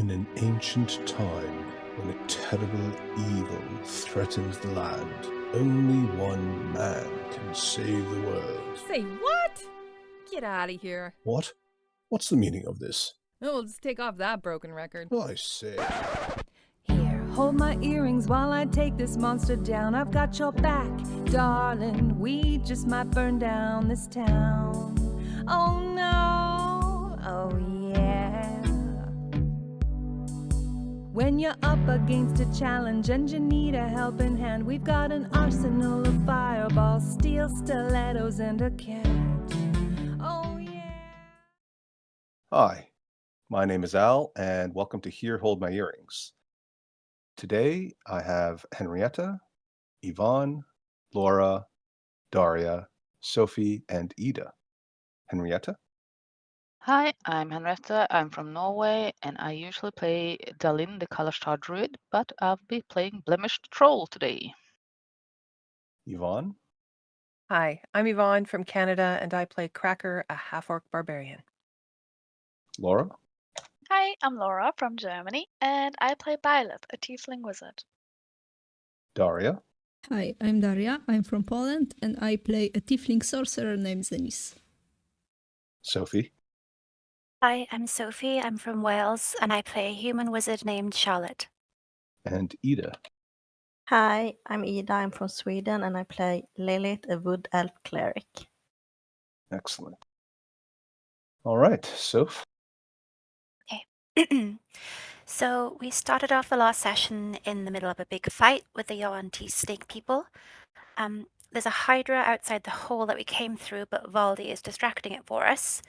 In an ancient time, when a terrible evil threatens the land, only one man can save the world. Say what? Get out of here. What? What's the meaning of this? Oh, we'll just take off that broken record. I say. Here, hold my earrings while I take this monster down. I've got your back, darling. We just might burn down this town. Oh no, oh yeah. When you're up against a challenge and you need a helping hand, we've got an arsenal of fireballs, steel stilettos, and a cat. Oh yeah. Hi, my name is Al, and welcome to Here Hold My Earrings. Today I have Henrietta, Yvonne, Laura, Daria, Sophie, and Ida. Henrietta? Hi, I'm Henriette. I'm from Norway, and I usually play Dalin, the Color Star Druid, but I'll be playing Blemish the Troll today. Yvonne? Hi, I'm Yvonne from Canada, and I play Cracker, a half-orc barbarian. Laura? Hi, I'm Laura from Germany, and I play Byleth, a tiefling wizard. Daria? Hi, I'm Daria. I'm from Poland, and I play a tiefling sorcerer named Zenis. Sophie? Hi, I'm Sophie. I'm from Wales, and I play a human wizard named Charlotte. And Ida? Hi, I'm Ida. I'm from Sweden, and I play Lilith, a wood elf cleric. Excellent. All right, Soph? So we started off the last session in the middle of a big fight with the Yuan-Ti snake people. There's a hydra outside the hole that we came through, but Valdi is distracting it for us.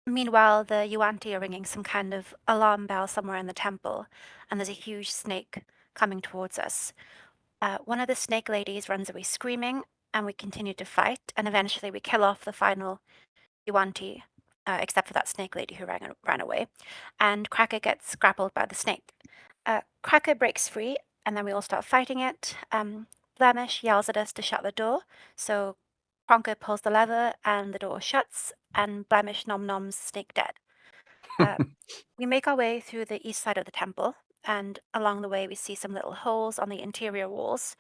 Meanwhile, the Yuan-Ti are ringing some kind of alarm bell somewhere in the temple, and there's a huge snake coming towards us. One of the snake ladies runs away screaming, and we continue to fight, and eventually we kill off the final Yuan-Ti, except for that snake lady who ran away, and Cracker gets grappled by the snake. Cracker breaks free, and then we all start fighting it. Blemish yells at us to shut the door, so Cronker pulls the lever, and the door shuts, and Blemish nom-noms the snake dead. We make our way through the east side of the temple, and along the way we see some little holes on the interior walls.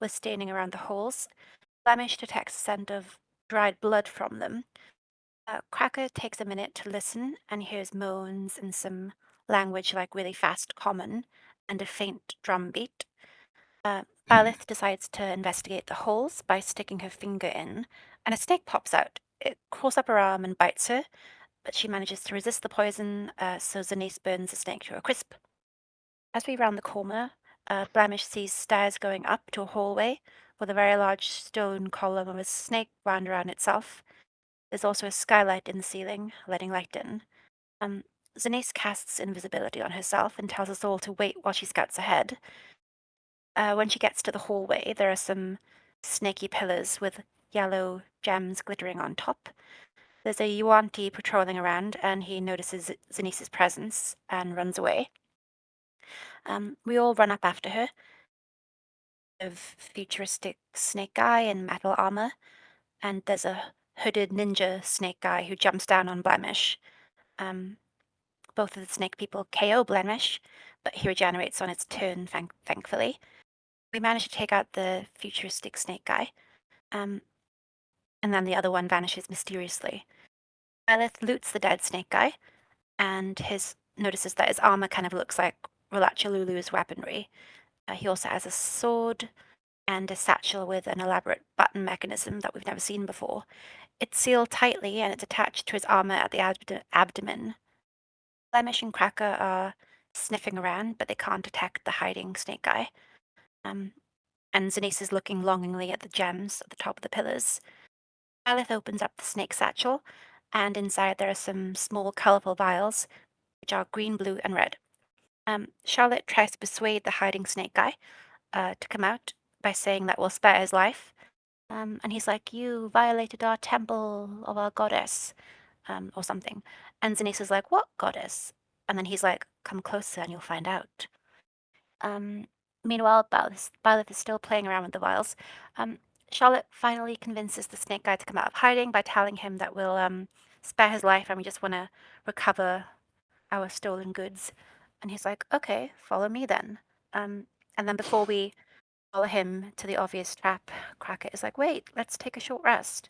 We're standing around the holes. Blemish detects a scent of dried blood from them. Cracker takes a minute to listen and hears moans and some language like really fast common and a faint drum beat. Byleth decides to investigate the holes by sticking her finger in, and a snake pops out. It crawls up her arm and bites her, but she manages to resist the poison, so Zenis burns the snake to a crisp. As we round the corner, Blemish sees stairs going up to a hallway with a very large stone column of a snake wound around itself. There's also a skylight in the ceiling, letting light in. Zenis casts invisibility on herself and tells us all to wait while she scouts ahead. When she gets to the hallway, there are some snaky pillars with yellow gems glittering on top. There's a Yuan-Ti patrolling around, and he notices Zenis's presence and runs away. We all run up after her. A futuristic snake guy in metal armor, and there's a hooded ninja snake guy who jumps down on Blemish. Both of the snake people KO Blemish, but he regenerates on its turn, thankfully. We manage to take out the futuristic snake guy, and then the other one vanishes mysteriously. Byleth loots the dead snake guy, and notices that his armor kind of looks like Rolachilulu's weaponry. He also has a sword and a satchel with an elaborate button mechanism that we've never seen before. It's sealed tightly and it's attached to his armor at the abdomen. Blemish and Cracker are sniffing around, but they can't detect the hiding snake guy. And Zenis is looking longingly at the gems at the top of the pillars. Byleth opens up the snake satchel, and inside there are some small colorful vials, which are green, blue, and red. Charlotte tries to persuade the hiding snake guy to come out by saying that we'll spare his life. And he's like, "You violated our temple of our goddess," or something. And Zenis is like, "What goddess?" And then he's like, "Come closer and you'll find out." Meanwhile, Byleth is still playing around with the vials. Charlotte finally convinces the snake guy to come out of hiding by telling him that we'll spare his life and we just want to recover our stolen goods. And he's like, okay, follow me then. And then before we follow him to the obvious trap, Cracker is like, wait, let's take a short rest.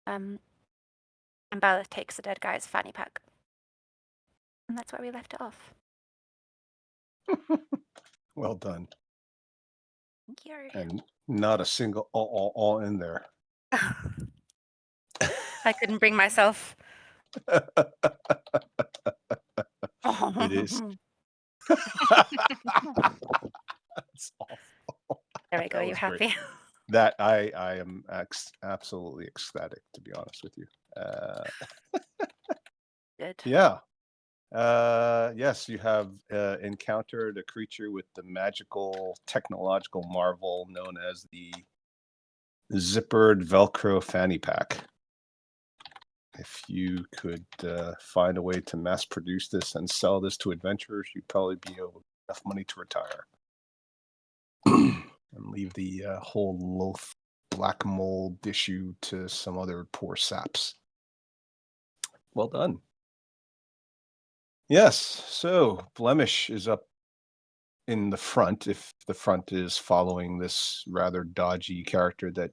And Bella takes the dead guy's fanny pack. And that's where we left it off. Well done. Thank you. And not a single all in there. I couldn't bring myself. It is. That's awful. There we go. That You was great. happy? That I am absolutely ecstatic, to be honest with you. Good. Yeah. Yes, you have encountered a creature with the magical technological marvel known as the zippered Velcro fanny pack. If you could find a way to mass produce this and sell this to adventurers, you'd probably be able to get enough money to retire. And leave the whole loaf black mold issue to some other poor saps. Well done. Yes, so Blemish is up in the front, if the front is following this rather dodgy character that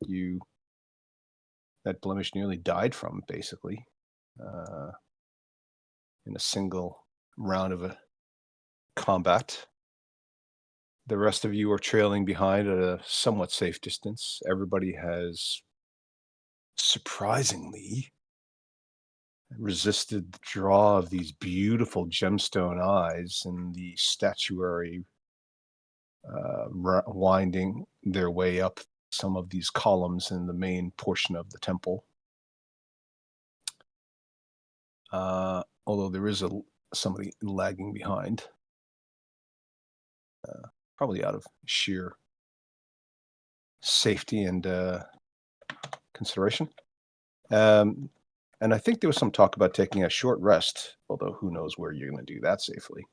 Blemish nearly died from, basically, in a single round of a combat. The rest of you are trailing behind at a somewhat safe distance. Everybody has surprisingly resisted the draw of these beautiful gemstone eyes and the statuary winding their way up some of these columns in the main portion of the temple. Although there is somebody lagging behind, probably out of sheer safety and consideration. And I think there was some talk about taking a short rest, although who knows where you're going to do that safely.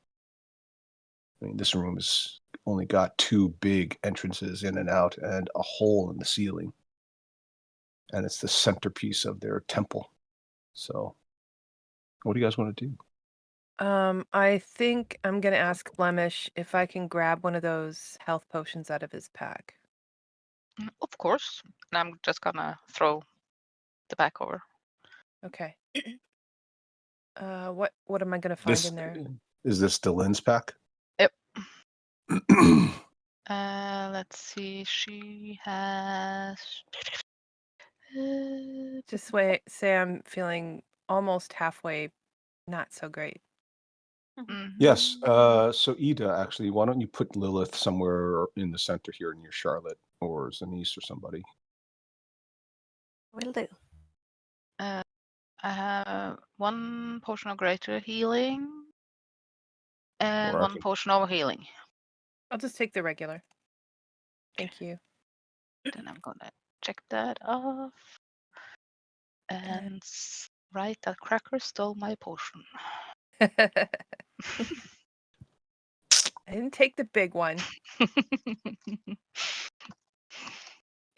I mean, this room has only got 2 big entrances in and out and a hole in the ceiling. And it's the centerpiece of their temple. So what do you guys want to do? I think I'm gonna ask Blemish if I can grab one of those health potions out of his pack. Of course. And I'm just gonna throw the back over. Okay. What am I gonna find in there? Is this Delin's pack? Yep. Let's see. She has. Just say I'm feeling almost halfway not so great. Yes. So Ida, actually, why don't you put Lilith somewhere in the center here near Charlotte or Zanice or somebody? Will do. I have 1 potion of greater healing and Or I 1 can- potion of healing. I'll just take the regular. Thank you. Then I'm gonna check that off and write that Cracker stole my potion. I didn't take the big one.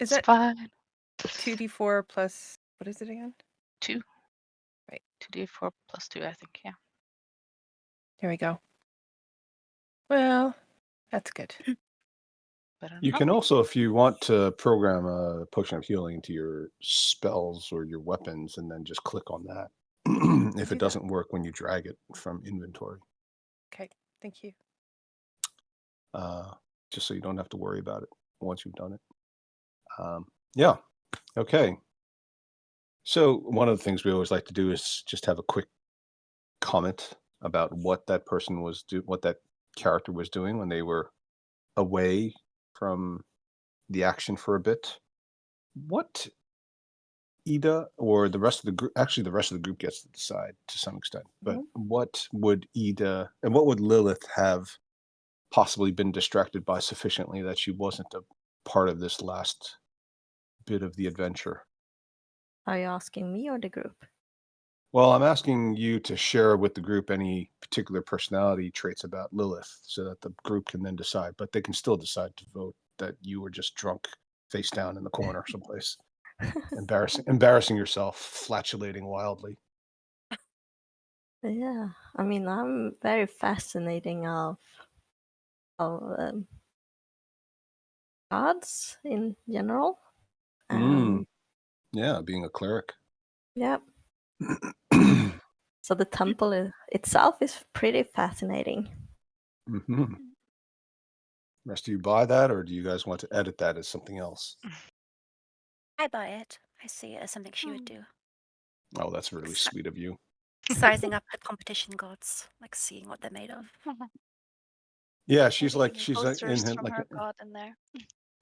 Is It's that fine. 2d4 plus, what is it again? 2. Right. 2d4 plus 2, I think. Yeah. Here we go. Well, that's good. Better than You can nothing. also, if you want to program a potion of healing into your spells or your weapons, and then just click on that. If do it that. doesn't work when you drag it from inventory, Okay, thank you. just so you don't have to worry about it once you've done it. Yeah. Okay. So one of the things we always like to do is just have a quick comment about what that person was what that character was doing when they were away from the action for a bit. What Ida or the rest of the group, actually the rest of the group gets to decide to some extent, but what would Ida and what would Lilith have possibly been distracted by sufficiently that she wasn't a part of this last bit of the adventure? Are you asking me or the group? Well, I'm asking you to share with the group any particular personality traits about Lilith so that the group can then decide, but they can still decide to vote that you were just drunk face down in the corner someplace. Embarrassing yourself, flatulating wildly. Yeah, I mean, I'm very fascinating of gods in general. Mm, And yeah, being a cleric. yeah, so the temple itself is pretty fascinating. Hmm. Rest of you buy that, or do you guys want to edit that as something else? I buy it. I see it as something she would do. Oh, that's really Si- sweet of you. Sizing up the competition gods, like seeing what they're made of. Yeah, she's Maybe like even she's in posters him from like her god in there.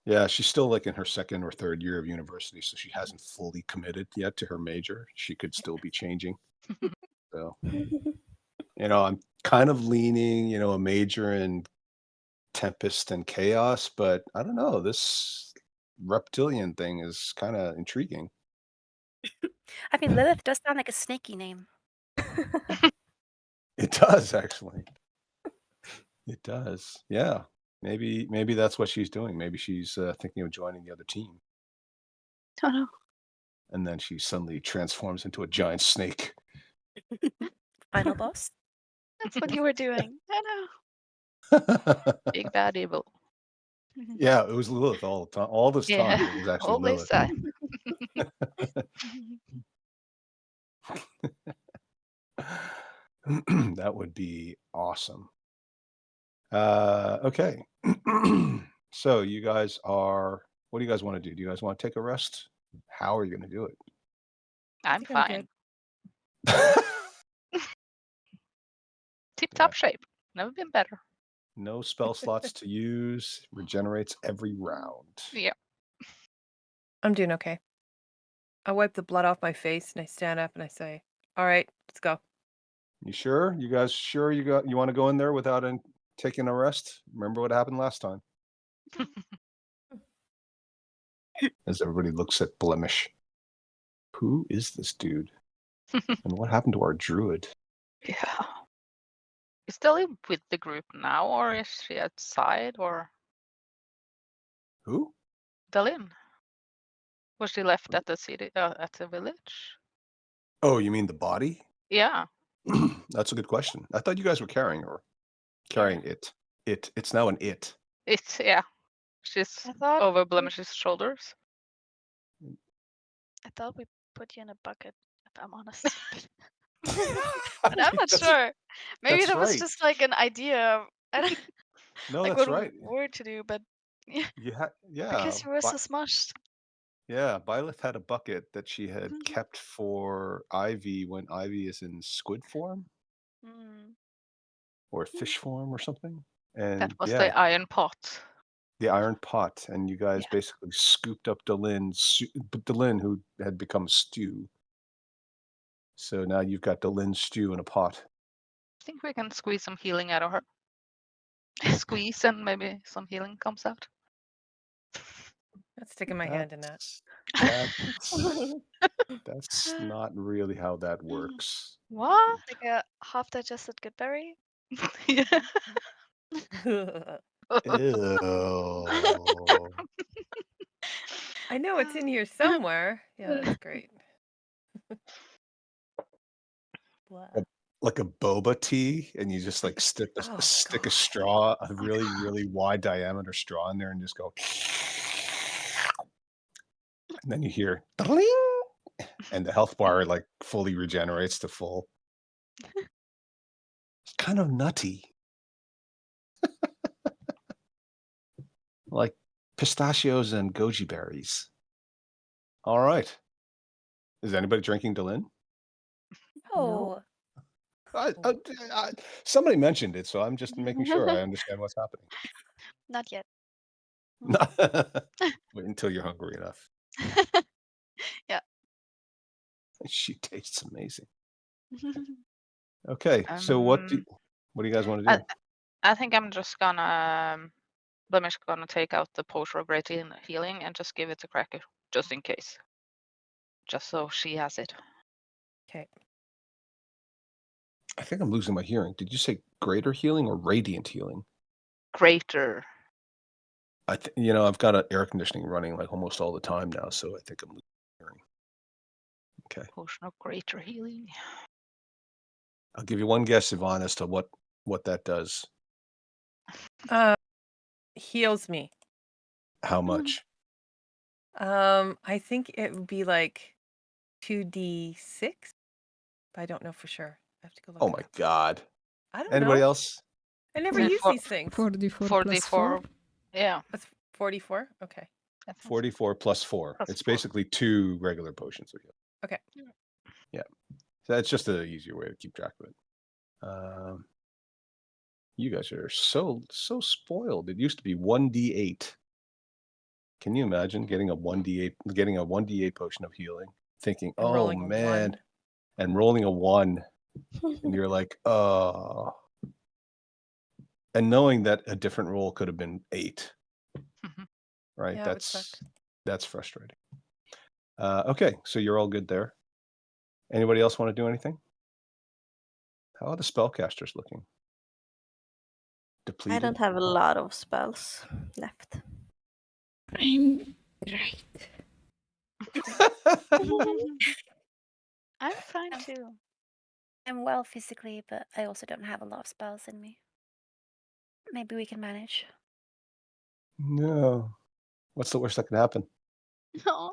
yeah, she's still like in her second or third year of university, so she hasn't fully committed yet to her major. She could still be changing. So, I'm kind of leaning, a major in Tempest and Chaos, but I don't know. This reptilian thing is kind of intriguing. I mean, Lilith does sound like a snaky name. It does actually. It does. Yeah. Maybe that's what she's doing. Maybe she's thinking of joining the other team, Oh no. and then she suddenly transforms into a giant snake. Final boss. That's what you were doing. I know. Big bad evil. Yeah, it was Lilith all the time. All this time, Yeah, it was actually all this Lilith. time. That would be awesome. Okay. So you guys what do you guys want to do? Do you guys want to take a rest? How are you going to do it? I'm think I'm fine. good. Tip Yeah. top shape. Never been better. No spell slots to use. Regenerates every round. Yeah. I'm doing okay. I wipe the blood off my face and I stand up and I say, "All right, let's go." You sure? You guys sure you want to go in there without taking a rest? Remember what happened last time? As everybody looks at Blemish. Who is this dude? And what happened to our druid? Yeah. Is Dolly with the group now, or is she outside, or Who? Dalin? Was she left at the city, at the village? Oh, you mean the body? Yeah. That's a good question. I thought you guys were carrying her. Carrying it. It's now an it. Yeah. She's I thought over Blemish's shoulders. I thought we put you in a bucket, if I'm honest. I But I'm think not sure. Maybe that's that was right. just like an idea. I don't No, like that's what right. we were to do, but yeah, Yeah, because you were so smushed. yeah. Byleth had a bucket that she had Mhm. kept for Ivy when Ivy is in squid form Mm. or fish form or something. That And was yeah, the iron pot. the iron pot, and you guys Yeah. basically scooped up Delin, who had become stew. So now you've got Delin stew in a pot. I think we can squeeze some healing out of her. Squeeze and maybe some healing comes out. Not sticking my hand in that. That's not really how that works. What? Like a half-digested goodberry. Yeah. Ew. I know it's in here somewhere. Yeah, that's great. Blah. Like a boba tea, and you just like stick a Oh, stick a God. straw, a really, really wide diameter straw in there and just go and then you hear "Dling," and the health bar like fully regenerates to full. It's kind of nutty. Like pistachios and goji berries. All right. Is anybody drinking Delin? Oh, Somebody mentioned it, so I'm just making sure I understand what's happening. Not yet. Wait until you're hungry enough. Yeah. She tastes amazing. Okay, so what do you guys want to do? I think I'm just gonna Blemish gonna take out the potion of great healing and just give it to Cracker, just in case. Just so she has it. Okay. I think I'm losing my hearing. Did you say greater healing or radiant healing? Greater. I've got an air conditioning running like almost all the time now, so I think I'm losing my hearing. Okay. Potion of greater healing. I'll give you one guess, Yvonne, as to what that does. Heals me. How much? I think it would be like 2d6, but I don't know for sure. I have to go look. Oh it my up. God. I don't Anybody know. else? I never Yeah, use for- these things. 44 plus 44. 4. Yeah. That's 44. Okay. I think so. 44 plus 4. Plus It's 4. basically 2 regular potions of healing. Okay. Yeah. So that's just an easier way to keep track of it. You guys are so spoiled. It used to be 1d8. Can you imagine getting a 1d8 potion of healing, thinking, And oh rolling a man, 1. and rolling a 1, and you're like, oh, and knowing that a different roll could have been 8, right? Yeah, it would suck. That's frustrating. Okay, so you're all good there. Anybody else want to do anything? How are the spellcasters looking? I Depleted? don't have a lot of spells left. I'm great. I'm fine too. I'm well physically, but I also don't have a lot of spells in me. Maybe we can manage. No. What's the worst that can happen? No.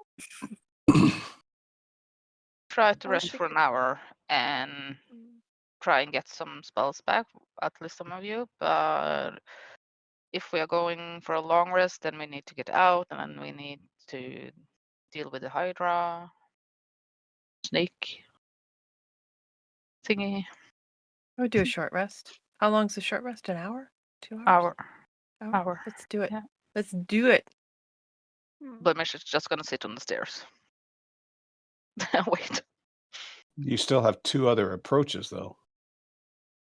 Try to I rest wish we for an could- hour and try and get some spells back, at least some of you. But if we are going for a long rest, then we need to get out, and then we need to deal with the Hydra snake thingy. I would do a short rest. How long's the short rest? An hour? 2 hours? Hour. Hour. Hour. Let's do it. Yeah. Let's do it. Blemish is just gonna sit on the stairs. Wait. You still have 2 other approaches, though.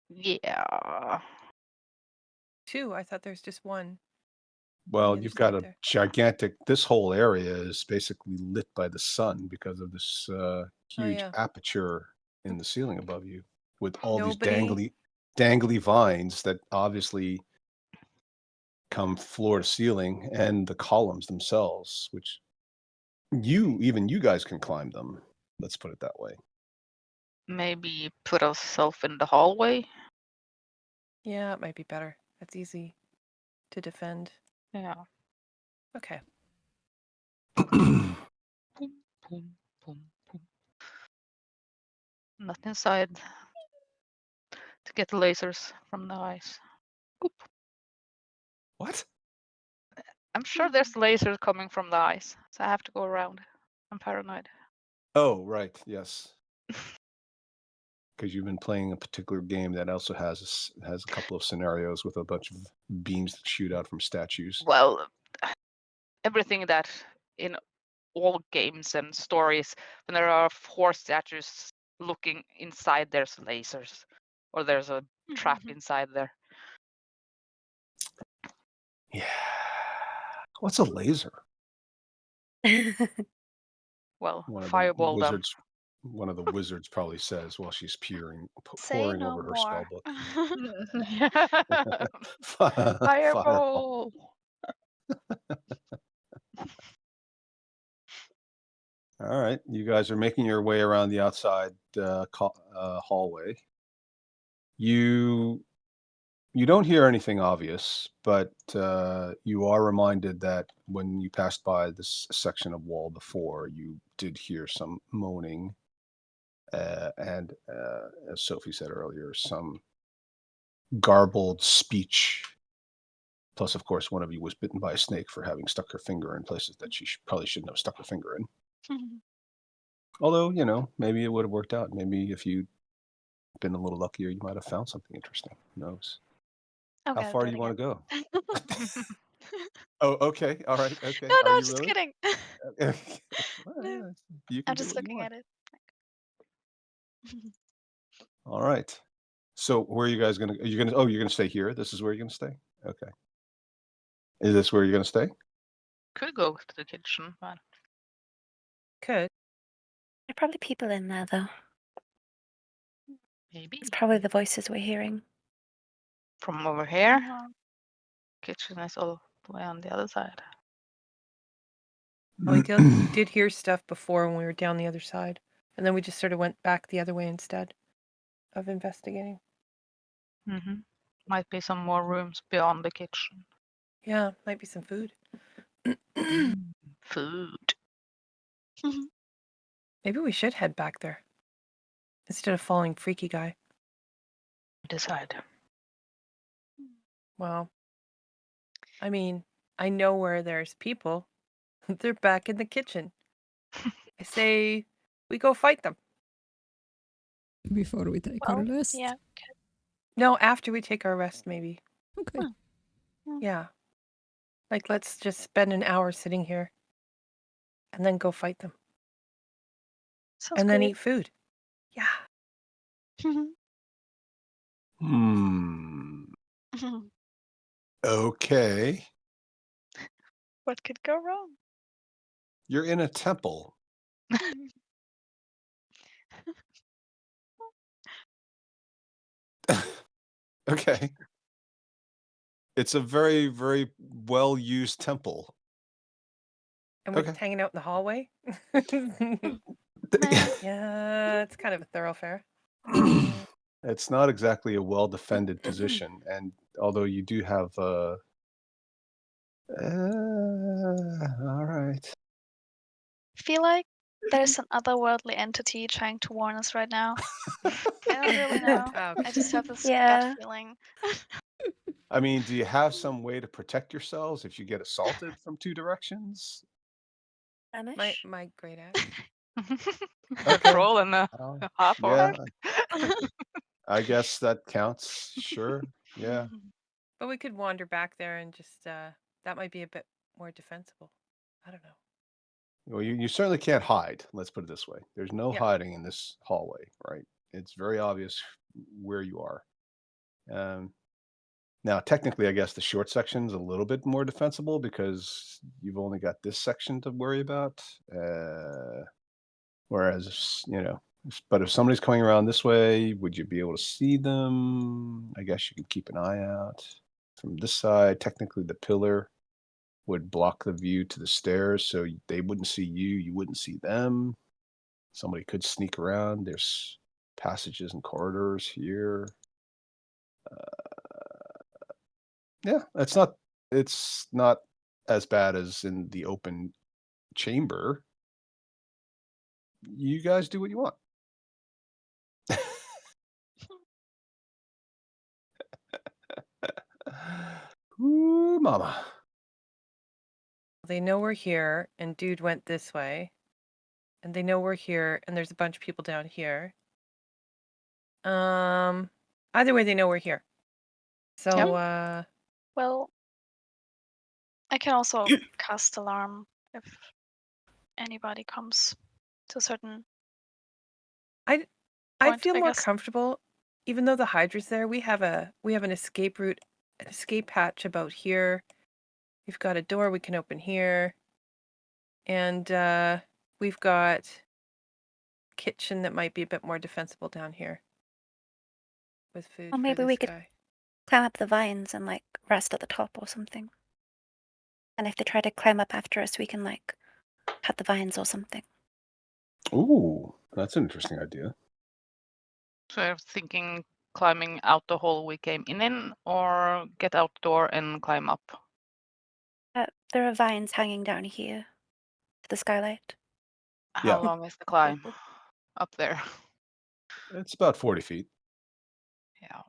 Yeah. 2. I thought there's just one. Well, other you've side got a there. gigantic. This whole area is basically lit by the sun because of this huge yeah. aperture in the ceiling above you, with all Nobody- these dangly vines that obviously come floor to ceiling, and the columns themselves, which even you guys can climb them. Let's put it that way. Maybe put ourselves in the hallway. Yeah, it might be better. That's easy to defend. Yeah. Okay. Boom, boom, boom, boom. Not inside. To get the lasers from the eyes. Oop. What? I'm sure there's lasers coming from the eyes, so I have to go around. I'm paranoid. Oh, right. Yes. Because you've been playing a particular game that also has a couple of scenarios with a bunch of beams that shoot out from statues. Well, everything that in all games and stories, when there are 4 statues looking inside, there's lasers, or there's a trap inside there. Yeah. What's a laser? Well, One of the fireball them. wizards. One of the wizards probably says while she's Say poring no over her more. spell book. Fireball. Fireball. All right, you guys are making your way around the outside hallway. You don't hear anything obvious, but you are reminded that when you passed by this section of wall before, you did hear some moaning, and as Sophie said earlier, some garbled speech. Plus, of course, one of you was bitten by a snake for having stuck her finger in places that she probably shouldn't have stuck her finger in. Although, maybe it would have worked out. Maybe if you'd been a little luckier, you might have found something interesting. Who knows? Okay, How I'll far do do it you want to again. go? Oh, okay. All right. Okay. No, Are you just really? kidding. Well, No, yeah, you can I'm do just what you looking want. at it. All right. So where are you guys gonna? You're gonna stay here. This is where you're gonna stay. Okay. Is this where you're gonna stay? Could go to the kitchen, but Could. There are probably people in there, though. maybe It's probably the voices we're hearing. from over here. Uh-huh. Kitchen is all the way on the other side. We did hear stuff before when we were down the other side. And then we just sort of went back the other way instead. of investigating. Mm-hmm. Might be some more rooms beyond the kitchen. Yeah, might be some food. Food. Maybe we should head back there instead of following Freaky Guy. Decide. Well, I mean, I know where there's people. They're back in the kitchen. I say we go fight them. Before we take Well, our rest. yeah. No, after we take our rest, maybe. Okay. Hmm. Yeah. Like, let's just spend an hour sitting here and then go fight them. Sounds And then great. eat food. Yeah. Okay. What could go wrong? You're in a temple. Okay. It's a very, very well used temple. And we're Okay. just hanging out in the hallway. Meh. Yeah, it's kind of a thoroughfare. It's not exactly a well defended position, and although you do have all right. I feel like there's an otherworldly entity trying to warn us right now. I don't really know. I just have this Yeah. gut feeling. I mean, do you have some way to protect yourselves if you get assaulted from two directions? Spanish? My great axe. A Okay. troll and a Oh, half yeah, orc. I guess that counts. Sure. Yeah. But we could wander back there and just that might be a bit more defensible. I don't know. Well, you certainly can't hide. Let's put it this way. There's no Yeah. hiding in this hallway, right? It's very obvious where you are. Now, technically, I guess the short section's a little bit more defensible because you've only got this section to worry about. Whereas, but if somebody's coming around this way, would you be able to see them? I guess you could keep an eye out. From this side, technically the pillar would block the view to the stairs, so they wouldn't see you, you wouldn't see them. Somebody could sneak around. There's passages and corridors here. Yeah, it's not as bad as in the open chamber. You guys do what you want. Ooh, mama. They know we're here and dude went this way. And they know we're here and there's a bunch of people down here. Either way they know we're here. So Well, I can also cast alarm if anybody comes to a certain I'd point, feel I more guess. comfortable, even though the Hydra's there. We have an escape route, an escape hatch about here. We've got a door we can open here, and we've got kitchen that might be a bit more defensible down here with food Or for maybe this we could guy. climb up the vines and like rest at the top or something. And if they try to climb up after us, we can like cut the vines or something. Ooh, that's an interesting idea. So you're thinking climbing out the hole we came in or get out the door and climb up? There are vines hanging down here to the skylight. How Yeah. long is the climb up there? It's about 40 feet. Yeah.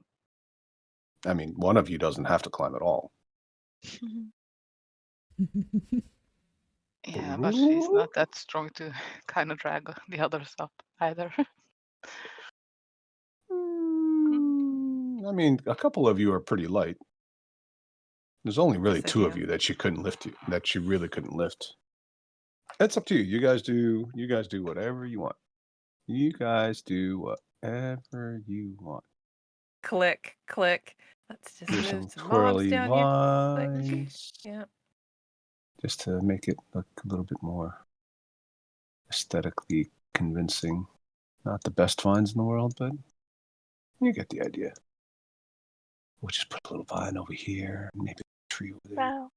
I mean, one of you doesn't have to climb at all. Yeah, but she's not that strong to kind of drag the others up either. I mean, a couple of you are pretty light. There's only really Yes, I two of am. you that you really couldn't lift. It's up to you. You guys do whatever you want. You guys do whatever you want. Click, click. Let's just Here's move some some mobs twirly down here. Click. vines. Yeah. Just to make it look a little bit more aesthetically convincing. Not the best vines in the world, but you get the idea. We'll just put a little vine over here, maybe a tree over there. Wow.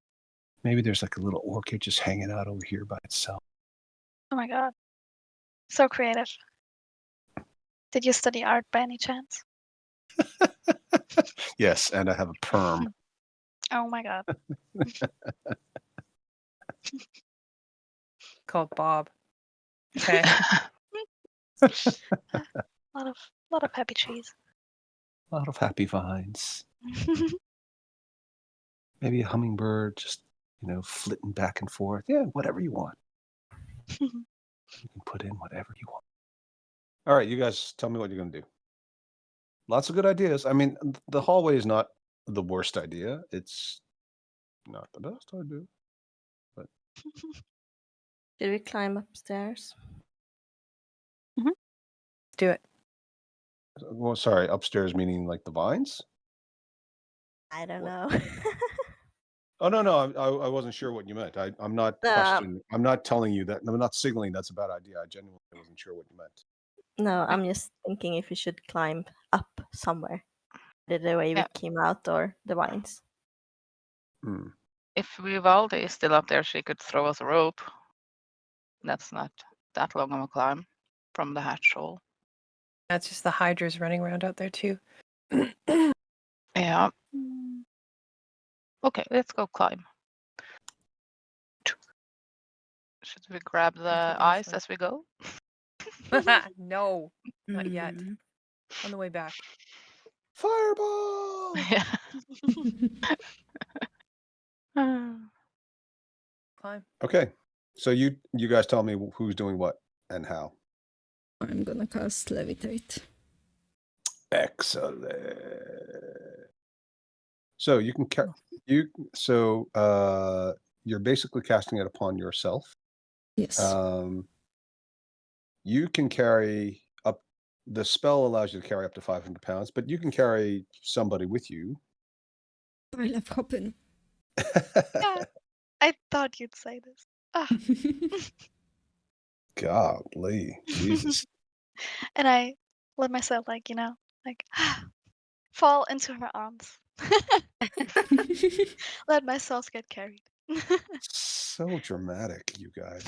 Maybe there's like a little orchid just hanging out over here by itself. Oh my god. So creative. Did you study art by any chance? Yes, and I have a perm. Oh my god. Called Bob. Okay. A lot of happy trees. A lot of happy vines. Maybe a hummingbird just, flitting back and forth. Yeah, whatever you want. You can put in whatever you want. All right, you guys tell me what you're going to do. Lots of good ideas. I mean, the hallway is not the worst idea. It's not the best idea. Should we climb upstairs? Do it. Well, sorry, upstairs meaning like the vines? I don't What? know. Oh, no, I wasn't sure what you meant. I'm not No. questioning. I'm not telling you that. I'm not signaling that's a bad idea. I genuinely wasn't sure what you meant. No, I'm just thinking if we should climb up somewhere. The way we Yeah. came out or the vines. Hmm. If Vivaldi is still up there, she could throw us a rope. That's not that long of a climb from the hatch hole. That's just the hydras running around out there too. Yeah. Mm. Okay, let's go climb. Should we grab the taking this ice one. as we go? No, not yet. Mm. On the way back. Fireball! Yeah. Climb. Okay, so you guys tell me who's doing what and how. I'm gonna cast Levitate. Excellent. So you can you're basically casting it upon yourself. Yes. You can carry up. The spell allows you to carry up to 500 pounds, but you can carry somebody with you. I love hopping. Yeah, I thought you'd say this. Ah. Golly, Jesus. And I let myself fall into her arms. Let myself get carried. So dramatic, you guys.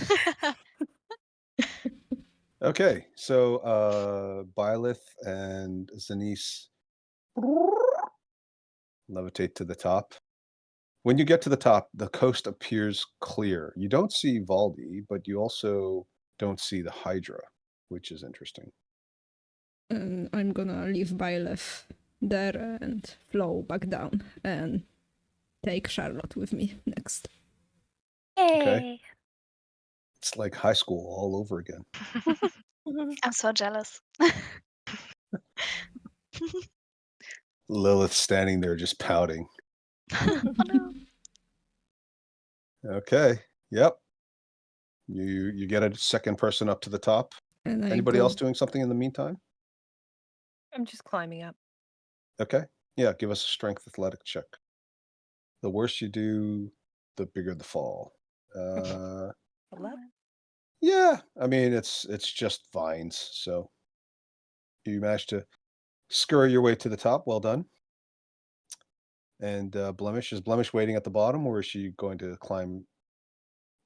Okay, so Byleth and Zanice levitate to the top. When you get to the top, the coast appears clear. You don't see Valdi, but you also don't see the Hydra, which is interesting. And I'm gonna leave Byleth there and flow back down and take Charlotte with me next. Yay! It's like high school all over again. I'm so jealous. Lilith standing there just pouting. Oh no. Okay. Yep. You get a second person up to the top. And Anybody else doing something in the meantime? I'm just climbing up. Okay. Yeah, give us a strength athletic check. The worse you do, the bigger the fall. 11? Yeah, I mean it's just vines, so you managed to scurry your way to the top. Well done. And Blemish, is Blemish waiting at the bottom, or is she going to climb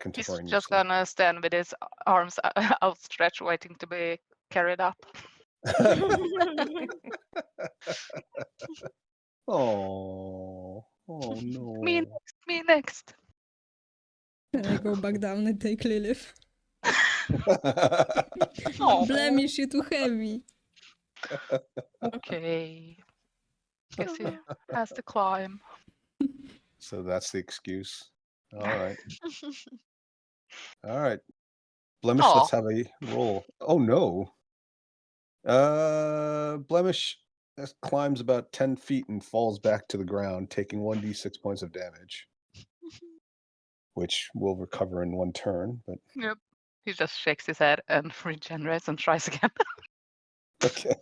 He's contemporaneously? just gonna stand with his arms outstretched, waiting to be carried up. Oh no. Me next. And I go back down and take Lilith. Aw. Blemish, you're too heavy. Okay. Guess he has to climb. So that's the excuse. All right. All right. Blemish, let's have a roll. Oh no. Blemish climbs about 10 feet and falls back to the ground, taking 1d6 points of damage, which will recover in one turn. But Yep. He just shakes his head and regenerates and tries again. okay.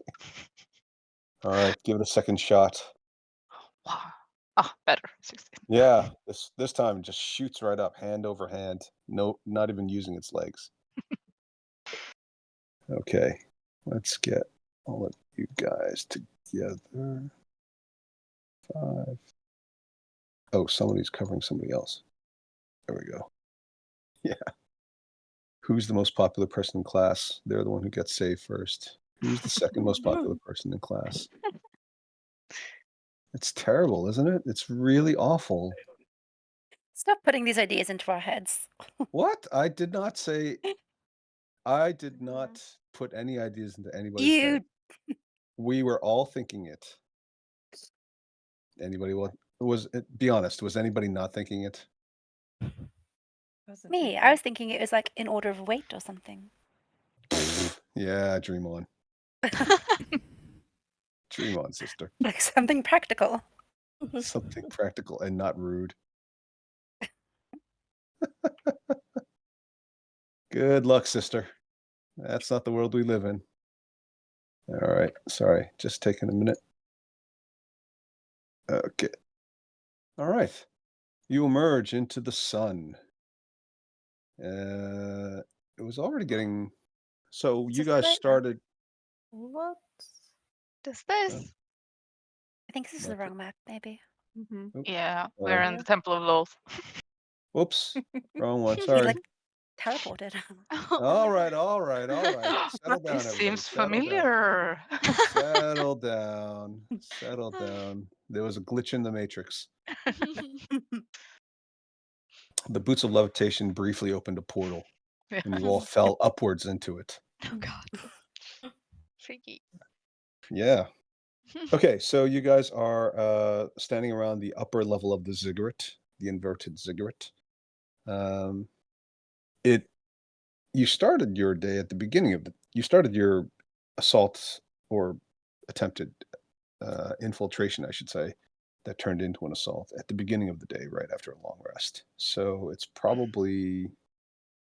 All right, give it a second shot. Wow. Ah, better. 16. Yeah, this time just shoots right up, hand over hand. No, not even using its legs. Okay, let's get all of you guys together. 5. Oh, somebody's covering somebody else. There we go. Yeah. Who's the most popular person in class? They're the one who gets saved first. Who's the second most popular person in class? It's terrible, isn't it? It's really awful. Stop putting these ideas into our heads. What? I did not say. I did not put any ideas into anybody's You head. We were all thinking it. Anybody be honest, was anybody not thinking it? Wasn't me. thinking. I was thinking it was like in order of weight or something. Yeah, dream on. Dream on, sister. Like something practical. Something practical and not rude. Good luck, sister. That's not the world we live in. All right. Sorry. Just taking a minute. Okay. All right. You emerge into the sun. It was already getting. So It's you a guys flight now. started. What? Does this? I think this is the Okay. wrong map, maybe. Mm-hmm. Yeah, we're in Yeah. the Temple of Loth. Whoops. Wrong one. He Sorry. like teleported. All right. All right. All right. Settle But down, this everybody. seems Settle down. familiar. Settle down. Settle down. There was a glitch in the matrix. The boots of levitation briefly opened a portal, and you all fell upwards into it. Oh god. Freaky. Yeah. Okay, so you guys are standing around the upper level of the ziggurat, the inverted ziggurat. You started your day at the beginning of you started your assault or attempted infiltration, I should say, that turned into an assault at the beginning of the day, right after a long rest. So it's probably,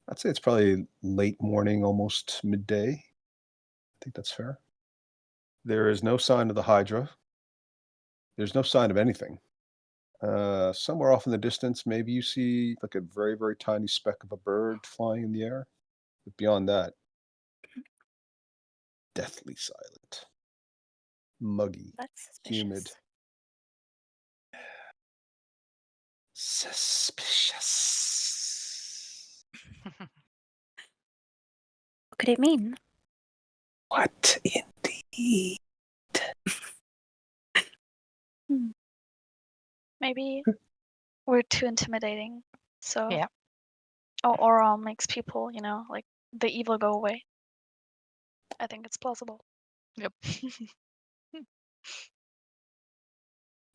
I'd say it's probably late morning, almost midday. I think that's fair. There is no sign of the Hydra. There's no sign of anything. Somewhere off in the distance, maybe you see like a very, very tiny speck of a bird flying in the air. But beyond that, deathly silent, muggy, That's suspicious. humid. Suspicious. What could it mean? What indeed? Maybe we're too intimidating. So Yeah. our aura makes people, like the evil go away. I think it's plausible. Yep.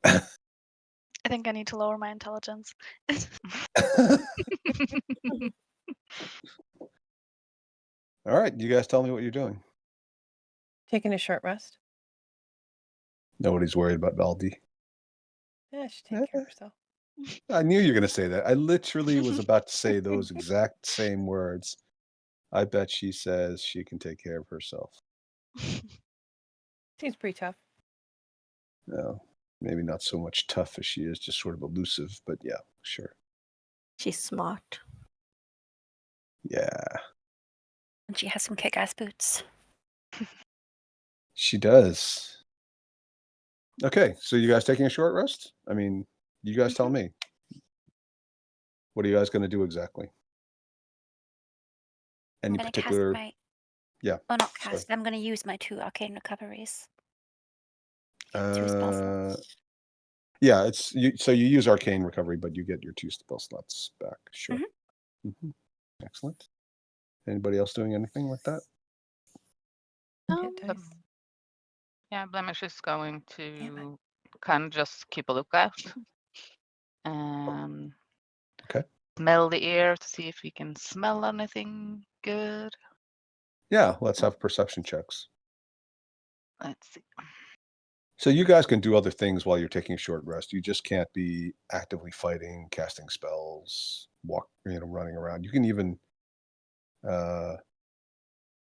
I think I need to lower my intelligence. All right, you guys tell me what you're doing. Taking a short rest. Nobody's worried about Baldi. Yeah, she take care of herself. I knew you were going to say that. I literally was about to say those exact same words. I bet she says she can take care of herself. Seems pretty tough. No, maybe not so much tough as she is, just sort of elusive, but yeah, sure. She's smart. Yeah, And she has some kick-ass boots. she does. Okay, so you guys taking a short rest? I mean, you guys tell me. What are you guys going to do exactly? I'm Any gonna particular? cast my Yeah. Oh, not sorry. cast. I'm gonna use my 2 arcane recoveries. 2 spell slots. Yeah, so you use arcane recovery, but you get your 2 spell slots back. Sure. Mhm. Excellent. Anybody else doing anything like that? Hit Um, dice. Yeah, Blemish is going to kind of just keep a lookout. Okay. Smell the air to see if we can smell anything good. Yeah, let's have perception checks. Let's see. So you guys can do other things while you're taking a short rest. You just can't be actively fighting, casting spells, running around. You can even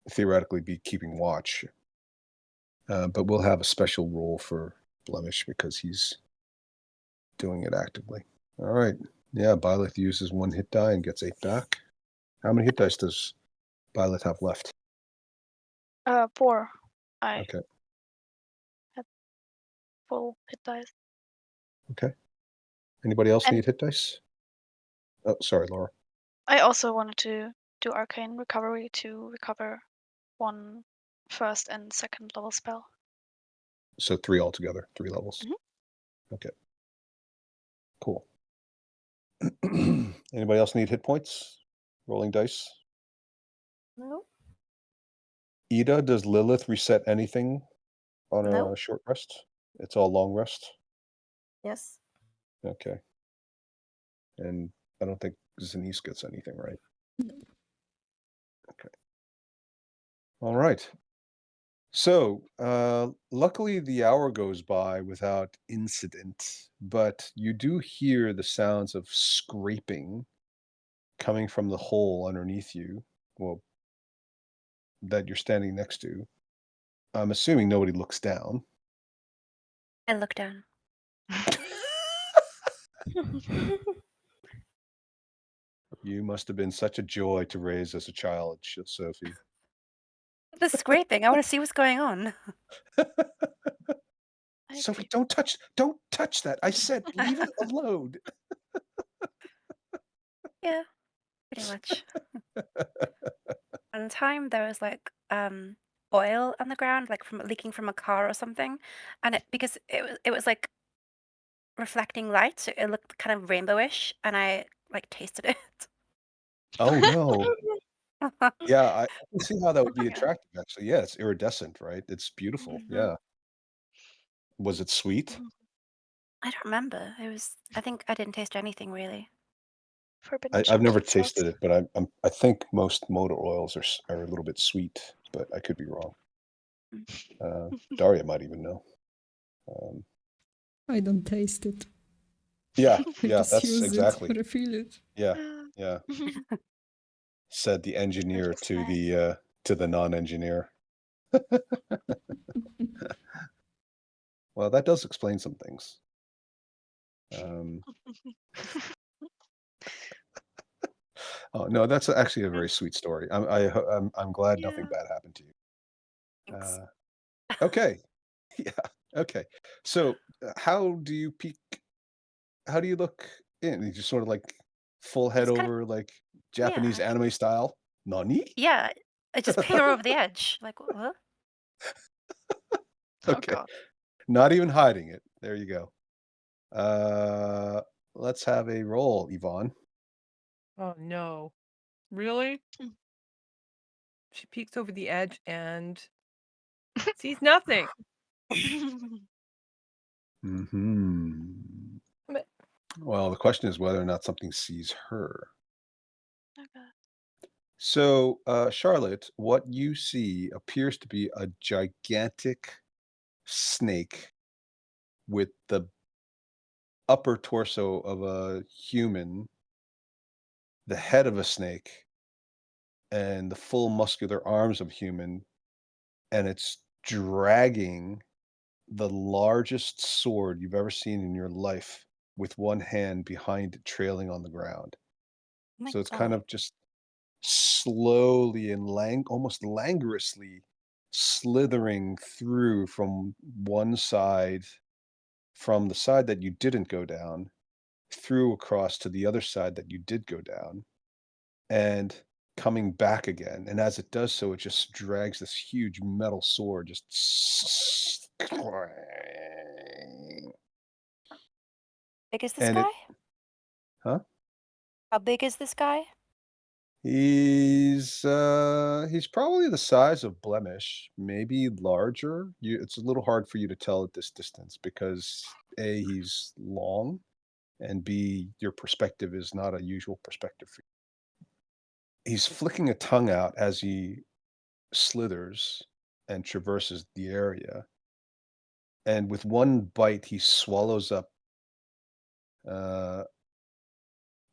theoretically be keeping watch. But we'll have a special role for Blemish because he's doing it actively. All right. Yeah, Byleth uses 1 hit die and gets 8 back. How many hit dice does Byleth have left? 4. I Okay. had full hit dice. Okay. Anybody else And- need hit dice? Oh, sorry, Laura. I also wanted to do arcane recovery to recover 1 first and second level spell. So 3 altogether, 3 levels. Mhm. Okay. Cool. Anybody else need hit points? Rolling dice. No. Ida, does Lilith reset anything on No. a short rest? It's all long rest? Yes. Okay. And I don't think Zanice gets anything, right? Okay. All right. So, luckily the hour goes by without incident, but you do hear the sounds of scraping coming from the hole underneath you, well, that you're standing next to. I'm assuming nobody looks down. I look down. You must have been such a joy to raise as a child, Sophie. The scraping. I want to see what's going on. I Sophie, agree. don't touch that. I said leave it alone. Yeah, pretty much. One time there was like oil on the ground, like from leaking from a car or something, and because it was like reflecting light, so it looked kind of rainbowish, and I like tasted it. Oh no. Yeah, I can see how that would be Yeah. attractive actually. Yeah, it's iridescent, right? It's beautiful. Mhm. Yeah. Was it sweet? Mhm. I don't remember. I think I didn't taste anything really. Forbidden I've never chocolate sauce. tasted it, but I think most motor oils are a little bit sweet, but I could be wrong. Daria might even know. I don't taste it. Yeah, I yeah, just that's use exactly. it, refill it. Yeah, yeah. Said the engineer just to nice. the non-engineer. Well, that does explain some things. Oh no, that's actually a very sweet story. I'm glad nothing Yeah. bad happened to you. Thanks. Okay, yeah, okay. So, how do you peek? How do you look in? You just sort of like full head Just kind of, over, like Japanese yeah. anime style? Nani? Yeah, I just peer over the edge. Like, what? Oh Okay, god. not even hiding it. There you go. Let's have a roll, Yvonne. Oh no. Really? Mm. She peeks over the edge and sees nothing. Hmm. But Well, the question is whether or not something sees her. Okay. So, Charlotte, what you see appears to be a gigantic snake with the upper torso of a human, the head of a snake, and the full muscular arms of a human, and it's dragging the largest sword you've ever seen in your life with one hand behind it, trailing on the ground. Oh my So it's kind god. of just slowly and almost languorously slithering through from one side, from the side that you didn't go down, through across to the other side that you did go down, and coming back again. And as it does so, it just drags this huge metal sword just Big is this and guy? huh? How big is this guy? He's probably the size of Blemish, maybe larger. It's a little hard for you to tell at this distance because A, he's long, and B, your perspective is not a usual perspective for you. He's flicking a tongue out as he slithers and traverses the area. And with one bite, he swallows up uh,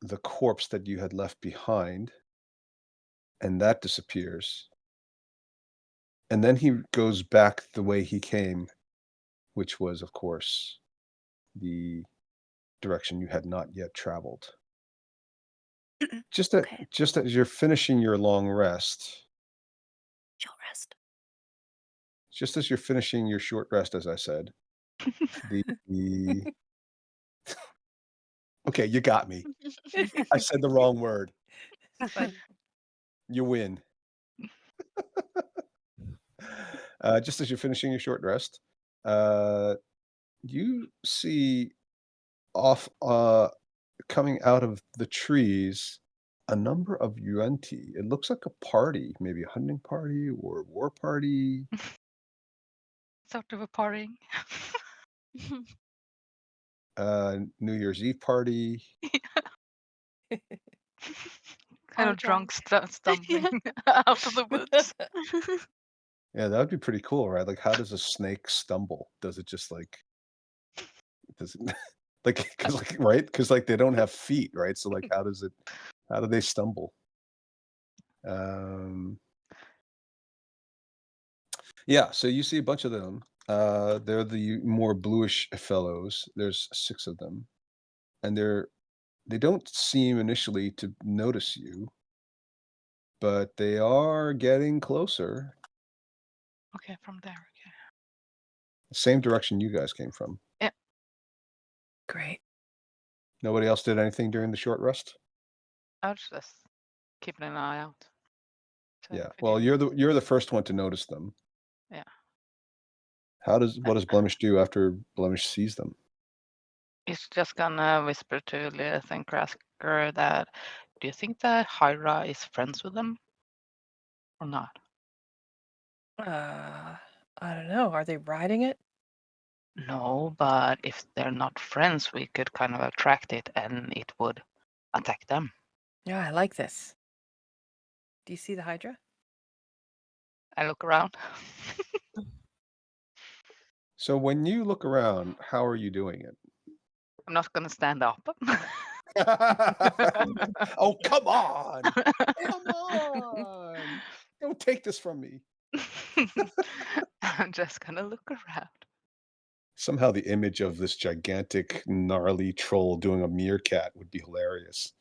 the corpse that you had left behind, and that disappears. And then he goes back the way he came, which was, of course, the direction you had not yet traveled. Okay. Just as you're finishing your long rest, Short rest. just as you're finishing your short rest, as I said, the okay, you got me. I said the wrong word. it's fine. You win. Just as you're finishing your short rest, uh, you see off coming out of the trees a number of Yuan-ti. It looks like a party, maybe a hunting party or a war party. Sort of a partying. New Year's Eve party. Kind All of drunk drunk. stumbling out of the woods. Yeah, that would be pretty cool, right? Like, how does a snake stumble? Does it just does it like, cause like, right? Cause like they don't have feet, right? So like, how do they stumble? Um, yeah, so you see a bunch of them. They're the more bluish fellows. There's 6 of them, and they don't seem initially to notice you, but they are getting closer. Okay, from there. Okay. Same direction you guys came from. Great. Nobody else did anything during the short rest? I was just keeping an eye out. So Yeah. if we Well, do- you're the first one to notice them. Yeah. What does Blemish do after Blemish sees them? He's just gonna whisper to Lilith and Krasker that, do you think that Hydra is friends with them? Or not? I don't know. Are they riding it? No, but if they're not friends, we could kind of attract it and it would attack them. Yeah, I like this. Do you see the Hydra? I look around. So when you look around, how are you doing it? I'm not gonna stand up. Oh, come on. Come on. Don't take this from me. I'm just gonna look around. Somehow the image of this gigantic, gnarly troll doing a meerkat would be hilarious.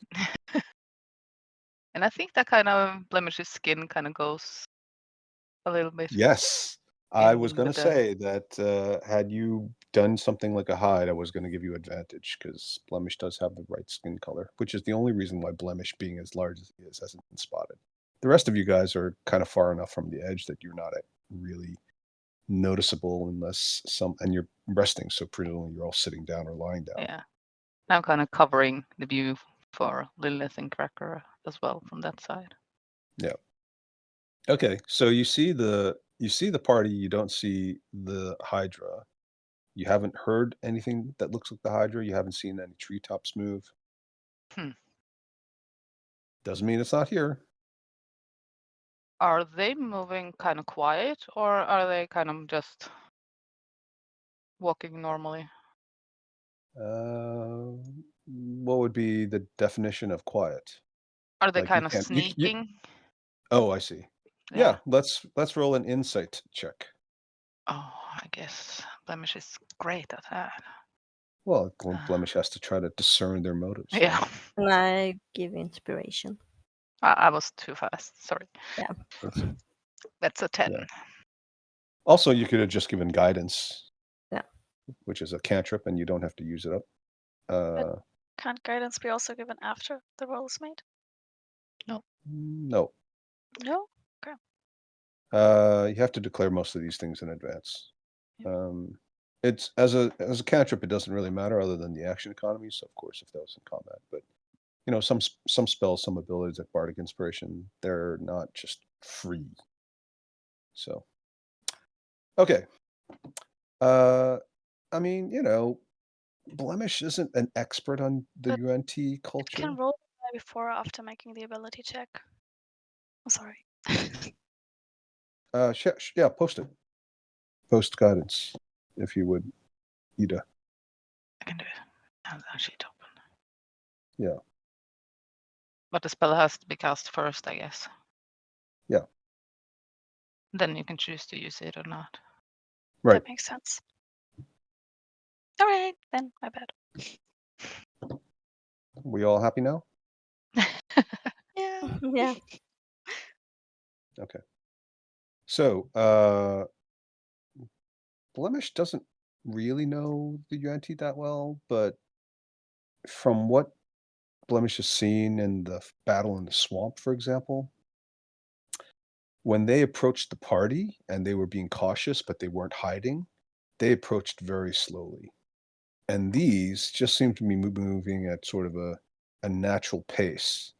And I think that kind of Blemish's skin kind of goes a little bit. Yes. I in was gonna with the- say that, had you done something like a hide, I was gonna give you advantage because Blemish does have the right skin color, which is the only reason why Blemish, being as large as he is, hasn't been spotted. The rest of you guys are kind of far enough from the edge that you're not really noticeable unless and you're resting, so presumably you're all sitting down or lying down. Yeah. I'm kind of covering the view for Lilith and Cracker as well from that side. Yeah. Okay, so you see the party, you don't see the Hydra. You haven't heard anything that looks like the Hydra, you haven't seen any treetops move. Hmm. Doesn't mean it's not here. Are they moving kind of quiet or are they kind of just walking normally? What would be the definition of quiet? Are they Like, you kind of can't sneaking? Oh, I see. Yeah, let's roll an insight check. Oh, I guess Blemish is great at that. Well, Blemish has to try to discern their motives. Yeah. And I give inspiration. I was too fast. Sorry. Yeah. That's a 10. Yeah. Also, you could have just given guidance. Yeah. Which is a cantrip, and you don't have to use it up. Can't guidance be also given after the roll is made? No. No? Okay. You have to declare most of these things in advance. It's as a cantrip, it doesn't really matter other than the action economy. So of course, if that was in combat, but some spells, some abilities like Bardic Inspiration, they're not just free. So, okay. I mean, Blemish isn't an expert on the But UNT It culture. can roll before or after making the ability check. I'm sorry. Yeah, post it. Post guidance, if you would, Ida. I can do it. I have that sheet open. Yeah. But the spell has to be cast first, I guess. Yeah. Then you can choose to use it or not. Right. That makes sense. All right, then my bad. We all happy now? Yeah. Yeah. Okay. So, Blemish doesn't really know the UNT that well, but from what Blemish has seen in the battle in the swamp, for example, when they approached the party and they were being cautious, but they weren't hiding, they approached very slowly. And these just seem to be moving at sort of a natural pace.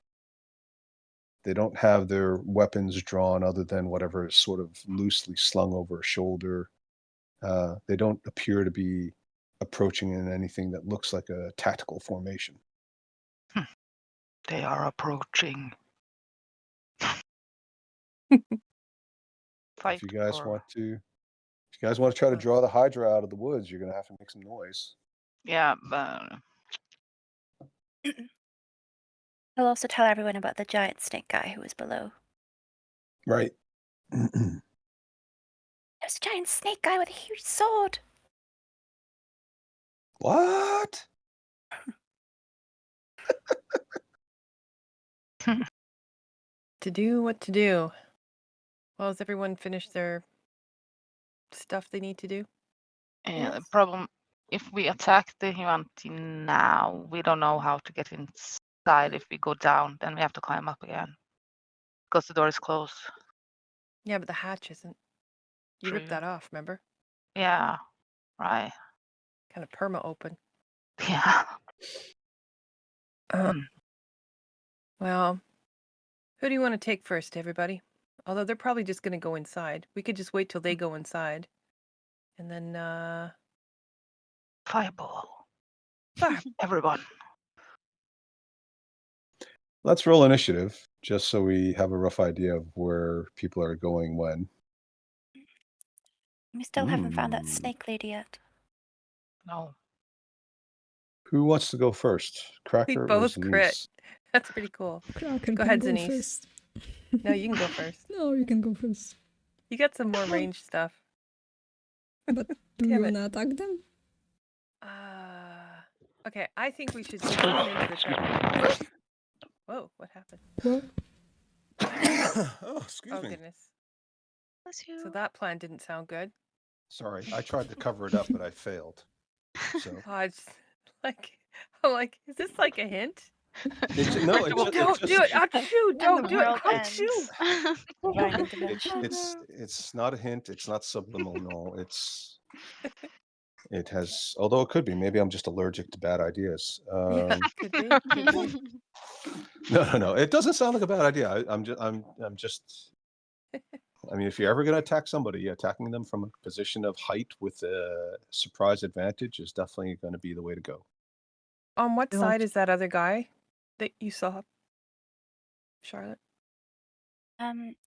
They don't have their weapons drawn other than whatever is sort of loosely slung over a shoulder. They don't appear to be approaching in anything that looks like a tactical formation. They are approaching. Fight If you guys or want to try to draw the Hydra out of the woods, you're gonna have to make some noise. yeah, but I'll also tell everyone about the giant snake guy who was below. Right. There's a giant snake guy with a huge sword. What? To do what to do. Well, has everyone finished their stuff they need to do? the Yes. problem, if we attack the Huanti now, we don't know how to get inside. If we go down, then we have to climb up again because the door is closed. Yeah, but the hatch isn't. You ripped True. that off, remember? Yeah, right. Kind of perma open. Yeah. Uh, well, who do you want to take first, everybody? Although they're probably just going to go inside. We could just wait till they go inside. And then, Fireball. fire. Everyone. Let's roll initiative, just so we have a rough idea of where people are going when. We still haven't found that Hmm. snake lady yet. No. Who wants to go first? We Cracker or both crit. Zanice? That's pretty cool. Kraken Go can ahead, go Zanice. first. No, you can go first. No, you can go first. You got some more ranged stuff. But do Damn you it. wanna attack them? Okay, I think we should zoom into the trap. Whoa, what happened? Well, Oh, excuse Oh, me. goodness. Bless you. So that plan didn't sound good. Sorry, I tried to cover it up, but I failed. So Oh, it's like, I'm like, is this like a hint? no, Don't do it. Achoo! And Don't the do it. world Achoo! ends. Divine intervention. it's not a hint. It's not subliminal. It has, although it could be. Maybe I'm just allergic to bad ideas. Yeah, could be. Could be. No. It doesn't sound like a bad idea. I'm just. I mean, if you're ever going to attack somebody, attacking them from a position of height with a surprise advantage is definitely going to be the way to go. On what Yeah. side is that other guy that you saw, Charlotte?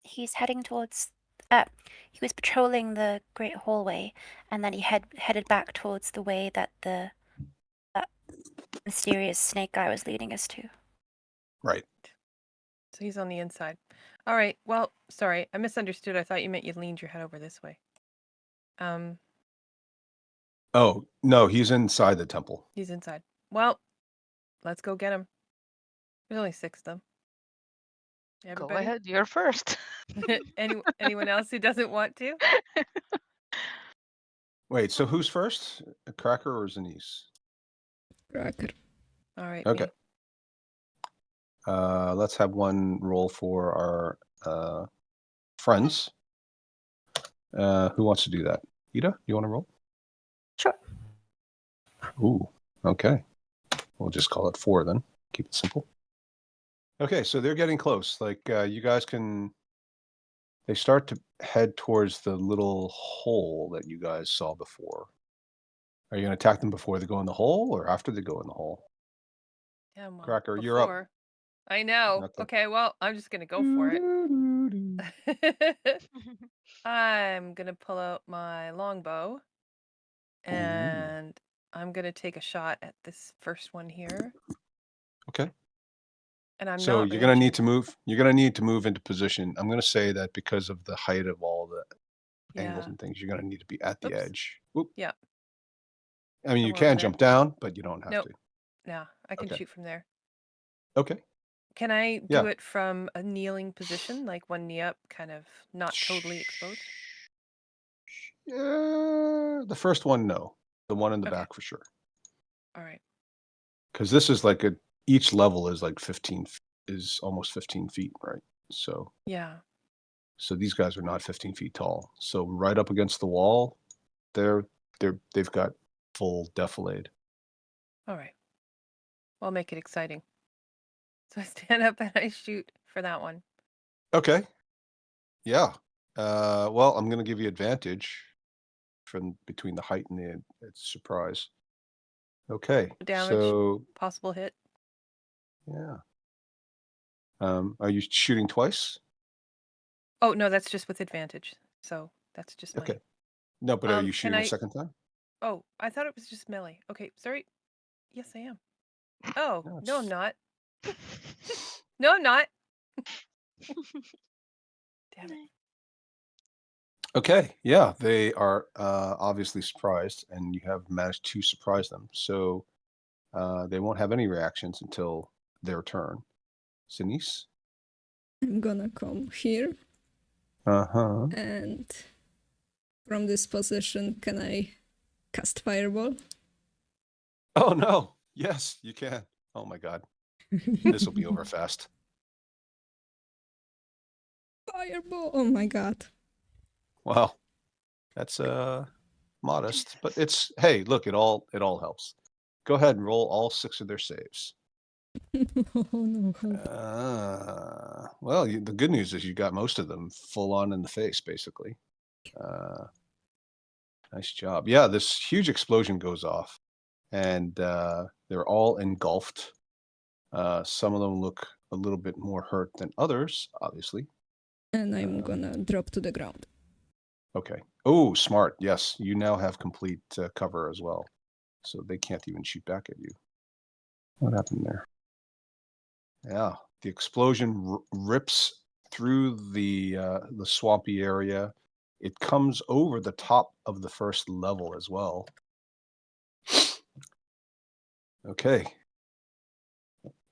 He's heading towards. He was patrolling the great hallway, and then he headed back towards the way that that mysterious snake guy was leading us to. Right. So he's on the inside. All right. Well, sorry, I misunderstood. I thought you meant you leaned your head over this way. Oh, no, he's inside the temple. He's inside. Well, let's go get him. There's only 6 of them. Go Everybody? ahead. You're first. Anyone else who doesn't want to? Wait, so who's first? Cracker or Zanice? Cracker. All right. Okay. me. Let's have one roll for our friends. Who wants to do that? Ida, you want to roll? Sure. Ooh, okay. We'll just call it 4 then. Keep it simple. Okay, so they're getting close. Like you guys can. They start to head towards the little hole that you guys saw before. Are you going to attack them before they go in the hole or after they go in the hole? Yeah, well, Cracker, you're up. before. I know. Nothing. Okay, well, I'm just gonna go for it. I'm gonna pull out my longbow, and I'm gonna take a shot at this first one here. Okay. And I'm So not you're going to need ranging. to move. You're going to need to move into position. I'm going to say that because of the height of all the angles Yeah. and things, you're going to need to be at the Oops. edge. Whoop. Yeah. I mean, you Somewhere can over there. jump down, but you don't have Nope. to. Yeah, I can Okay. shoot from there. Okay. Can I do Yeah. it from a kneeling position, like one knee up, kind of not totally exposed? Yeah, the first one, no. The one in the Okay. back for sure. All right. Because this is like each level is like 15, is almost 15 feet, right? So Yeah. So these guys are not 15 feet tall. So right up against the wall, they've got full defilade. All right. Well, make it exciting. So I stand up and I shoot for that one. Okay. Yeah. Well, I'm gonna give you advantage from between the height and the surprise. Okay. Damage. So Possible hit. yeah. Are you shooting twice? Oh no, that's just with advantage. So that's just my. Okay. No, but are you Can shooting I? a second time? Oh, I thought it was just melee. Okay, sorry. Yes, I am. Oh no, I'm not. No, I'm not. Damn it. Okay, yeah, they are obviously surprised, and you have managed to surprise them. So they won't have any reactions until their turn. Sinise? I'm gonna come here, Uh-huh. and from this position, can I cast Fireball? Oh no. Yes, you can. Oh my god. This will be over fast. Fireball! Oh my god. Wow. That's modest, but it's hey, look, it all helps. Go ahead and roll all 6 of their saves. Oh no. Well, the good news is you got most of them full on in the face, basically. Nice job. Yeah, this huge explosion goes off, and they're all engulfed. Some of them look a little bit more hurt than others, obviously. And I'm gonna drop to the ground. Okay. Oh, smart. Yes, you now have complete cover as well, so they can't even shoot back at you. What happened there? Yeah, the explosion rips through the swampy area. It comes over the top of the first level as well. Okay.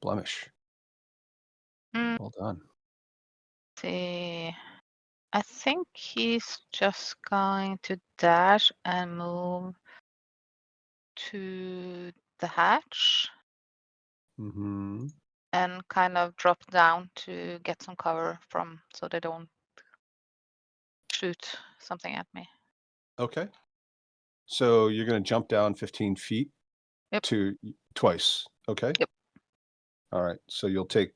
Blemish. Mm, Well done. see. I think he's just going to dash and move to the hatch Mm-hmm. and kind of drop down to get some cover from so they don't shoot something at me. Okay. So you're going to jump down 15 feet Yep. to twice. Okay. Yep. All right. So you'll take,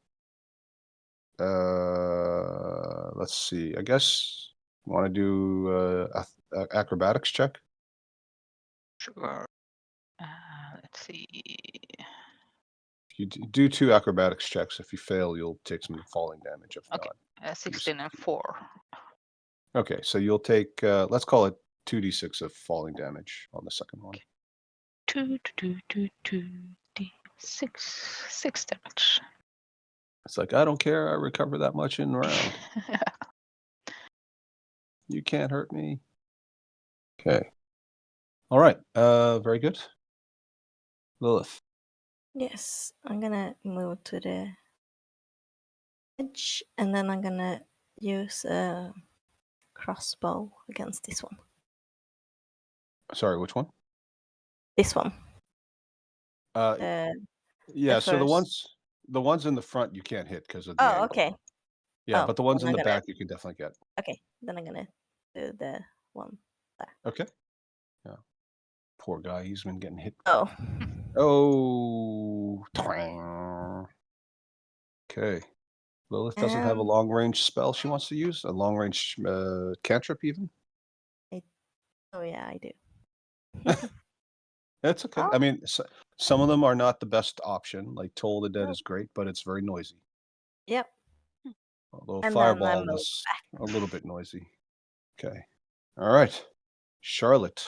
let's see, I guess you want to do acrobatics check? Sure. Let's see. If you do 2 acrobatics checks, if you fail, you'll take some falling damage. If Okay. not, 16 and 4. okay. So you'll take, let's call it 2d6 of falling damage on the second one. 6 damage. It's like, I don't care. I recover that much in a round. You can't hurt me. Okay. All right. Very good. Lilith. Yes, I'm gonna move to the edge, and then I'm gonna use a crossbow against this one. Sorry, which one? This one. Yeah. So the ones in the front you can't hit because of the angle. Okay. Yeah, Oh, but the ones then in I'm the gonna- back you can definitely get. Okay, then I'm gonna do the one there. Okay. Yeah. Poor guy. He's been getting hit. Oh, Oh. Twang. Okay. Lilith doesn't have a long range spell she wants to use. A long range cantrip even. oh yeah, I do. That's okay. Oh. I mean, some of them are not the best option. Like Toll the Dead is great, but it's very noisy. Yep. Although And then I Fireball move is a little bit noisy. Okay. All right. Charlotte.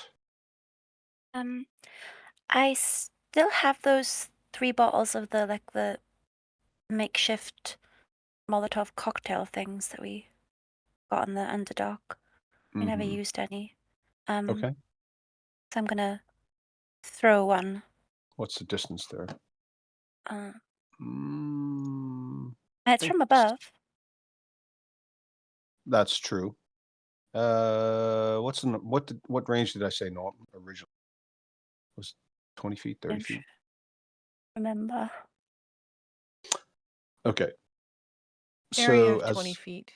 I still have those 3 bottles of the makeshift Molotov cocktail things that we got in the Underdark. We never Mhm. used any. Okay. So I'm gonna throw one. What's the distance there? It's think from above. That's true. What range did I say no originally? Was 20 feet, 30 Don't feet? remember. Okay. Area So of 20 feet.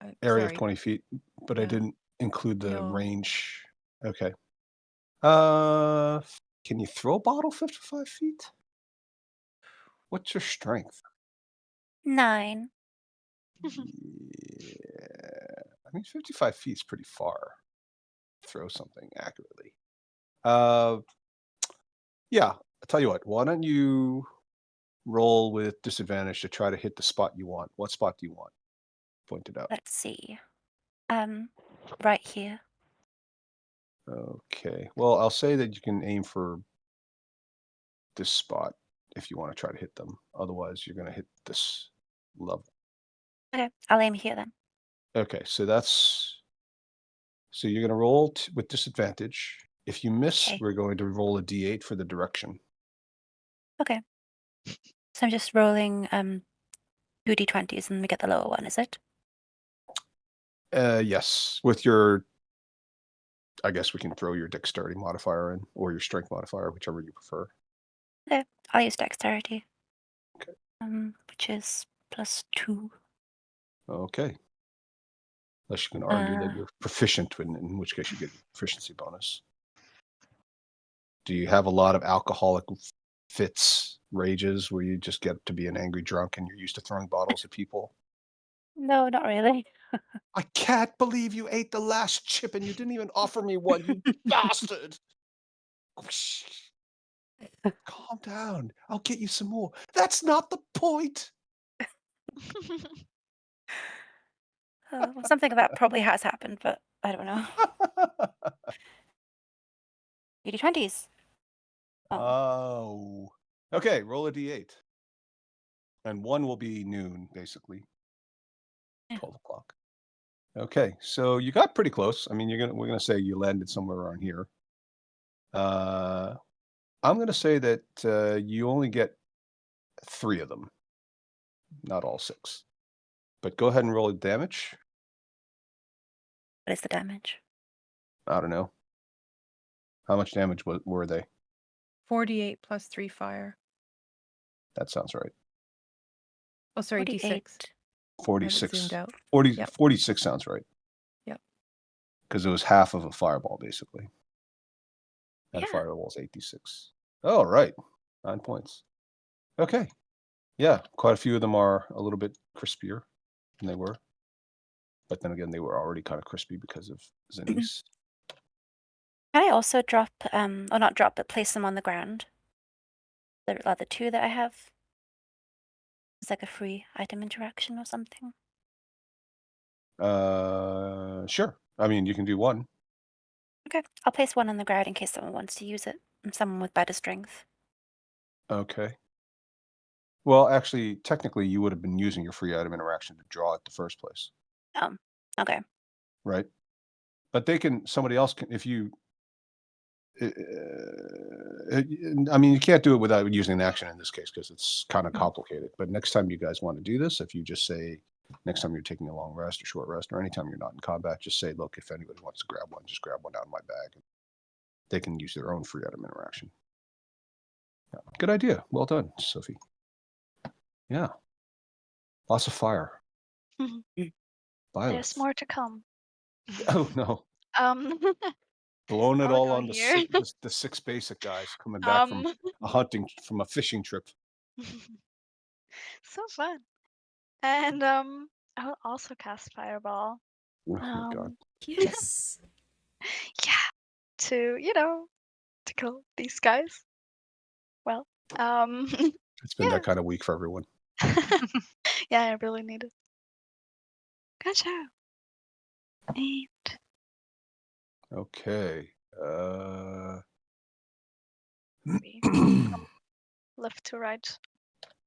Area sorry. of 20 feet, but I Yeah. didn't include the No. range. Okay. Can you throw a bottle 55 feet? What's your strength? 9. Yeah. I mean, 55 feet is pretty far. Throw something accurately. Yeah, I'll tell you what, why don't you roll with disadvantage to try to hit the spot you want? What spot do you want? Pointed out. Let's see. Right here. Okay. Well, I'll say that you can aim for this spot if you want to try to hit them. Otherwise, you're going to hit this level. Okay, I'll aim here then. Okay, so you're going to roll with disadvantage. If you miss, Okay. we're going to roll a d8 for the direction. Okay. So I'm just rolling 2d20s and we get the lower one, is it? Yes, with your, I guess we can throw your dexterity modifier in or your strength modifier, whichever you prefer. Okay, I'll use dexterity. Okay. Which is +2. Okay. Unless you can argue that you're proficient, in which case you get a proficiency bonus. Do you have a lot of alcoholic fits, rages, where you just get to be an angry drunk and you're used to throwing bottles at people? No, not really. I can't believe you ate the last chip and you didn't even offer me one, you bastard! Calm down. I'll get you some more. That's not the point. Well, something of that probably has happened, but I don't know. 2d20s. Oh. Okay, roll a d8. And one will be noon, basically. Yeah. 12 o'clock. Okay, so you got pretty close. I mean, we're gonna say you landed somewhere around here. I'm gonna say that you only get 3 of them, not all 6. But go ahead and roll damage. What is the damage? I don't know. How much damage were they? 48 plus 3 fire. That sounds right. Oh, sorry, 48. D6. 46. Zoomed out. 40, Yep. 46 sounds right. Yep. Because it was half of a fireball, basically. And Yeah. a fireball's 8d6. Oh, right. 9 points. Okay. Yeah, quite a few of them are a little bit crispier than they were. But then again, they were already kind of crispy because of Zenith. Can I also drop, or not drop, but place them on the ground? The other 2 that I have? It's like a free item interaction or something. Sure. I mean, you can do one. Okay, I'll place one on the ground in case someone wants to use it. Someone with better strength. Okay. Well, actually, technically, you would have been using your free item interaction to draw it the first place, Okay. right? But somebody else can, if you, I mean, you can't do it without using an action in this case because it's kind of complicated. But next time you guys want to do this, if you just say, next time you're taking a long rest or short rest, or anytime you're not in combat, just say, look, if anybody wants to grab one, just grab one out of my bag. And they can use their own free item interaction. Yeah. Good idea. Well done, Sophie. Yeah. Lots of fire. There's Violence. more to come. Oh, no. Blowing it I'll all go on here. the 6 basic guys coming back from a fishing trip. So fun. And I will also cast Fireball. Oh my god. Yes. Yeah, to to kill these guys. Well, It's been that kind of week for everyone. yeah, I really need it. Gotcha. And Okay. maybe left to right,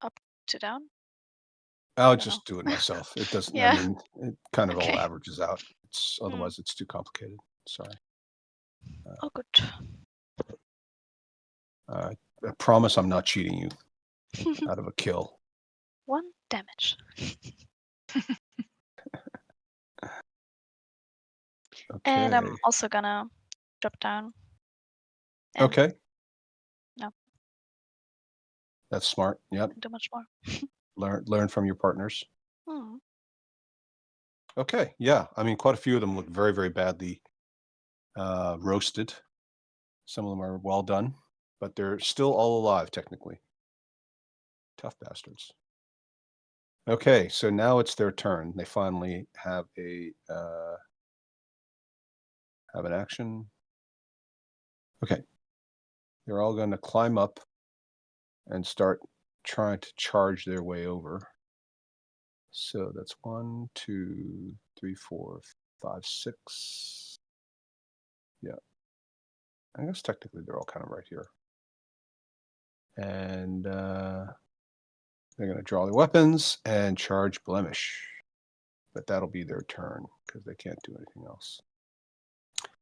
up to down. I'll don't just do it myself. It doesn't, Yeah. I mean, it kind of all Okay. averages out. Otherwise it's too complicated. Sorry. Oh, good. I promise I'm not cheating you out of a kill. 1 damage. And I'm Okay. also gonna drop down. And Okay. No. That's smart. Yep. do much more. Learn from your partners. Hmm. Okay, yeah. I mean, quite a few of them look very, very badly roasted. Some of them are well done, but they're still all alive technically. Tough bastards. Okay, so now it's their turn. They finally have an action. Okay. They're all going to climb up and start trying to charge their way over. So that's 1, 2, 3, 4, 5, 6. Yeah. I guess technically they're all kind of right here. And they're going to draw their weapons and charge Blemish. But that'll be their turn because they can't do anything else.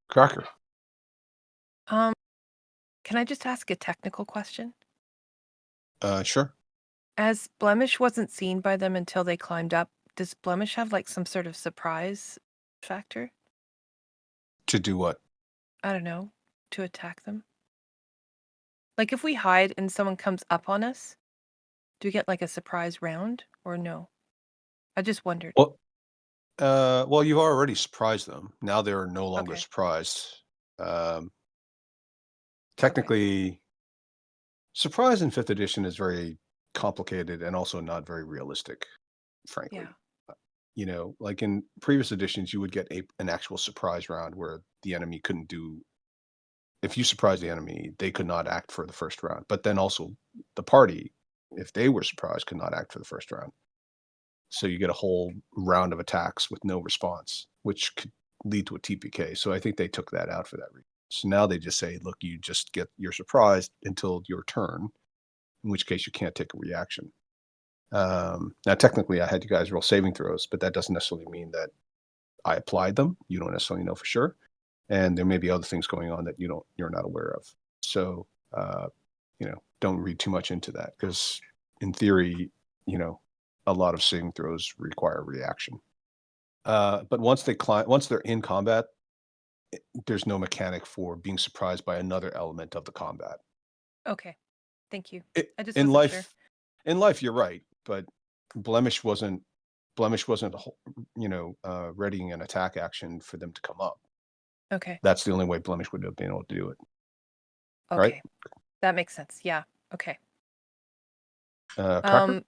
Cracker. Can I just ask a technical question? Sure. As Blemish wasn't seen by them until they climbed up, does Blemish have like some sort of surprise factor? To do what? I don't know, to attack them? Like if we hide and someone comes up on us, do we get like a surprise round or no? I just wondered. Well, you've already surprised them. Now they're no longer Okay. surprised. Technically, surprise in 5th edition is very complicated and also not very realistic, frankly. Yeah. You know, like in previous editions, you would get an actual surprise round where the enemy couldn't do. If you surprised the enemy, they could not act for the first round. But then also the party, if they were surprised, could not act for the first round. So you get a whole round of attacks with no response, which could lead to a TPK. So I think they took that out for that reason. So now they just say, look, you're surprised until your turn, in which case you can't take a reaction. Now, technically, I had you guys roll saving throws, but that doesn't necessarily mean that I applied them. You don't necessarily know for sure. And there may be other things going on that you're not aware of. So, don't read too much into that because in theory, a lot of saving throws require a reaction. But once they're in combat, there's no mechanic for being surprised by another element of the combat. Okay. Thank you. I just In wasn't life, sure. in life, you're right, but Blemish wasn't readying an attack action for them to come up. Okay. That's the only way Blemish would have been able to do it. Okay. Right? That makes sense. Yeah. Okay. Cracker?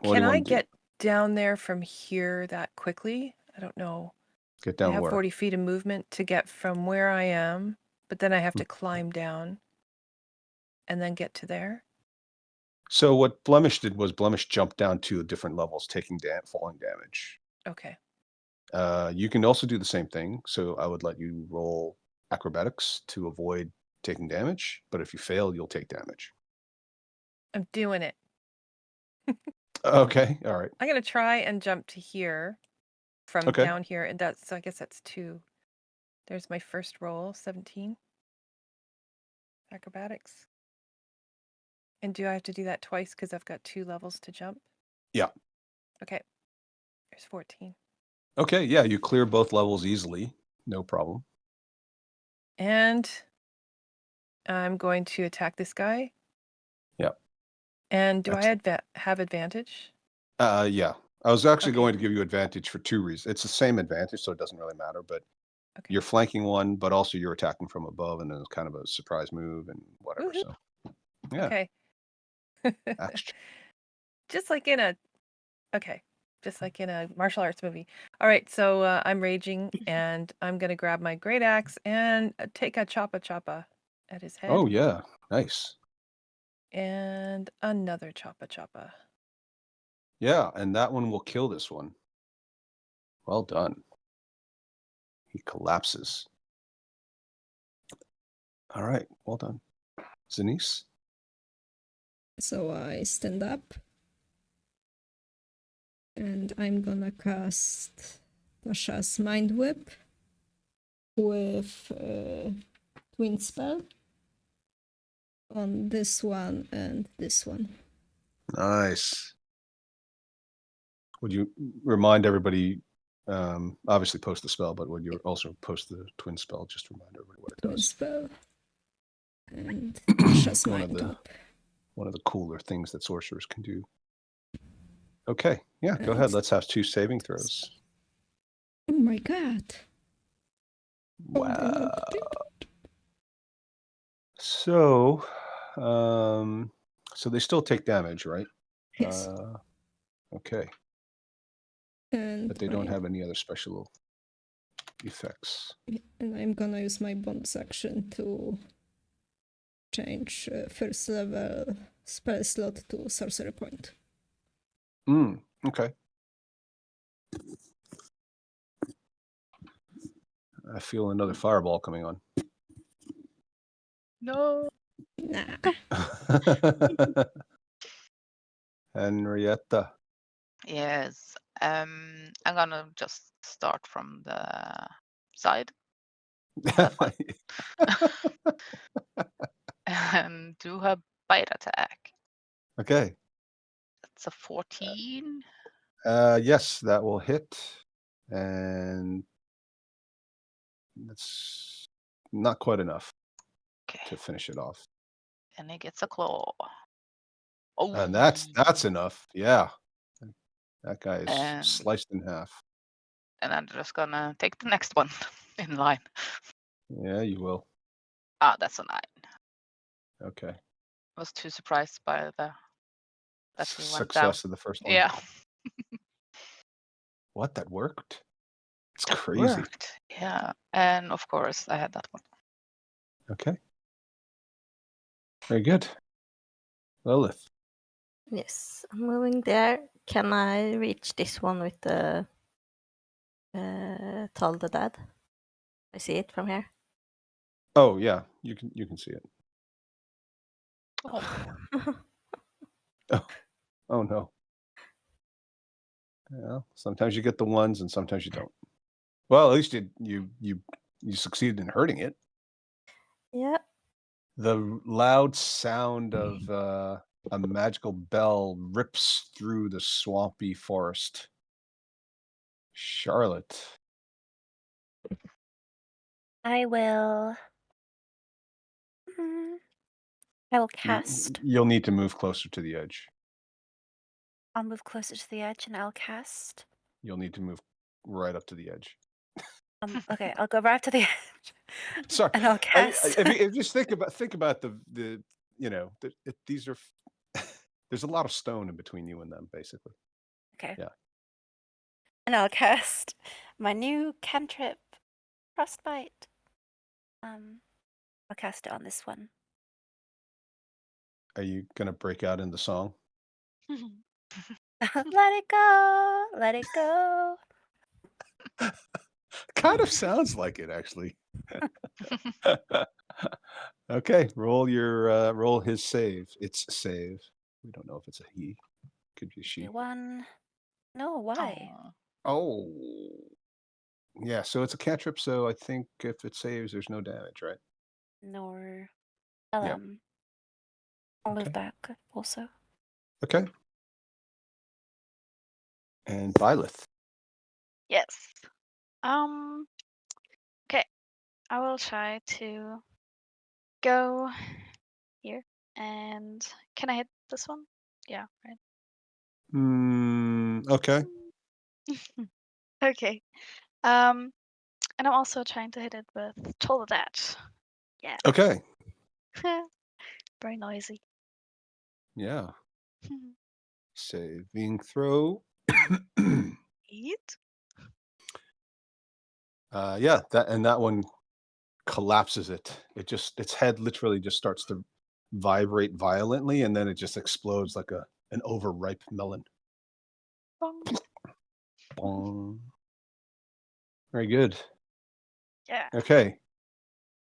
What do Can you I wanna do? get down there from here that quickly? I don't know. Get I down have where? 40 feet of movement to get from where I am, but then I have to climb down and then get to there. So what Blemish did was Blemish jumped down to different levels, taking falling damage. Okay. You can also do the same thing. So I would let you roll acrobatics to avoid taking damage, but if you fail, you'll take damage. I'm doing it. Okay, all right. I'm going to try and jump to here from Okay. down here. And I guess that's 2. There's my first roll, 17. Acrobatics. And do I have to do that twice because I've got 2 levels to jump? Yeah. Okay. There's 14. Okay, yeah, you clear both levels easily. No problem. And I'm going to attack this guy. Yep. And do Excellent. I have advantage? Yeah. I was actually Okay. going to give you advantage for 2 reasons. It's the same advantage, so it doesn't really matter, but Okay. you're flanking one, but also you're attacking from above, and then it's kind of a surprise move and whatever. Woohoo. So, yeah. Okay. Action. Just like in a martial arts movie. All right, so I'm raging and I'm gonna grab my great axe and take a choppa at his head. Oh yeah, nice. And another choppa. Yeah, and that one will kill this one. Well done. He collapses. All right, well done. Zanice? So I stand up. And I'm gonna cast Tasha's Mind Whip with Twin Spell on this one and this one. Nice. Would you remind everybody, obviously post the spell, but would you also post the twin spell, just to remind everybody what it Twin does? Spell. And Tasha's Mind Whip. One of the cooler things that sorcerers can do. Okay, yeah, go ahead. And- Let's have 2 saving throws. Oh my god. Wow. So, so they still take damage, right? Yes. Okay, And but they don't have any other special effects. And I'm gonna use my bonus action to change first level spell slot to sorcery point. Okay. I feel another fireball coming on. No. Nah. Henrietta. Yes. I'm gonna just start from the side That one. and do a bite attack. Okay. That's a 14. Yes, that will hit. And that's not quite enough Okay. to finish it off. And it gets a claw. Oh. And that's enough. Yeah. That guy is And- sliced in half. And I'm just gonna take the next one in line. Yeah, you will. Ah, that's a 9. Okay. I was too surprised by that we went down. Success of the first one. Yeah. What? That worked? It's That crazy. worked. Yeah. And of course I had that one. Okay. Very good. Lilith. Yes, I'm moving there. Can I reach this one with the Toll the Dead? I see it from here. Oh yeah, you can see it. Oh no. Yeah. Sometimes you get the ones and sometimes you don't. Well, at least you succeeded in hurting it. Yeah. The loud sound of a magical bell rips through the swampy forest. Charlotte. I will. I will cast. You'll need to move closer to the edge. I'll move closer to the edge and I'll cast. You'll need to move right up to the edge. Okay, I'll go right up to the edge. Sorry, and I'll cast. if you just think about the you know these are there's a lot of stone in between you and them, basically. Okay. Yeah. And I'll cast my new cantrip, Frostbite. I'll cast it on this one. Are you gonna break out into song? Let it go, let it go. Kind of sounds like it, actually. Okay, roll his save. It's save. We don't know if it's a he. Could be a she. One. No, why? Oh. Yeah, so it's a cantrip, so I think if it saves, there's no damage, right? Nor. I'll Yeah. I'll Okay. move back also. Okay. And Byleth. Yes. Okay. I will try to go here. And can I hit this one? Yeah, right. Okay. Okay. And I'm also trying to hit it with Toll the Dead. Yeah. Okay. Very noisy. Yeah. Saving throw. 8. Yeah, that one collapses it. Its head literally just starts to vibrate violently, and then it just explodes like an overripe melon. Bong. Bong. Very good. Yeah. Okay.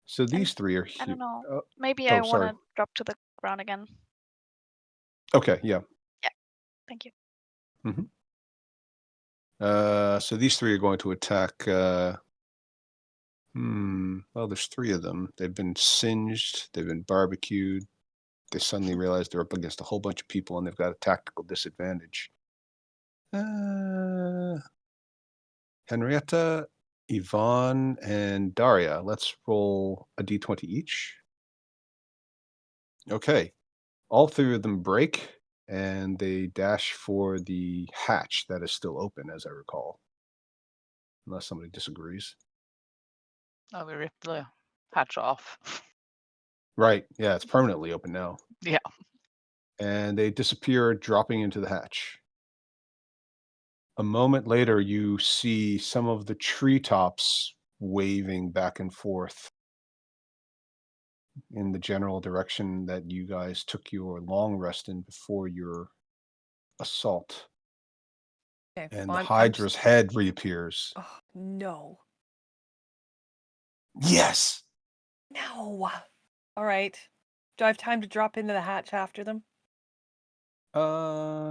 So these three are I don't know. Oh, Maybe oh, I want sorry. to drop to the ground again. Okay, yeah. Thank you. So these three are going to attack. Well, there's 3 of them. They've been singed. They've been barbecued. They suddenly realize they're up against a whole bunch of people, and they've got a tactical disadvantage. Henrietta, Yvonne, and Daria. Let's roll a d20 each. Okay. All 3 of them break. and they dash for the hatch that is still open, as I recall. Unless somebody disagrees. Oh, we ripped the hatch off. Right. Yeah, it's permanently open now. Yeah. And they disappear, dropping into the hatch. A moment later, you see some of the treetops waving back and forth in the general direction that you guys took your long rest in before your assault. Okay. And well, the I'm Hydra's head reappears. Oh no. Yes. No. All right. Do I have time to drop into the hatch after them?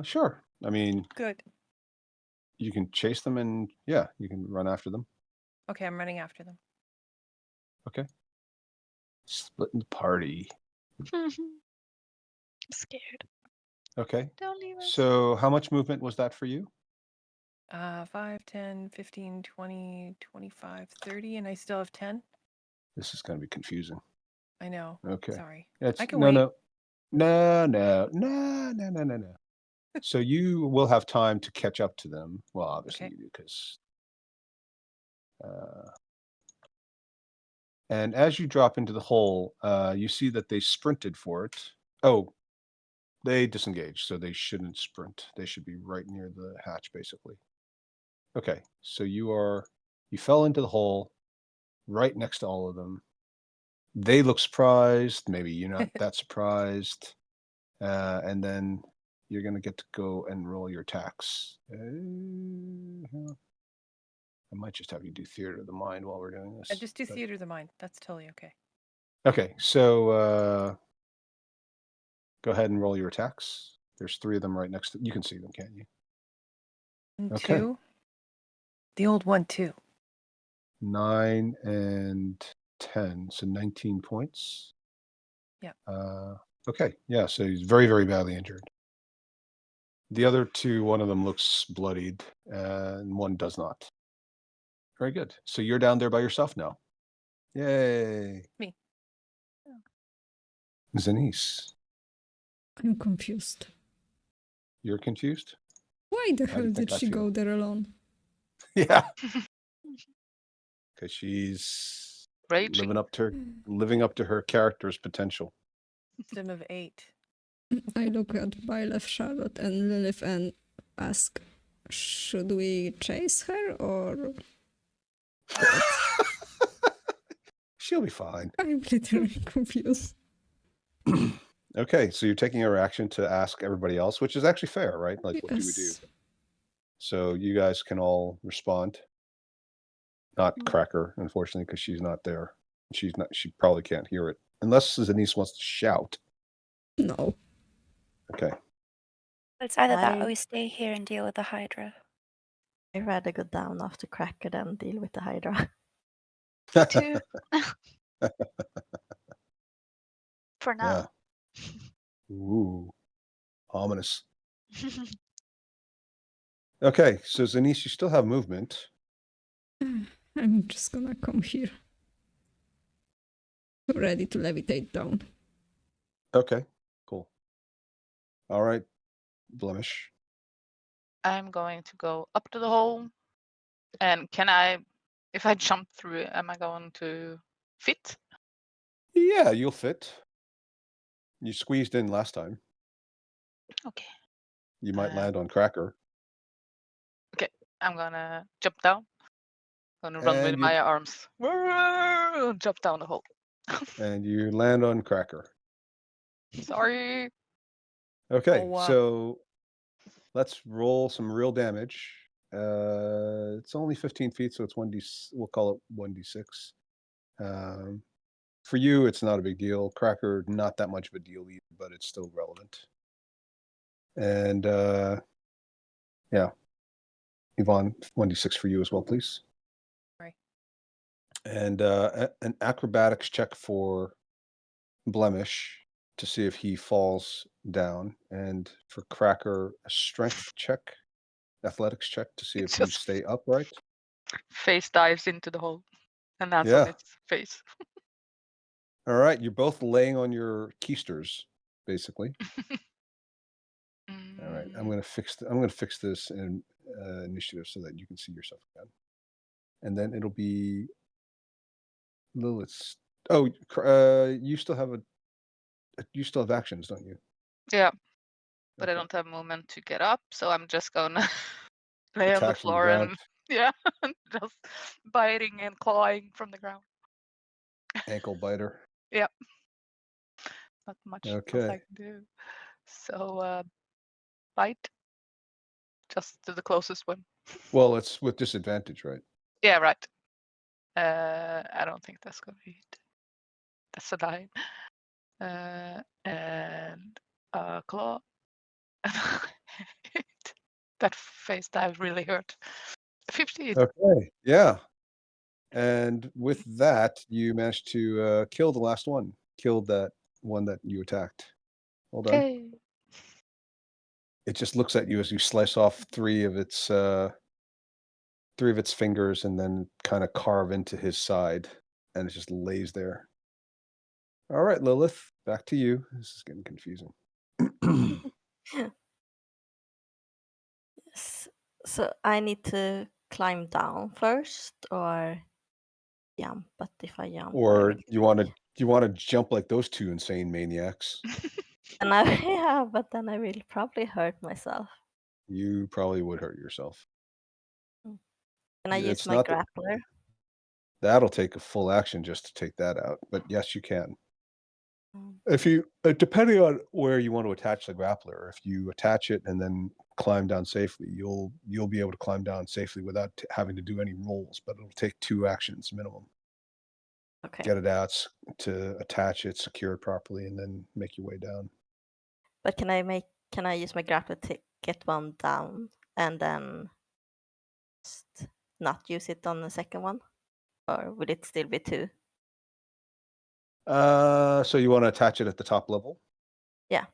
Sure. I mean, Good. you can chase them and yeah, you can run after them. Okay, I'm running after them. Okay. Splitting the party. I'm scared. Okay. Don't leave us. So how much movement was that for you? 5, 10, 15, 20, 25, 30, and I still have 10. This is going to be confusing. I know. Okay. Sorry. It's I can no, wait. no. So you will have time to catch up to them. Well, obviously Okay. you do because. And as you drop into the hole, you see that they sprinted for it. Oh, they disengaged, so they shouldn't sprint. They should be right near the hatch, basically. Okay, so you fell into the hole right next to all of them. They look surprised. Maybe you're not that surprised. And then you're going to get to go and roll your attacks. I might just have you do Theater of the Mind while we're doing this. Just do but- Theater of the Mind. That's totally okay. Okay, so go ahead and roll your attacks. There's 3 of them right next to you. Can see them, can't you? And Okay. 2. The old one, too. 9 and 10, so 19 points. Yeah. Okay, yeah, so he's very, very badly injured. The other 2, one of them looks bloodied, and one does not. Very good. So you're down there by yourself now. Yay. Me. Zanice, I'm confused. you're confused? Why the How do you hell think did I she feel? go there alone? Yeah. Because she's Raging. living up to her character's potential. System of 8. I look at Byleth, Charlotte, and Lilith and ask, should we chase her or She'll be fine. I'm literally confused. Okay, so you're taking her action to ask everybody else, which is actually fair, right? Like, what do we do? Yes. So you guys can all respond. Not Cracker, unfortunately, because she's not there. She probably can't hear it. Unless Zanice wants to shout. No. Okay. It's either that or I- we stay here and deal with the Hydra. I'd rather go down after Cracker than deal with the Hydra. Two. For Yeah. now. Ooh. Ominous. Okay, so Zanice, you still have movement. I'm just gonna come here. Ready to levitate down. Okay, cool. All right, Blemish. I'm going to go up to the hole. And if I jump through, am I going to fit? Yeah, you'll fit. You squeezed in last time. Okay. You might land on Cracker. I'm gonna jump down. Gonna run with And my arms. Jump down the hole. And you land on Cracker. Sorry. Okay, Oh, so let's roll some real damage. It's only 15 feet, so it's 1d. We'll call it 1d6. For you, it's not a big deal. Cracker, not that much of a deal either, but it's still relevant. And yeah, Yvonne, 1d6 for you as well, please. Right. And an acrobatics check for Blemish to see if he falls down, and for Cracker, a strength check, athletics check to see if you Just- stay upright. Face dives into the hole. And that's Yeah. on its face. All right, you're both laying on your keisters, basically. I'm gonna fix this in initiative so that you can see yourself again, and then it'll be Lilith's. Oh, you still have you still have actions, don't you? Yeah, but I Okay. don't have movement to get up, so I'm just gonna lay on the Attack from the floor and ground. yeah, just biting and clawing from the ground. Ankle biter. Yeah, not much else I Okay. can do. So bite, just to the closest one. Well, it's with disadvantage, right? Yeah, right. I don't think that's gonna hit. That's a 9. And claw. That face dive really hurt. 15. Okay. Yeah. And with that, you managed to kill the last one. Killed that one that you attacked. Well done. Okay. It just looks at you as you slice off three of its fingers and then kind of carve into his side, and it just lays there. All right, Lilith, back to you. This is getting confusing. So I need to climb down first or jump, but if I jump I Or will you want to jump like those two insane maniacs? and I yeah, but then I will probably hurt myself. You probably would hurt yourself. Can I use It's my not grappler? that'll take a full action just to take that out, but yes, you can. Mm. If you depending on where you want to attach the grappler, if you attach it and then climb down safely, you'll be able to climb down safely without having to do any rolls, but it'll take 2 actions minimum. Okay. Get it out, to attach it, secure it properly, and then make your way down. But can I use my grappler to get one down and then just not use it on the second one? Or would it still be 2? So you want to attach it at the top level? Yeah.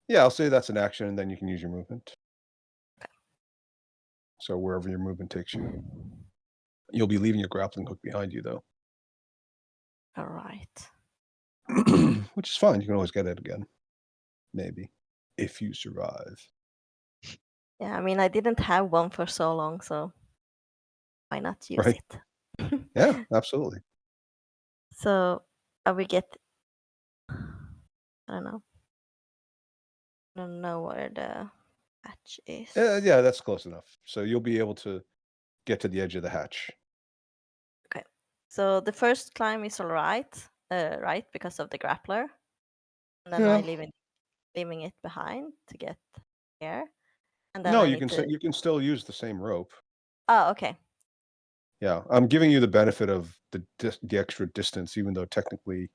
Yeah, I'll say that's an action, and then you can use your movement. Okay. So wherever your movement takes you. You'll be leaving your grappling hook behind you, though. All right. Which is fine. You can always get it again. Maybe. If you survive. Yeah, I mean I didn't have one for so long, so why not use Right. it? Yeah, absolutely. So I will get I don't know where the hatch is. Yeah, that's close enough. So you'll be able to get to the edge of the hatch. Okay. So the first climb is all right, right, because of the grappler. And then I Yeah. leaving it behind to get here. And then No, I you need can to you can still use the same rope. Oh, okay. Yeah, I'm giving you the benefit of the extra distance, even though technically,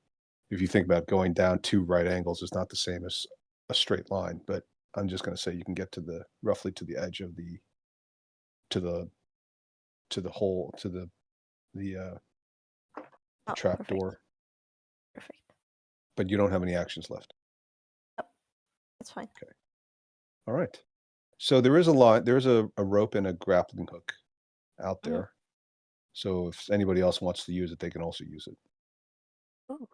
if you think about going down 2 right angles, it's not the same as a straight line. But I'm just going to say you can get to roughly to the edge of the hole to the Oh, trap perfect. door, Perfect. but you don't have any actions left. That's fine. All right. So there is a line. There's a rope and a grappling hook out Mhm. there. So if anybody else wants to use it, they can also use it. Ooh.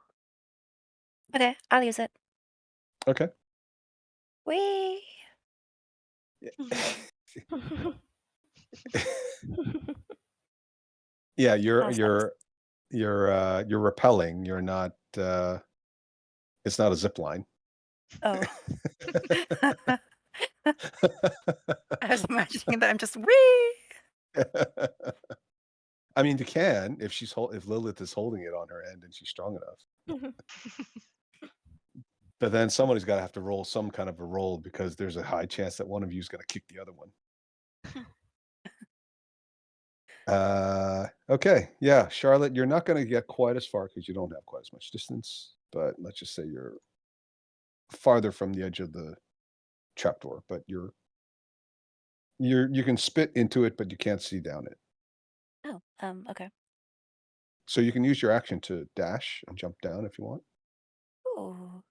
Okay, I'll use it. Okay. Whee! Yeah, Awesome. you're repelling. You're not. It's not a zip line. Oh. I was imagining that I'm just whee! I mean, you can if if Lilith is holding it on her end and she's strong enough. But then somebody's got to have to roll some kind of a roll because there's a high chance that one of you is going to kick the other one. Okay. Yeah, Charlotte, you're not going to get quite as far because you don't have quite as much distance. But let's just say you're farther from the edge of the trapdoor. But you can spit into it, but you can't see down it. Oh, okay. So you can use your action to dash and jump down if you want, Ooh.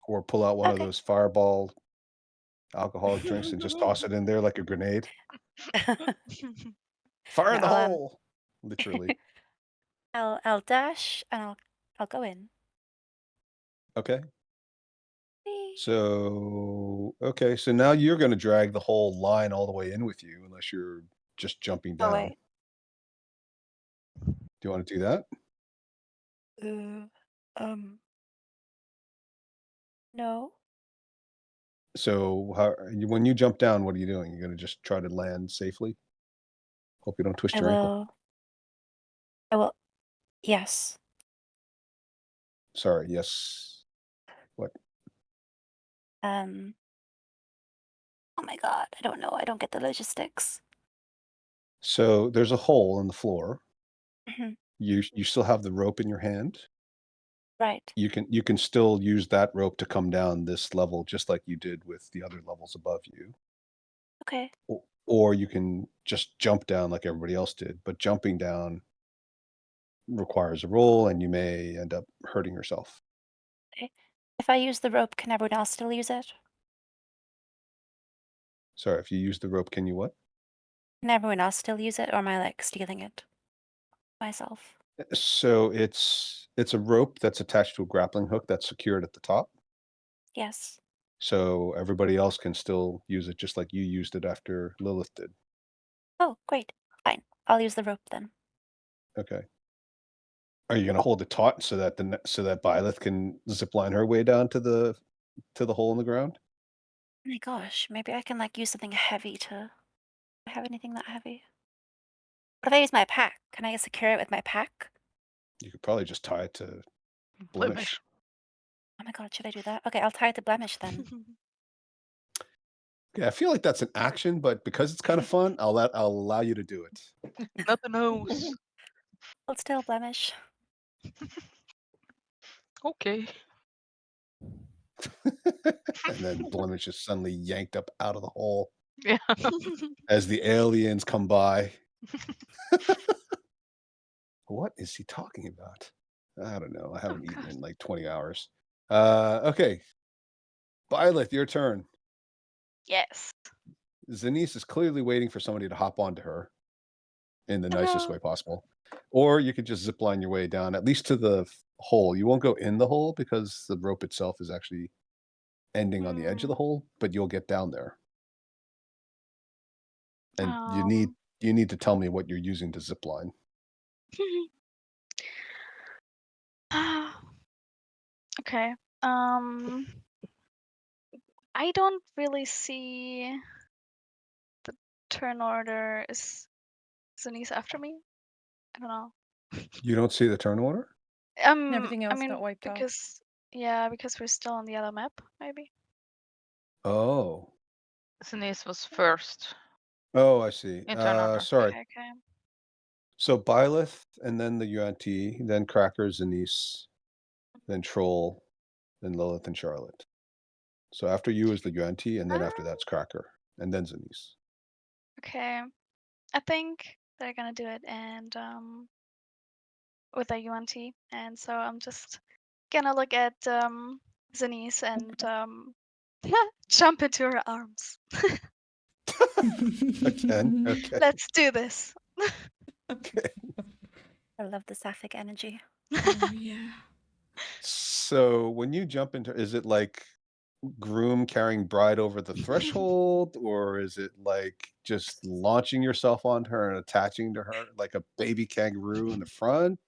or pull out one of Okay. those fireball alcoholic drinks and just toss it in there like a grenade. Fire in the I'll, hole, literally. I'll dash and I'll go in. Okay. Whee! So, okay, so now you're gonna drag the whole line all the way in with you unless you're just jumping Oh down. wait. Do you wanna do that? No. So when you jump down, what are you doing? You're gonna just try to land safely? Hope you don't twist I your ankle. will. I will. Yes. Sorry, yes. What? Oh my god, I don't know. I don't get the logistics. So there's a hole in the floor. Mhm. You still have the rope in your hand. Right. You can still use that rope to come down this level just like you did with the other levels above you. Okay. Or you can just jump down like everybody else did, but jumping down requires a roll and you may end up hurting yourself. Okay. If I use the rope, can everyone else still use it? Sorry, if you use the rope, can you what? Can everyone else still use it, or am I like stealing it myself? So it's a rope that's attached to a grappling hook that's secured at the top. Yes. So everybody else can still use it just like you used it after Lilith did. Oh, great. Fine. I'll use the rope then. Okay. Are you gonna hold it taut so that so that Byleth can zip line her way down to the hole in the ground? Oh my gosh, maybe I can like use something heavy to. Do I have anything that heavy? What if I use my pack? Can I secure it with my pack? You could probably just tie it to Blemish. Oh my god, should I do that? Okay, I'll tie it to Blemish then. Yeah, I feel like that's an action, but because it's kind of fun, I'll allow you to do it. Not the nose. Hold still, Blemish. Okay. And then Blemish is suddenly yanked up out of the hole Yeah. as the aliens come by. What is he talking about? I don't know. I haven't eaten God. in like 20 hours. Okay. Byleth, your turn. Yes. Zanice is clearly waiting for somebody to hop onto her in the nicest Hello. way possible. Or you could just zip line your way down, at least to the hole. You won't go in the hole because the rope itself is actually ending on the edge of the hole, but you'll get down there. And you need to tell me what you're using to zip line. Okay. I don't really see the turn order. Is Zanice after me? I don't know. You don't see the turn order? Everything I else mean, got wiped off. because we're still on the other map, maybe. Oh. Zanice was first Oh, I see. in turn order. Sorry. Okay. So Byleth and then the UNT, then Cracker, Zanice, then Troll, then Lilith and Charlotte. So after you is the UNT, and then after that's Cracker, and then Zanice. Okay. I think they're gonna do it and with a UNT, and so I'm just gonna look at Zanice and jump into her arms. Again? Okay. Let's do this. Okay. I love the sapphic energy. Oh yeah. So when you jump into, is it like groom carrying bride over the threshold, or is it like just launching yourself onto her and attaching to her like a baby kangaroo in the front,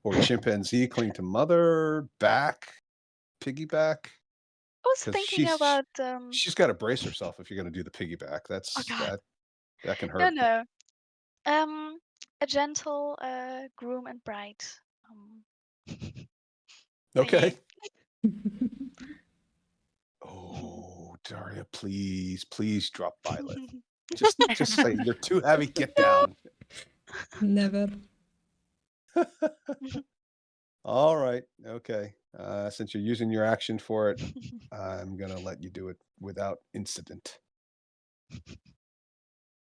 or chimpanzee cling to mother, back, piggyback? I was 'Cause thinking about she's got to brace herself if you're going to do the piggyback. oh god. That can No, hurt. no. A gentle groom and bride. Okay. thingy. Oh, Daria, please drop Violet. Just say you're too heavy. Get down. Never. All right. Okay. Since you're using your action for it, I'm gonna let you do it without incident.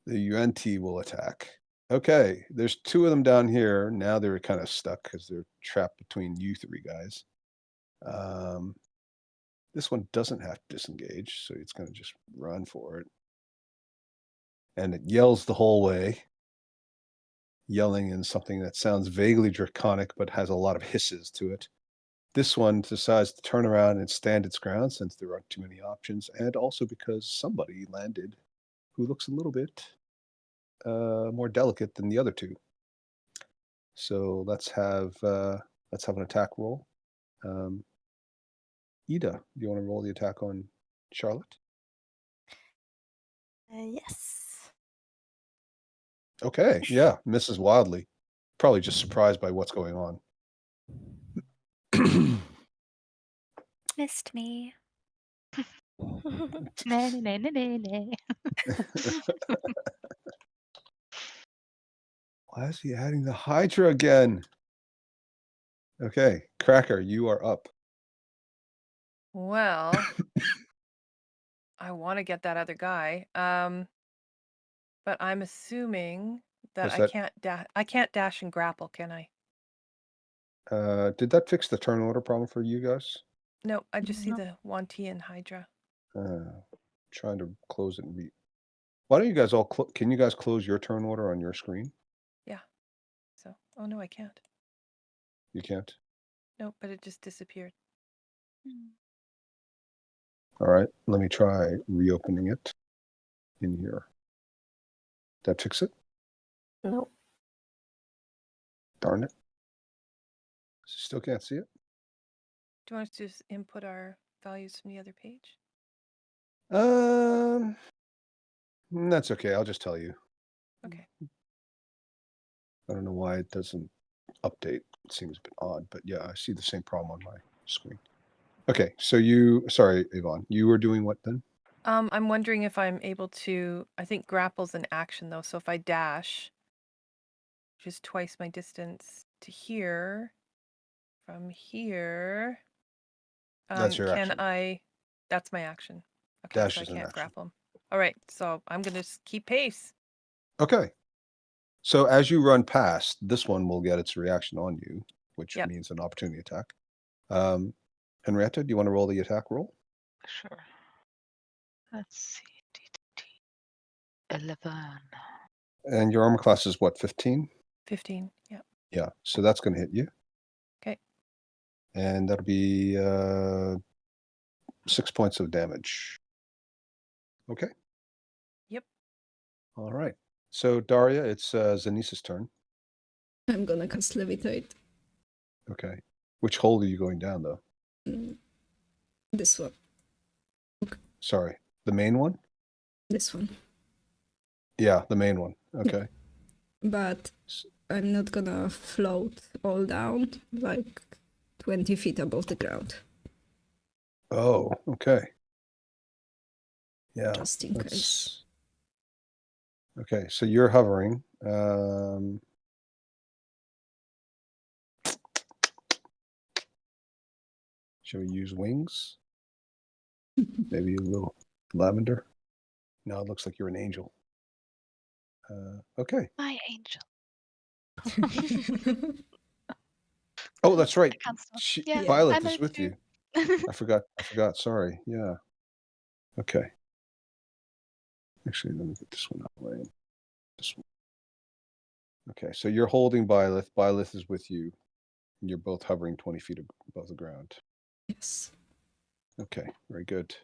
The UNT will attack. Okay, there's two of them down here. Now they're kind of stuck because they're trapped between you three guys. This one doesn't have to disengage, so it's gonna just run for it. And it yells the whole way, yelling in something that sounds vaguely draconic but has a lot of hisses to it. this one decides to turn around and stand its ground since there aren't too many options, and also because somebody landed who looks a little bit more delicate than the other two. So let's have an attack roll. Ida, do you want to roll the attack on Charlotte? Yes. Okay, yeah, misses wildly. Probably just surprised by what's going on. Missed me. Nah, nah, nah, nah, nah. Why is he adding the Hydra again? Okay, Cracker, you are up. Well, I want to get that other guy. But I'm assuming that Was I that- can't dash and grapple, can I? Did that fix the turn order problem for you guys? No, I just see No. the Wanti and Hydra. Trying to close it and be. Why don't you guys all? Can you guys close your turn order on your screen? So, oh no, I can't. You can't. Nope, but it just disappeared. All right, let me try reopening it in here. That fix it? No. Darn it. Still can't see it? Do you want us to just input our values from the other page? That's okay. I'll just tell you. Okay. I don't know why it doesn't update. It seems a bit odd, but yeah, I see the same problem on my screen. Okay, so sorry, Yvonne, you were doing what then? I'm wondering if I'm able to. I think grapple's an action though, so if I dash, just twice my distance to here, from here. That's your can action. That's my action. Okay, Dash so I is an can't action. grapple him. All right, so I'm gonna just keep pace. Okay. So as you run past, this one will get its reaction on you, which Yep. means an opportunity attack. Henrietta, do you want to roll the attack roll? Sure. Let's see. 11. And your armor class is what, 15? 15. Yep. Yeah, so that's going to hit you. Okay. And that'll be 6 points of damage. Okay. Yep. All right. So Daria, it's Zanisa's turn. I'm gonna cast Levitate. Okay. Which hole are you going down though? This one. Sorry, the main one? This one. Yeah, the main one. Okay. But I'm not gonna float all down, like 20 feet above the ground. Oh, okay. Yeah. Just in case. Okay, so you're hovering. Shall we use wings? Maybe a little lavender? No, it looks like you're an angel. Okay. My angel. Oh, that's right. I can't stop. She, Yeah, Violet I is know with too. you. I forgot. Sorry. Yeah. Okay. Actually, let me get this one out of the way. This one. Okay, so you're holding Byleth. Byleth is with you. And you're both hovering 20 feet above the ground. Yes. Okay, very good.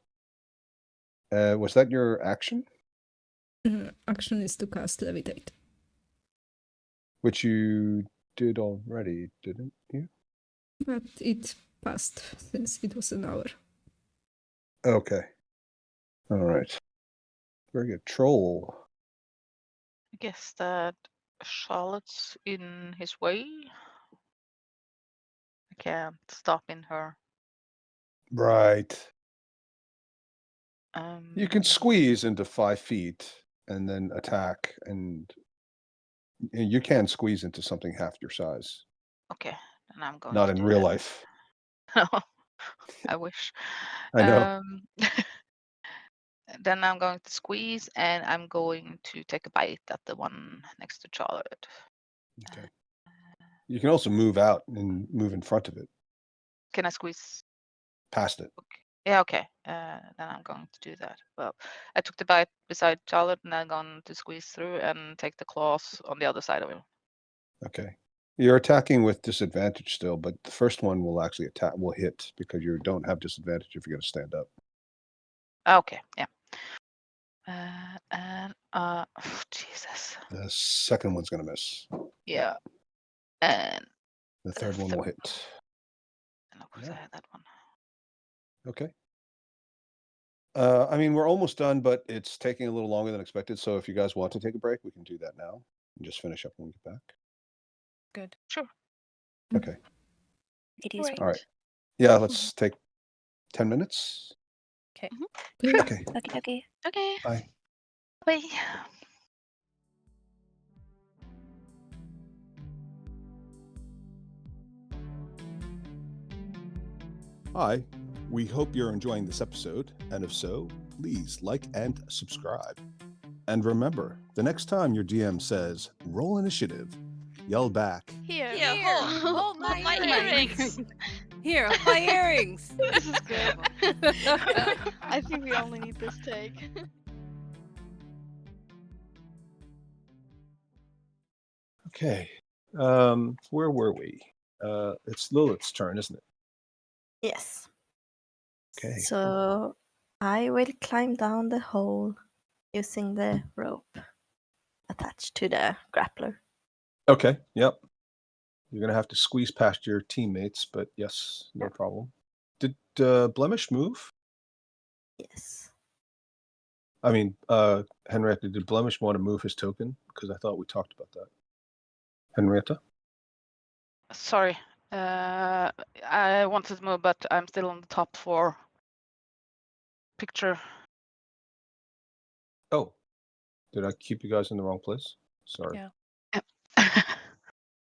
Was that your action? Action is to cast Levitate. Which you did already, didn't you? But it passed since it was an hour. Okay. All right. Very good. Troll. I guess that Charlotte's in his way. I can't stop in her. Right. You can Um, squeeze into 5 feet and then attack, and you can squeeze into something half your size. Okay, then I'm going Not to in do real that. life. No, I wish. I know. Then I'm going to squeeze, and I'm going to take a bite at the one next to Charlotte. Okay. You can also move out and move in front of it, Can I squeeze? past it. Okay. Yeah, okay. Then I'm going to do that. Well, I took the bite beside Charlotte, and I'm going to squeeze through and take the claws on the other side of him. Okay. You're attacking with disadvantage still, but the first one will actually will hit because you don't have disadvantage if you're going to stand up. Okay, yeah. Jesus. The second one's going to miss. Yeah. And The third one will hit. and of course I had that one. Okay. I mean, we're almost done, but it's taking a little longer than expected. So if you guys want to take a break, we can do that now and just finish up when we get back. Good. Sure. Okay. Ladies, Great. All right. Yeah, let's take 10 minutes. Okay. Okay. Okay. Okay. Bye. Bye. Hi. We hope you're enjoying this episode, and if so, please like and subscribe. And remember, the next time your DM says, roll initiative, yell back, Here, hold my earrings. Here, hold my earrings. This is good. I think we only need this take. okay. Where were we? It's Lilith's turn, isn't it? Yes. Okay. So I will climb down the hole using the rope attached to the grappler. Okay. Yep. You're going to have to squeeze past your teammates, but yes, no Yep. problem. Did Blemish move? Yes. I mean, Henrietta, did Blemish want to move his token? Because I thought we talked about that. Henrietta? Sorry. I wanted to move, but I'm still on the top 4 picture. Oh, did I keep you guys in the wrong place? Sorry. Yeah.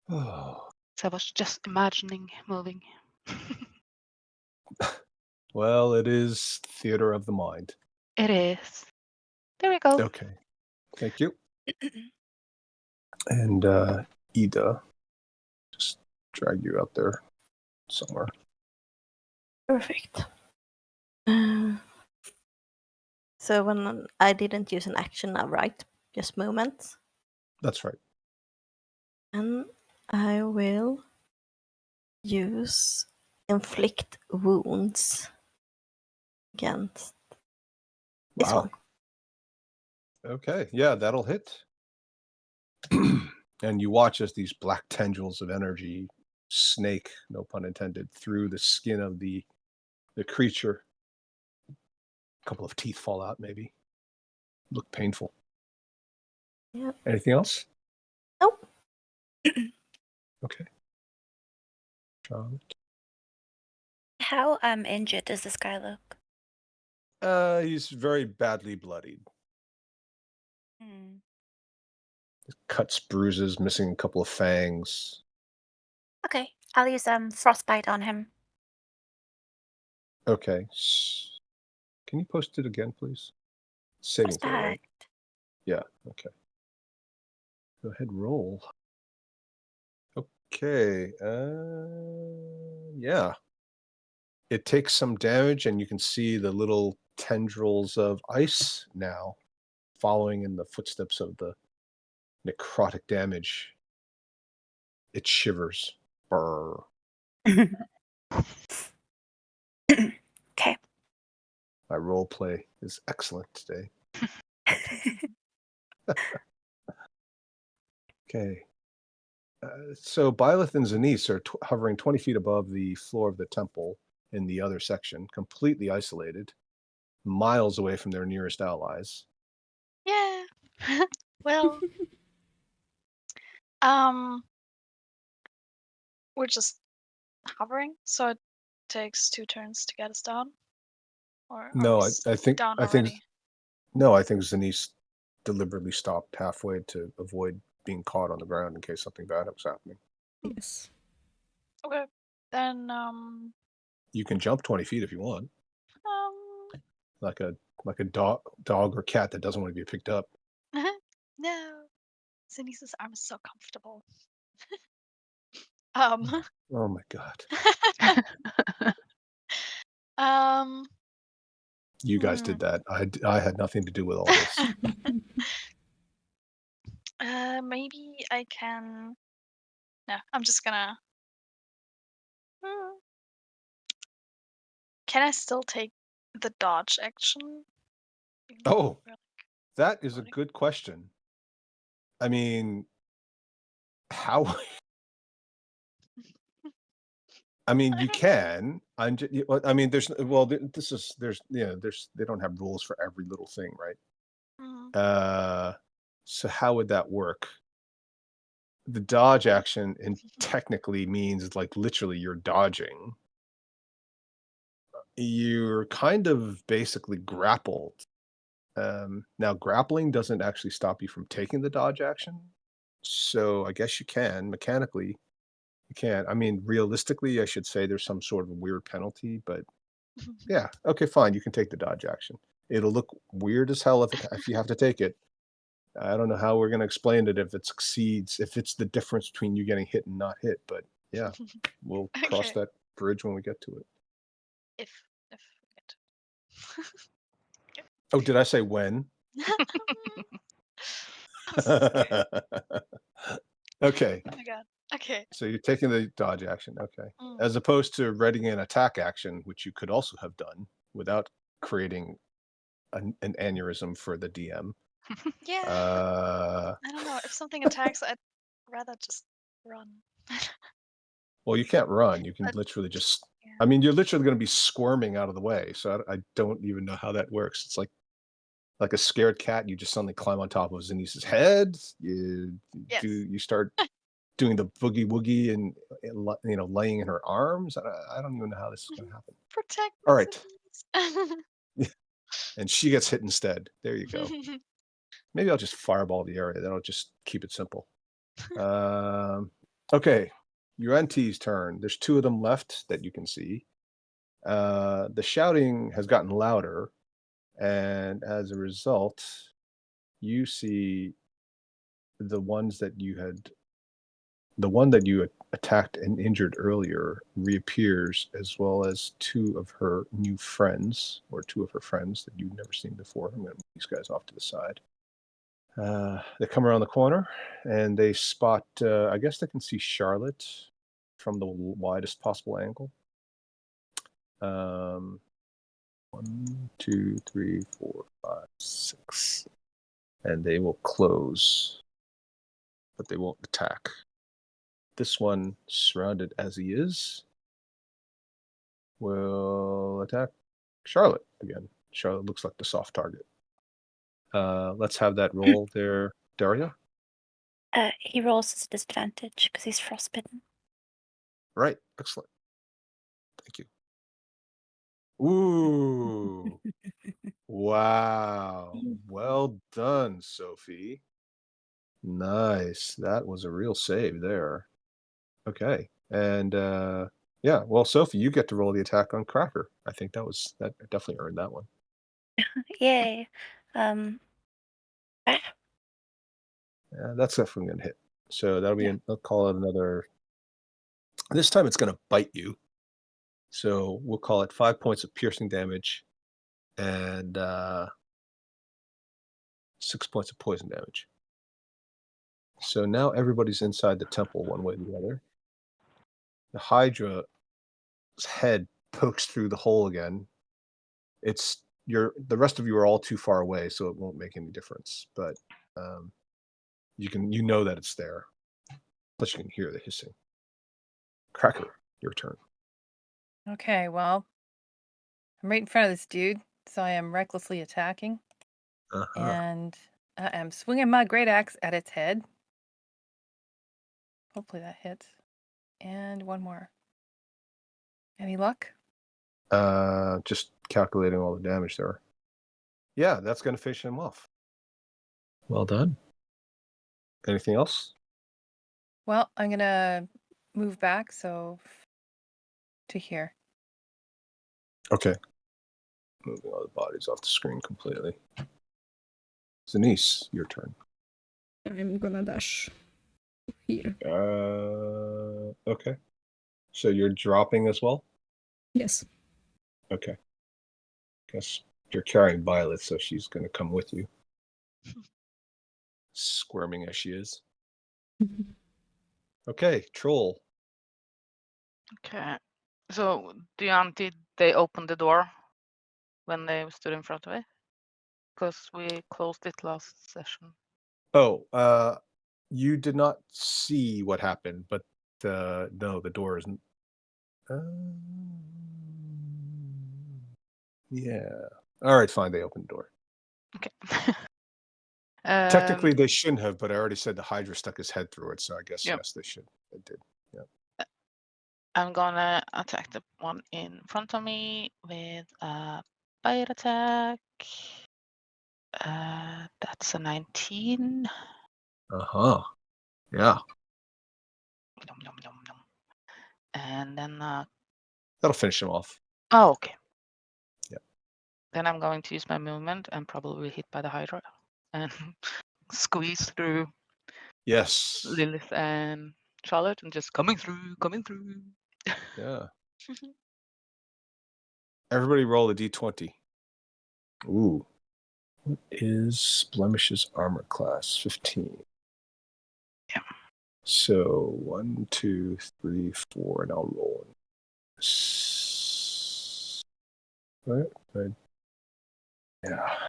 Oh, So I was just imagining moving. well, it is theater of the mind. It is. There we go. Okay. Thank you. And Ida, just drag you out there somewhere. Perfect. So when I didn't use an action now, right? Just movement. That's right. And I will use inflict wounds against this Wow. one. Okay. Yeah, that'll hit. And you watch as these black tendrils of energy snake, no pun intended, through the skin of the creature. A couple of teeth fall out, maybe. Look painful. Yep. Anything else? Nope. Okay. Charlotte. How injured does this guy look? He's very badly bloodied. Hmm. Cuts, bruises, missing a couple of fangs. Okay, I'll use frostbite on him. Okay. Can you post it again, please? Saving throw, right? Frostbite. Yeah, okay. Go ahead, roll. Okay. Yeah. It takes some damage, and you can see the little tendrils of ice now following in the footsteps of the necrotic damage. It shivers. Brr. Okay. My role play is excellent today. Okay. So Byleth and Zanice are hovering 20 feet above the floor of the temple in the other section, completely isolated, miles away from their nearest allies. Yeah. Well, we're just hovering, so it takes 2 turns to get us down. Or are No, we I think down I think already? no, I think Zanice deliberately stopped halfway to avoid being caught on the ground in case something bad was happening. Yes. Okay. Then You can jump 20 feet if you want, like a dog or cat that doesn't want to be picked up. no. Zanice's arm is so comfortable. Oh my god. You guys did that. I had nothing to do with all this. Maybe I can No, I'm just gonna. Hmm. Can I still take the dodge action? Even though Oh, we're, like, that is a floating? good question. I mean, how? I mean, you can. I mean, there's well, this is there's there's they don't have rules for every little thing, right? Mhm. So how would that work? The dodge action and technically means like literally you're dodging. You're kind of basically grappled. Now grappling doesn't actually stop you from taking the dodge action. So I guess you can mechanically. You can. I mean, realistically, I should say there's some sort of weird penalty, but yeah, okay, fine. You can take the dodge action. It'll look weird as hell if you have to take it. I don't know how we're gonna explain it if it succeeds, if it's the difference between you getting hit and not hit, but yeah, we'll cross Okay. that bridge when we get to it. If it. Oh, did I say when? I'm so scared. Okay, Oh my god. Okay. so you're taking the dodge action, okay. Mm. As opposed to readying an attack action, which you could also have done without creating an aneurysm for the DM. Yeah. Uh, I don't know. If something attacks, I'd rather just run. well, you can't run. You can But literally just. yeah. I mean, you're literally going to be squirming out of the way. So I don't even know how that works. It's like a scared cat. You just suddenly climb on top of Zanise's head. Yes. You start doing the boogie woogie and laying in her arms. I don't even know how this is going to happen. Protect All me, right, Denise. and she gets hit instead. There you go. Maybe I'll just fireball the area. That'll just keep it simple. Okay, your NT's turn. There's 2 of them left that you can see. The shouting has gotten louder, and as a result, you see the one that you attacked and injured earlier reappears, as well as 2 of her new friends, or 2 of her friends that you've never seen before. I'm going to move these guys off to the side. They come around the corner and they spot, I guess they can see Charlotte from the widest possible angle. 1, 2, 3, 4, 5, 6. And they will close, but they won't attack. This one, surrounded as he is, will attack Charlotte again. Charlotte looks like the soft target. Let's have that roll there, Daria. He rolls as a disadvantage because he's frostbitten. Right, excellent. Thank you. Ooh. Wow. Well done, Sophie. Nice. That was a real save there. Okay. And yeah, well, Sophie, you get to roll the attack on Cracker. I think that definitely earned that one. Yay. Yeah, that's definitely gonna hit. So that'll be I'll call it another. This time it's gonna bite you. So we'll call it 5 points of piercing damage and 6 points of poison damage. So now everybody's inside the temple one way or the other. The Hydra's head pokes through the hole again. The rest of you are all too far away, so it won't make any difference. But you know that it's there. Plus you can hear the hissing. Cracker, your turn. Okay, well, I'm right in front of this dude, so I am recklessly attacking, and I am swinging my great axe at its head. Hopefully that hits. And one more. Any luck? Just calculating all the damage there. Yeah, that's going to finish him off. Well done. Anything else? Well, I'm gonna move back to here. Okay. Moving all the bodies off the screen completely. Zanise, your turn. I'm gonna dash here. Okay. So you're dropping as well? Yes. Okay. Guess you're carrying Violet, so she's going to come with you. Squirming as she is. Okay, Troll. Okay. So, did they open the door when they stood in front of it? Because we closed it last session. Oh, you did not see what happened, but no, the door isn't. Yeah. All right, fine. They opened the door. Okay. Technically, they shouldn't have, but I already said the Hydra stuck his head through it, so I guess Yep. yes, they should. It did. I'm gonna attack the one in front of me with a bite attack. That's a 19. Uh-huh. Yeah. Nom, nom, nom, nom. And then That'll finish him off. oh, okay. Yep. Then I'm going to use my movement and probably hit by the Hydra and squeeze through Yes. Lilith and Charlotte and just coming through. Yeah. Everybody roll a d20. Ooh. What is Blemish's armor class? 15. Yeah. So 1, 2, 3, 4, and I'll roll. Right. Yeah.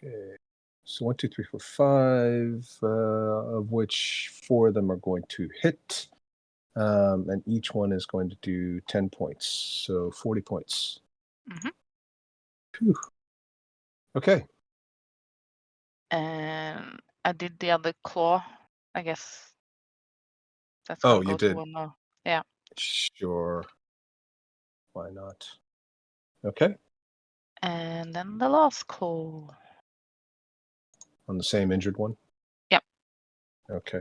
Okay. So 1, 2, 3, 4, 5, of which 4 of them are going to hit. And each one is going to do 10 points. So 40 points. Mhm. Phew. Okay. And I did the other claw. I guess that's Oh, gonna you go did. to one more. Yeah. Sure. Why not? Okay. And then the last claw. On the same injured one? Yep. Okay.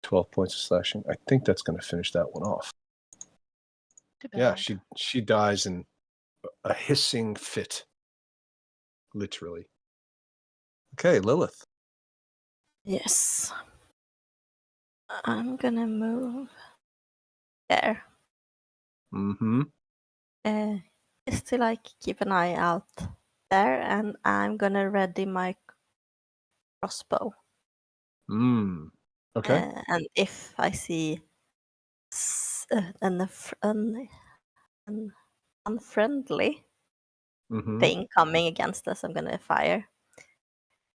12 points of slashing. I think that's going to finish that one off. Too Yeah, bad. she dies in a hissing fit. Literally. Okay, Lilith. Yes. I'm gonna move there. Mm-hmm. Just to like keep an eye out there, and I'm gonna ready my crossbow. Okay. And if I see an unfriendly Mm-hmm. thing coming against us, I'm gonna fire.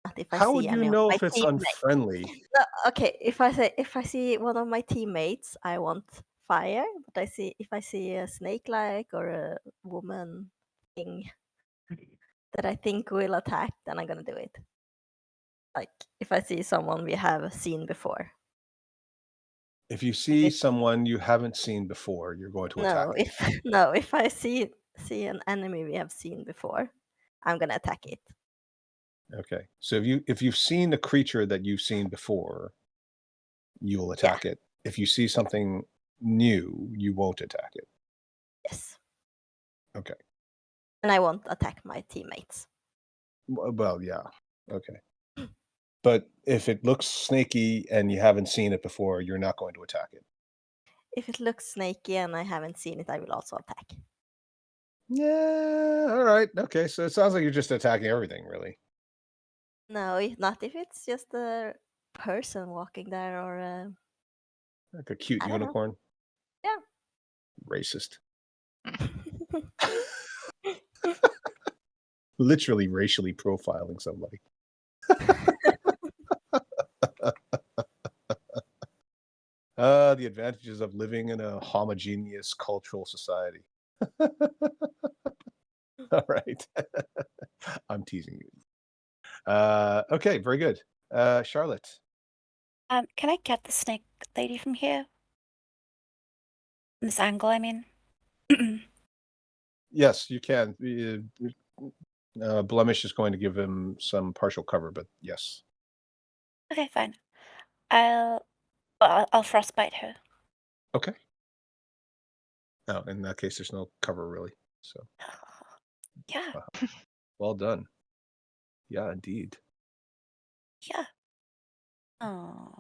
But if I How see would you any of know my if it's teammates, unfriendly? no, okay. If I see one of my teammates, I won't fire. But if I see a snake-like or a woman thing that I think will attack, then I'm gonna do it. Like if I see someone we have seen before. If you see someone you haven't seen before, you're going to attack No, it. if I see an enemy we have seen before, I'm gonna attack it. Okay. So if you've seen a creature that you've seen before, you'll attack it. If you see something new, you won't attack it. Yes. Okay. And I won't attack my teammates. Well, yeah. Okay. But if it looks snaky and you haven't seen it before, you're not going to attack it. If it looks snaky and I haven't seen it, I will also attack. Yeah. All right. Okay. So it sounds like you're just attacking everything, really. No, not if it's just a person walking there or a... Like a cute I don't know. unicorn. Yeah. Racist. Literally racially profiling somebody. The advantages of living in a homogeneous cultural society. All right. I'm teasing you. Okay, very good. Charlotte. Can I get the snake lady from here? This angle, I mean. Yes, you can. Blemish is going to give him some partial cover, but yes. Okay, fine. I'll frostbite her. Okay. Oh, in that case, there's no cover really. So. Yeah. Well done. Yeah, indeed. Yeah. Oh.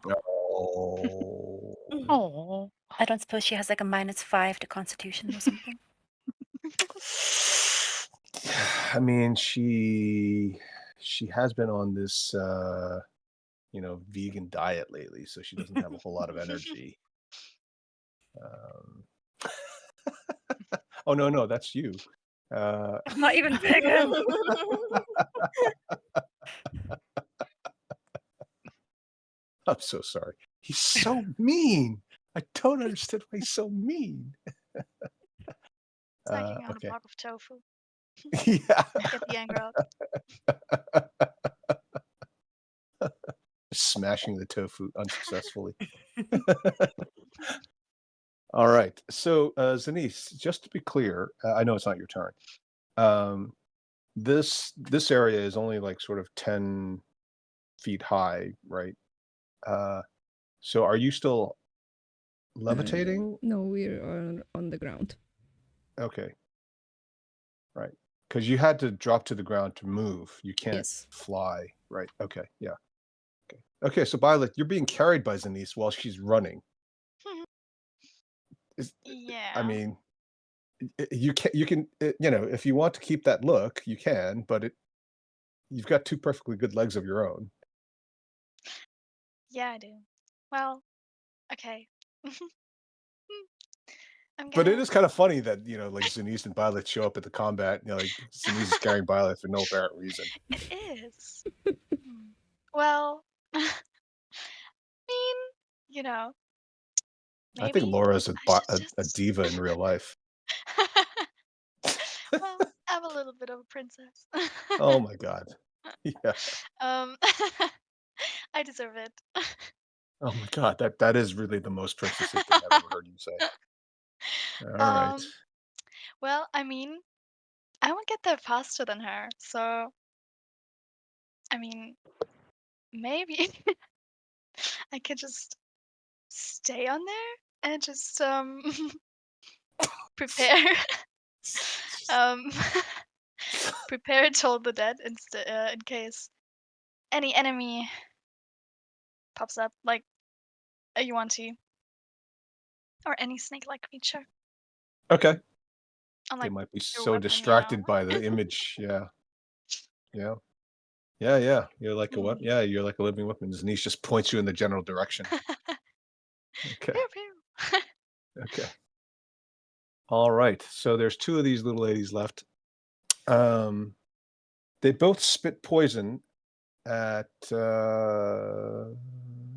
Oh. I don't suppose she has like a -5 to Constitution or something. I mean, she has been on this vegan diet lately, so she doesn't have a whole lot of energy. Oh no, that's you. I'm not even vegan. I'm so sorry. He's so mean. I don't understand why he's so mean. Snacking on a Okay. block of tofu. Yeah. Get the anger out. Smashing the tofu unsuccessfully. All right. So, Zanice, just to be clear, I know it's not your turn. This area is only like sort of 10 feet high, right? So are you still levitating? No, we're on the ground. Okay. Right. Because you had to drop to the ground to move. You can't Yes. fly. Right. Okay. Yeah. Okay. Okay. So Violet, you're being carried by Zanice while she's running. Yeah. I mean, you can, if you want to keep that look, you can, but you've got two perfectly good legs of your own. Yeah, I do. Well, okay. But it is kind of funny that, like Zanice and Violet show up at the combat, like Zanice is carrying Violet for no apparent reason. It is. Well, I mean, I maybe think Laura's I should a just. diva in real life. Well, I'm a little bit of a princess. Oh my God. Yeah. Um, I deserve it. Oh my God. That is really the most princessy thing I've ever heard you say. All right. Well, I mean, I won't get there faster than her, so I mean, maybe I could just stay on there and just prepare um prepare Toll the Dead in case any enemy pops up, like a Yuan-Ti or any snake-like creature. Okay. They Unlike might be your so weapon, distracted by the image. Yeah. Yeah. Yeah. Yeah. You're like a what? Yeah. You're like a living weapon. Zanice just points you in the general direction. Okay. Pew, pew. Okay. All right. So there's two of these little ladies left. They both spit poison at,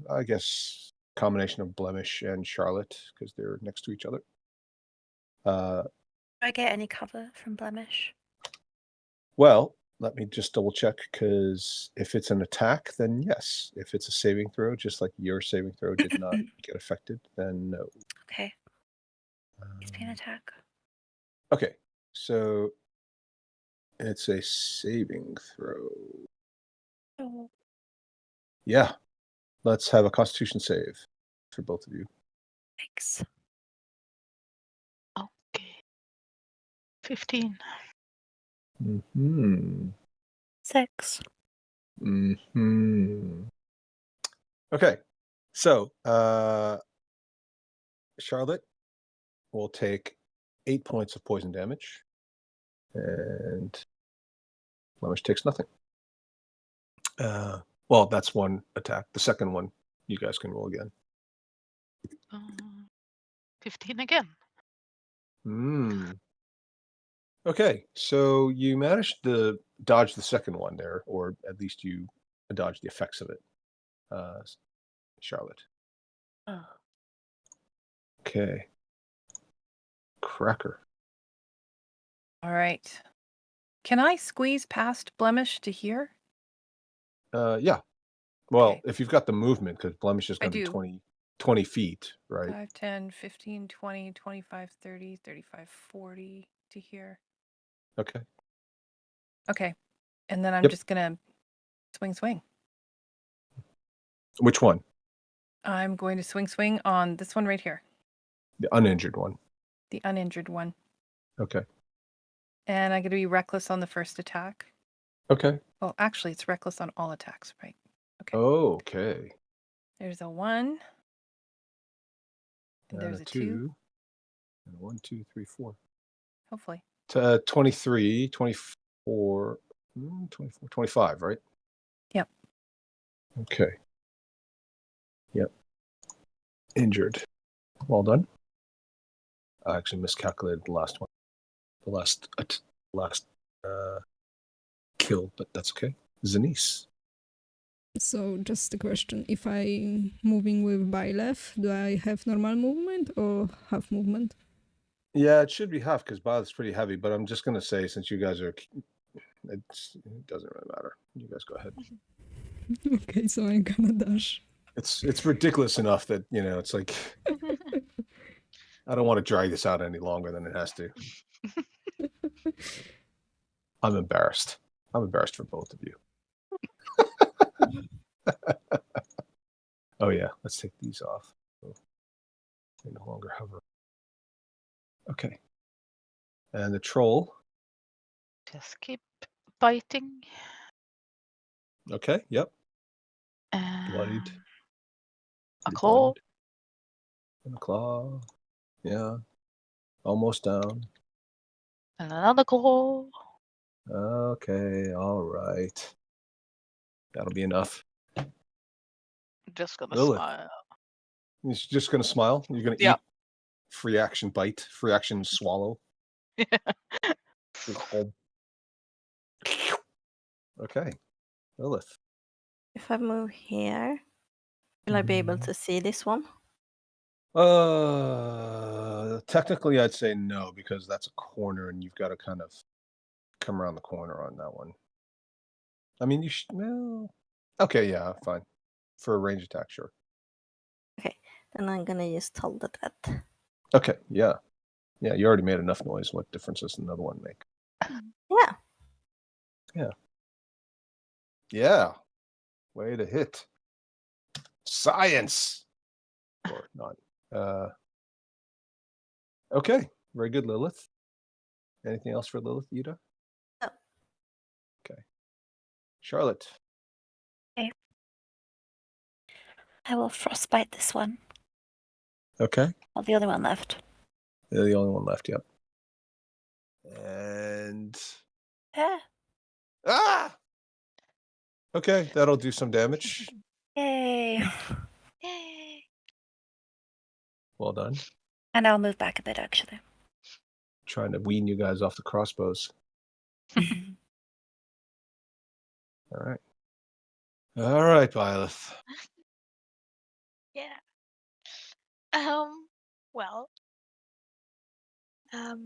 I guess, combination of Blemish and Charlotte because they're next to each other. Do I get any cover from Blemish? Well, let me just double check because if it's an attack, then yes. If it's a saving throw, just like your saving throw did not get affected, then no. Okay. It's been an attack. Okay, so it's a saving throw. Oh. Yeah, let's have a Constitution save for both of you. Thanks. Okay. 15. Hmm. 6. Hmm. Okay, so Charlotte will take 8 points of poison damage, and Blemish takes nothing. Well, that's one attack. The second one, you guys can roll again. 15 again. Okay, so you managed to dodge the second one there, or at least you dodged the effects of it, Charlotte. Oh. Okay. Cracker. All right. Can I squeeze past Blemish to here? Yeah. Well, Okay. if you've got the movement, because Blemish is I going to be do. 20 feet, right? 5, 10, 15, 20, 25, 30, 35, 40 to here. Okay. Okay. And then I'm Yep. just going to swing. Which one? I'm going to swing on this one right here, The uninjured one. the uninjured one. Okay. And I'm going to be reckless on the first attack. Okay. Well, actually, it's reckless on all attacks, right? Okay. Okay. There's a 1. And And there's a a 2. And 1, 2, 3, 4. Hopefully. 23, 24, 24, 25, right? Yep. Okay. Yep. Injured. Well done. I actually miscalculated the last one. The last kill, but that's okay. Zanice. So just a question, if I'm moving with Byleth, do I have normal movement or half movement? Yeah, it should be half because Byleth's pretty heavy, but I'm just going to say since you guys are... it doesn't really matter. You guys go ahead. Okay, so I'm gonna dash. It's ridiculous enough that, it's like... I don't want to drag this out any longer than it has to. I'm embarrassed. I'm embarrassed for both of you. Oh yeah, let's take these off. They no longer hover. Okay. And the troll. Just keep biting. Okay, yep. Bloodied. A Pretty claw. bloodied. And a claw. Yeah. Almost down. And another claw. Okay, all right. That'll be enough. Just gonna Lilith. smile. You're just gonna smile? You're gonna Yeah. eat? Free action bite? Free action swallow? Okay. Lilith. If I move here, will I be able to see this one? Technically, I'd say no because that's a corner, and you've got to kind of come around the corner on that one. I mean, you should. Well, okay, yeah, fine. For a range attack, sure. Okay, then I'm gonna just hold that. Okay, yeah, you already made enough noise. What difference does another one make? Yeah. Way to hit. Science. Or not. Okay, very good, Lilith. Anything else for Lilith, Ida? No. Okay. Charlotte. I will frostbite this one. Okay. Well, the only one left. They're the only one left, yep. And... Ah! Okay, that'll do some damage. Yay. Yay. Well done. And I'll move back a bit, actually. Trying to wean you guys off the crossbows. All right. All right, Byleth. Yeah. Well. Of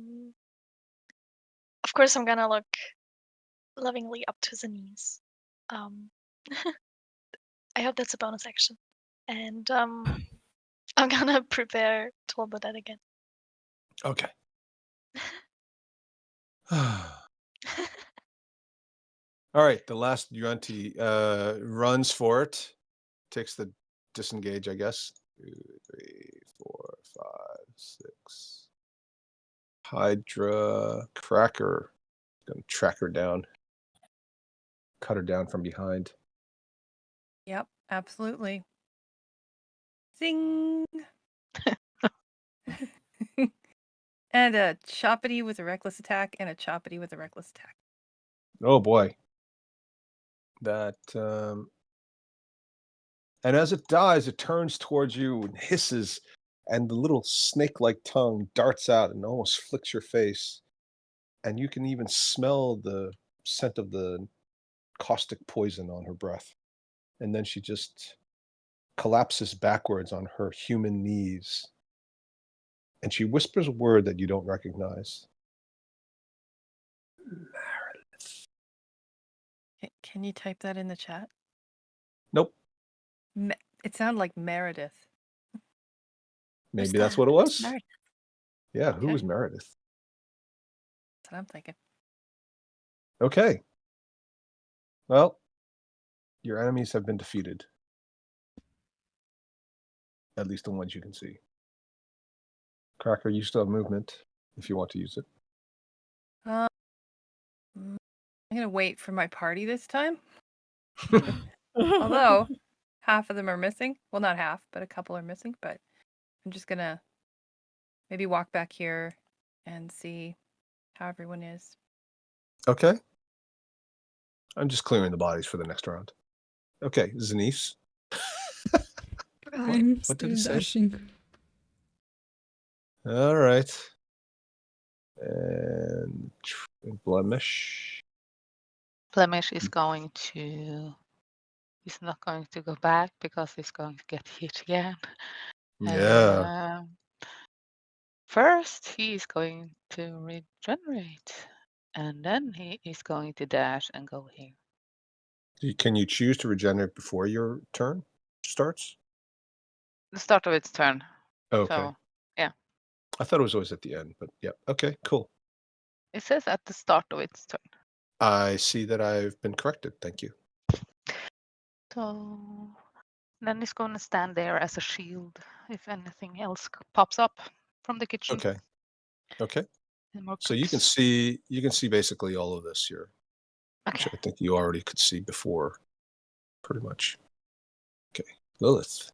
course, I'm gonna look lovingly up to the knees. I hope that's a bonus action. And I'm gonna prepare to hold that again. Okay. All right, the last Yuan-Ti runs for it. Takes the disengage, I guess. 2, 3, 4, 5, 6. Hydra Cracker. Gonna track her down. Cut her down from behind. Yep, absolutely. Zing. And a choppity with a reckless attack and a choppity with a reckless attack. Oh boy. That and as it dies, it turns towards you and hisses, and the little snake-like tongue darts out and almost flicks your face. And you can even smell the scent of the caustic poison on her breath. And then she just collapses backwards on her human knees. And she whispers a word that you don't recognize. Meredith. Can you type that in the chat? Nope. It sounded like Meredith. Maybe that's what it was. Meredith? Yeah, who Okay. was Meredith? That's what I'm thinking. Okay. Well, your enemies have been defeated. At least the ones you can see. Cracker, you still have movement if you want to use it. I'm going to wait for my party this time. Although half of them are missing. Well, not half, but a couple are missing. But I'm just going to maybe walk back here and see how everyone is. Okay. I'm just clearing the bodies for the next round. Okay, Zanice. I'm what still did it say? dashing. All right. And Blemish. Flemish is going to. He's not going to go back because he's going to get hit again. Yeah. First, he is going to regenerate, and then he is going to dash and go here. Can you choose to regenerate before your turn starts? The start of its turn. Okay. So, yeah. I thought it was always at the end, but yeah. Okay, cool. It says at the start of its turn. I see that I've been corrected. Thank you. So then he's going to stand there as a shield if anything else pops up from the kitchen. Okay. Okay. And more So you can cooks. see basically all of this here, which Okay. I think you already could see before, pretty much. Okay, Lilith.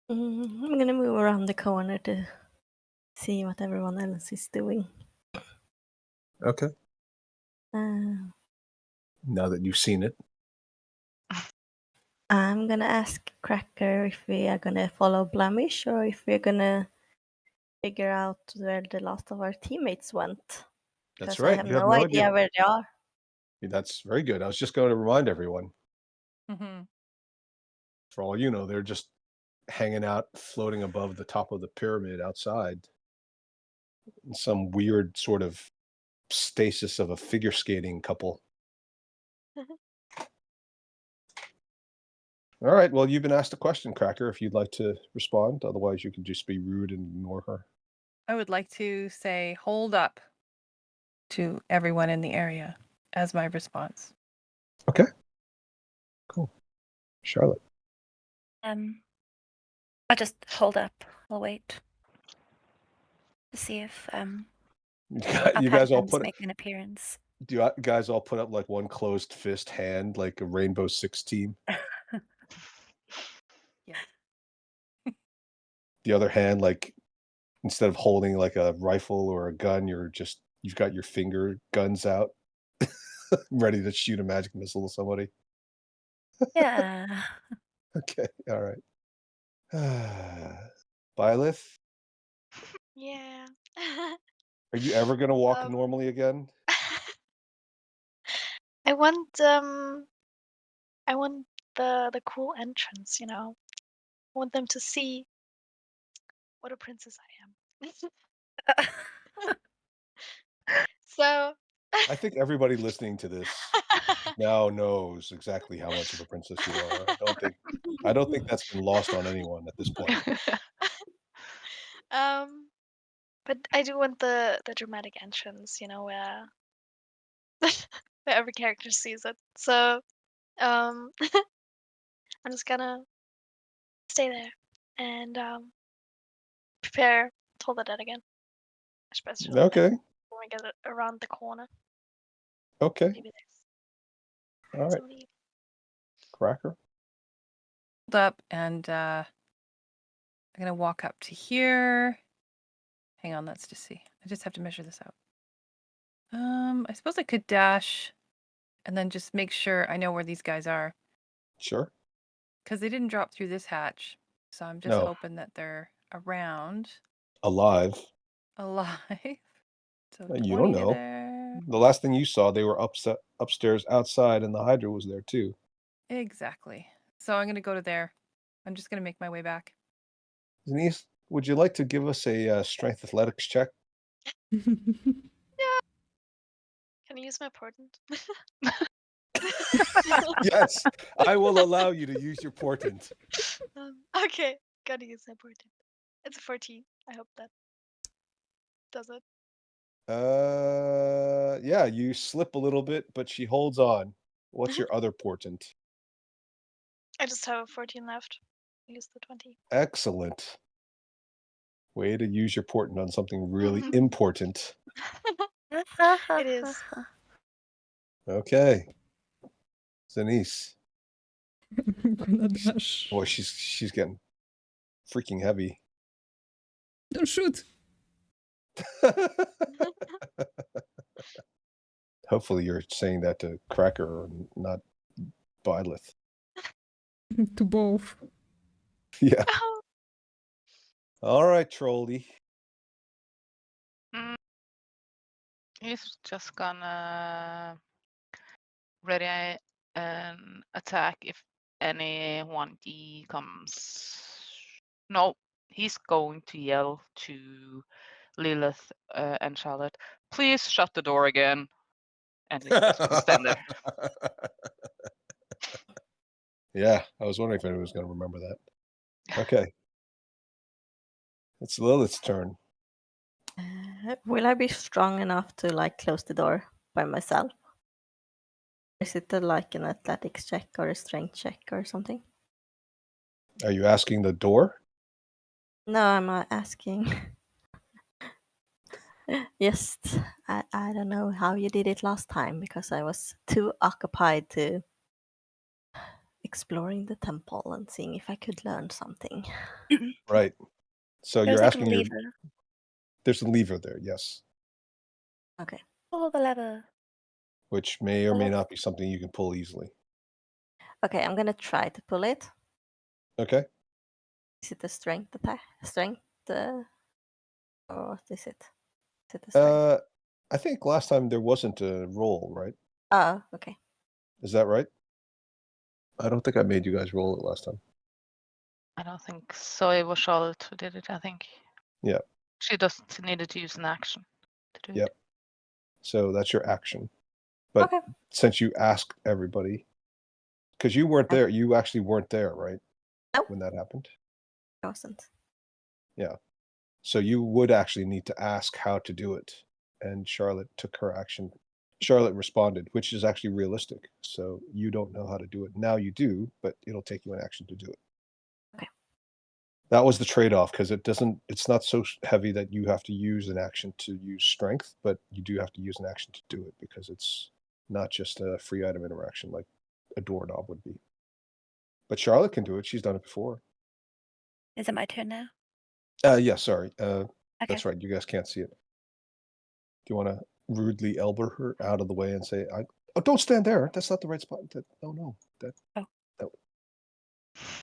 I'm gonna move around the corner to see what everyone else is doing. Okay. Uh, Now that you've seen it. I'm gonna ask Cracker if we are gonna follow Blemish or if we're gonna figure out where the last of our teammates went. That's 'Cause right. I have You have no no idea where they are. That's very good. I was just going to remind everyone. Mm-hmm. For all you know, they're just hanging out, floating above the top of the pyramid outside. In some weird sort of stasis of a figure skating couple. All right. Well, you've been asked a question, Cracker, if you'd like to respond. Otherwise, you can just be rude and ignore her. I would like to say hold up to everyone in the area as my response. Okay. Cool. Charlotte. I'll just hold up. I'll wait to see if You guys all Alcatraz put make an appearance. do you guys all put up like one closed fist hand, like a Rainbow Six team? Yeah. The other hand, like instead of holding like a rifle or a gun, you've got your finger guns out, ready to shoot a magic missile to somebody. Yeah. Okay, all right. Byleth, Yeah. are you ever gonna walk Um, normally again? I want the cool entrance, you know. I want them to see what a princess I am. So I think everybody listening to this now knows exactly how much of a princess you are. I don't think that's been lost on anyone at this point. but I do want the dramatic entrance, you know, where where every character sees it. So I'm just gonna stay there and prepare to hold it out again. Especially like Okay. when we get it around the corner. Okay. Maybe there's All right. somebody. Cracker. Hold up and I'm gonna walk up to here. Hang on, let's just see. I just have to measure this out. I suppose I could dash and then just make sure I know where these guys are. Sure. Because they didn't drop through this hatch. So I'm just No. hoping that they're around. Alive. Alive. So You don't 20 to know. there. The last thing you saw, they were upstairs outside, and the Hydra was there too. Exactly. So I'm gonna go to there. I'm just gonna make my way back. Denise, would you like to give us a strength athletics check? Yeah. Can I use my portent? Yes, I will allow you to use your portent. Okay, gotta use my portent. It's a 14. I hope that does it. Yeah, you slip a little bit, but she holds on. What's your other portent? I just have 14 left. Use the 20. Excellent. Way to use your portent on something really important. It is. Okay. Denise. I'm gonna dash. Boy, she's getting freaking heavy. Don't shoot. Hopefully you're saying that to Cracker and not Byleth. To both. Yeah. All right, Trolley. He's just gonna ready an attack if anyone comes. No, he's going to yell to Lilith and Charlotte, please shut the door again. And he's just gonna stand there. Yeah, I was wondering if anyone was going to remember that. Okay. It's Lilith's turn. Will I be strong enough to like close the door by myself? Is it like an athletics check or a strength check or something? Are you asking the door? No, I'm not asking. Just, I don't know how you did it last time because I was too occupied to exploring the temple and seeing if I could learn something. Right. So There's you're like a asking your. lever. There's a lever there, yes, Okay. Pull the lever. which may or may not be something you can pull easily. Okay, I'm gonna try to pull it. Okay. Is it a strength attack? Strength? Or what is it? Is it a strength? I think last time there wasn't a roll, right? Oh, okay. Is that right? I don't think I made you guys roll it last time. I don't think so. It was Charlotte who did it, I think. Yeah. She just needed to use an action to do Yep. it. So that's your action. But Okay. since you asked everybody, because you weren't there, you actually weren't there, right? Nope. When that happened. I wasn't. Yeah. So you would actually need to ask how to do it. And Charlotte took her action. Charlotte responded, which is actually realistic. So you don't know how to do it. Now you do, but it'll take you an action to do it. Okay. That was the trade-off because it's not so heavy that you have to use an action to use strength, but you do have to use an action to do it because it's not just a free item interaction like a doorknob would be. But Charlotte can do it. She's done it before. Is it my turn now? Yeah, sorry. Okay. That's right. You guys can't see it. Do you want to rudely elbow her out of the way and say, "Oh, don't stand there. That's not the right spot." No.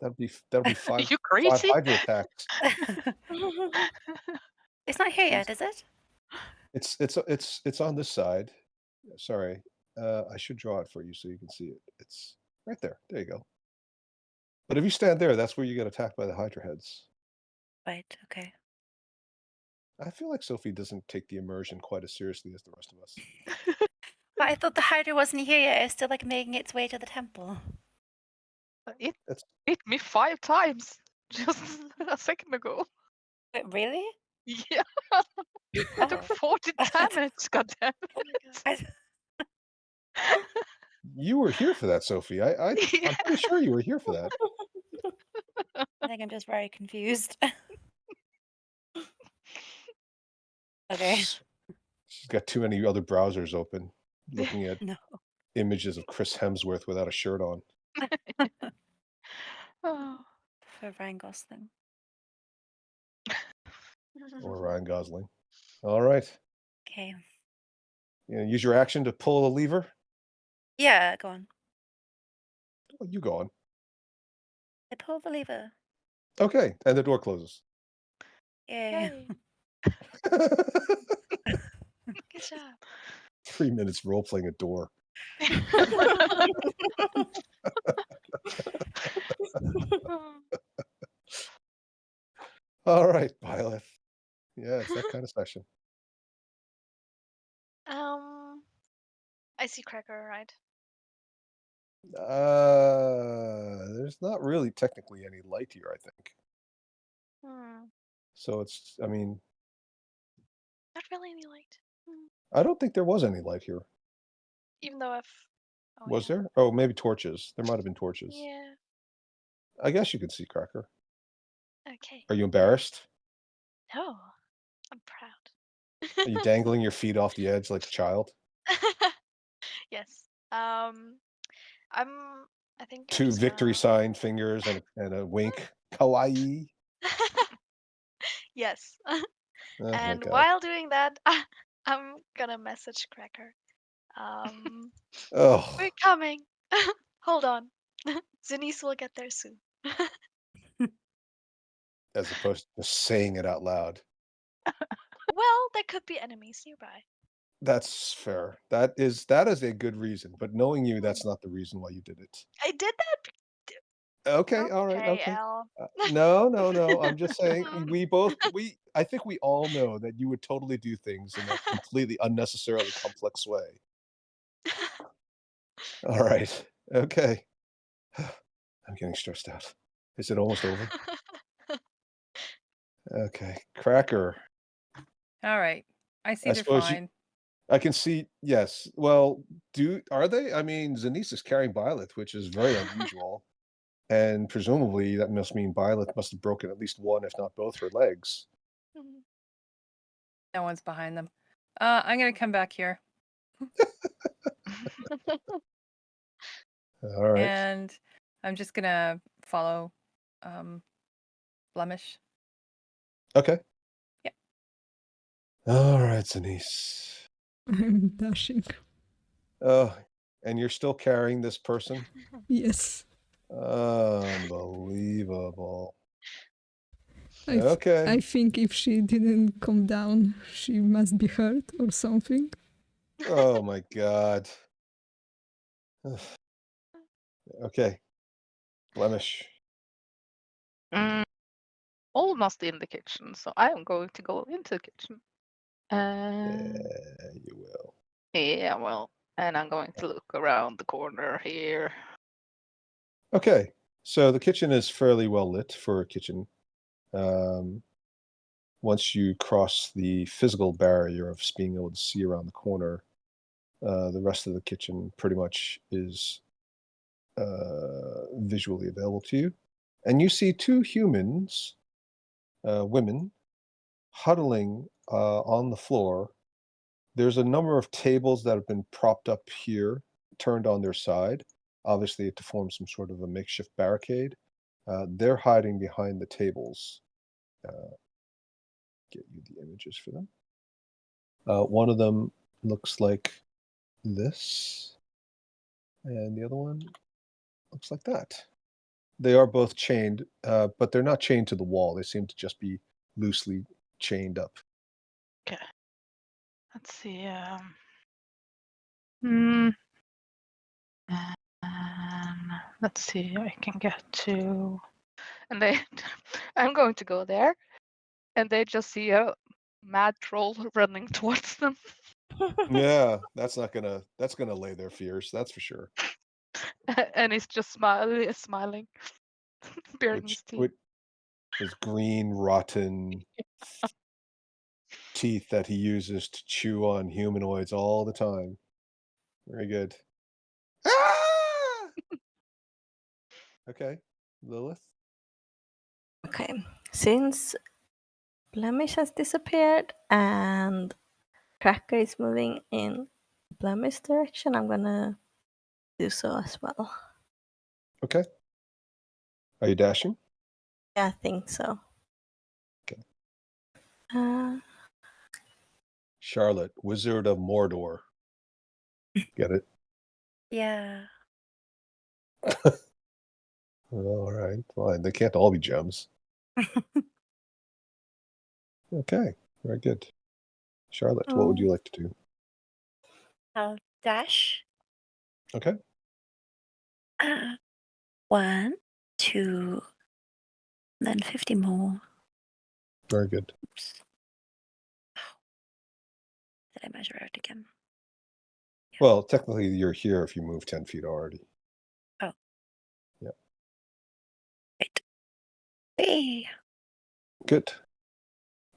That'd be five You crazy? Hydra attacks. It's not here yet, is it? It's on this side. Sorry. I should draw it for you so you can see it. It's right there. There you go. But if you stand there, that's where you get attacked by the Hydra heads. Right, okay. I feel like Sophie doesn't take the immersion quite as seriously as the rest of us. But I thought the Hydra wasn't here yet. It's still like making its way to the temple. It That's hit me 5 times just a second ago. Wait, really? Yeah. I took 40 damage, goddammit. You were here for that, Sophie. I'm pretty sure you were here for that. I think I'm just very confused. Okay. She's got too many other browsers open, looking at No. images of Chris Hemsworth without a shirt on. Oh. For Ryan Gosling. Or Ryan Gosling. All right. Okay. You use your action to pull the lever? Yeah, go on. Oh, you go on. I pull the lever. Okay, and the door closes. Yay. Yay. Good job. 3 minutes role-playing a door. All right, Byleth. Yeah, it's that kind of session. I see Cracker, right? There's not really technically any light here, I think. So it's, I mean, Not really any light. I don't think there was any light here. Even though I've. Oh, Was yeah. there? Oh, maybe torches. There might have been torches. Yeah. I guess you could see Cracker. Okay. Are you embarrassed? No, I'm proud. Are you dangling your feet off the edge like a child? Yes. I think I'm Two just victory gonna... sign fingers and a wink. Kawaii. Yes. Oh my And God. while doing that, I'm gonna message Cracker. Oh, We're coming. Hold on. Zenise will get there soon. as opposed to just saying it out loud. Well, there could be enemies nearby. That's fair. That is a good reason, but knowing you, that's not the reason why you did it. I did that. Okay, all right, Okay, okay. Al. No. I'm just saying I think we all know that you would totally do things in a completely unnecessarily complex way. All right. Okay. I'm getting stressed out. Is it almost over? Okay. Cracker. All right. I see I they're suppose fine. I can see, yes. Well, are they? I mean, Zanice is carrying Byleth, which is very unusual. And presumably that must mean Byleth must have broken at least one, if not both, her legs. Mhm. No one's behind them. I'm gonna come back here. All right. And I'm just gonna follow Blemish. Okay. Yeah. All right, Zanice. I'm dashing. And you're still carrying this person? Yes. Unbelievable. I Okay. think if she didn't come down, she must be hurt or something. Oh my God. Okay. Blemish. Almost in the kitchen, so I am going to go into the kitchen. Yeah, you will. Yeah, well, and I'm going to look around the corner here. Okay. So the kitchen is fairly well lit for a kitchen. Once you cross the physical barrier of being able to see around the corner, the rest of the kitchen pretty much is visually available to you. And you see two humans, women, huddling on the floor. There's a number of tables that have been propped up here, turned on their side, obviously to form some sort of a makeshift barricade. They're hiding behind the tables. Get you the images for them. One of them looks like this, and the other one looks like that. They are both chained, but they're not chained to the wall. They seem to just be loosely chained up. Okay. Let's see. Hmm. Let's see. I can get to, and they. I'm going to go there, and they just see a mad troll running towards them. Yeah, that's gonna lay their fears. That's for sure. And he's just smiling, baring his teeth. With his green, rotten teeth that he uses to chew on humanoids all the time. Very good. Ah! Okay, Lilith. Okay, since Blemish has disappeared and Cracker is moving in Blemish direction, I'm gonna do so as well. Okay. Are you dashing? Yeah, I think so. Okay. Charlotte, Wizard of Mordor. Get it? Yeah. All right, fine. They can't all be gems. Okay, very good. Charlotte, what would you like to do? I'll dash. Okay. 1, 2, then 50 more. Very good. Oops. Did I measure out again? Well, technically, you're here if you move 10 feet already. Oh. Yeah. Right. Hey. Good.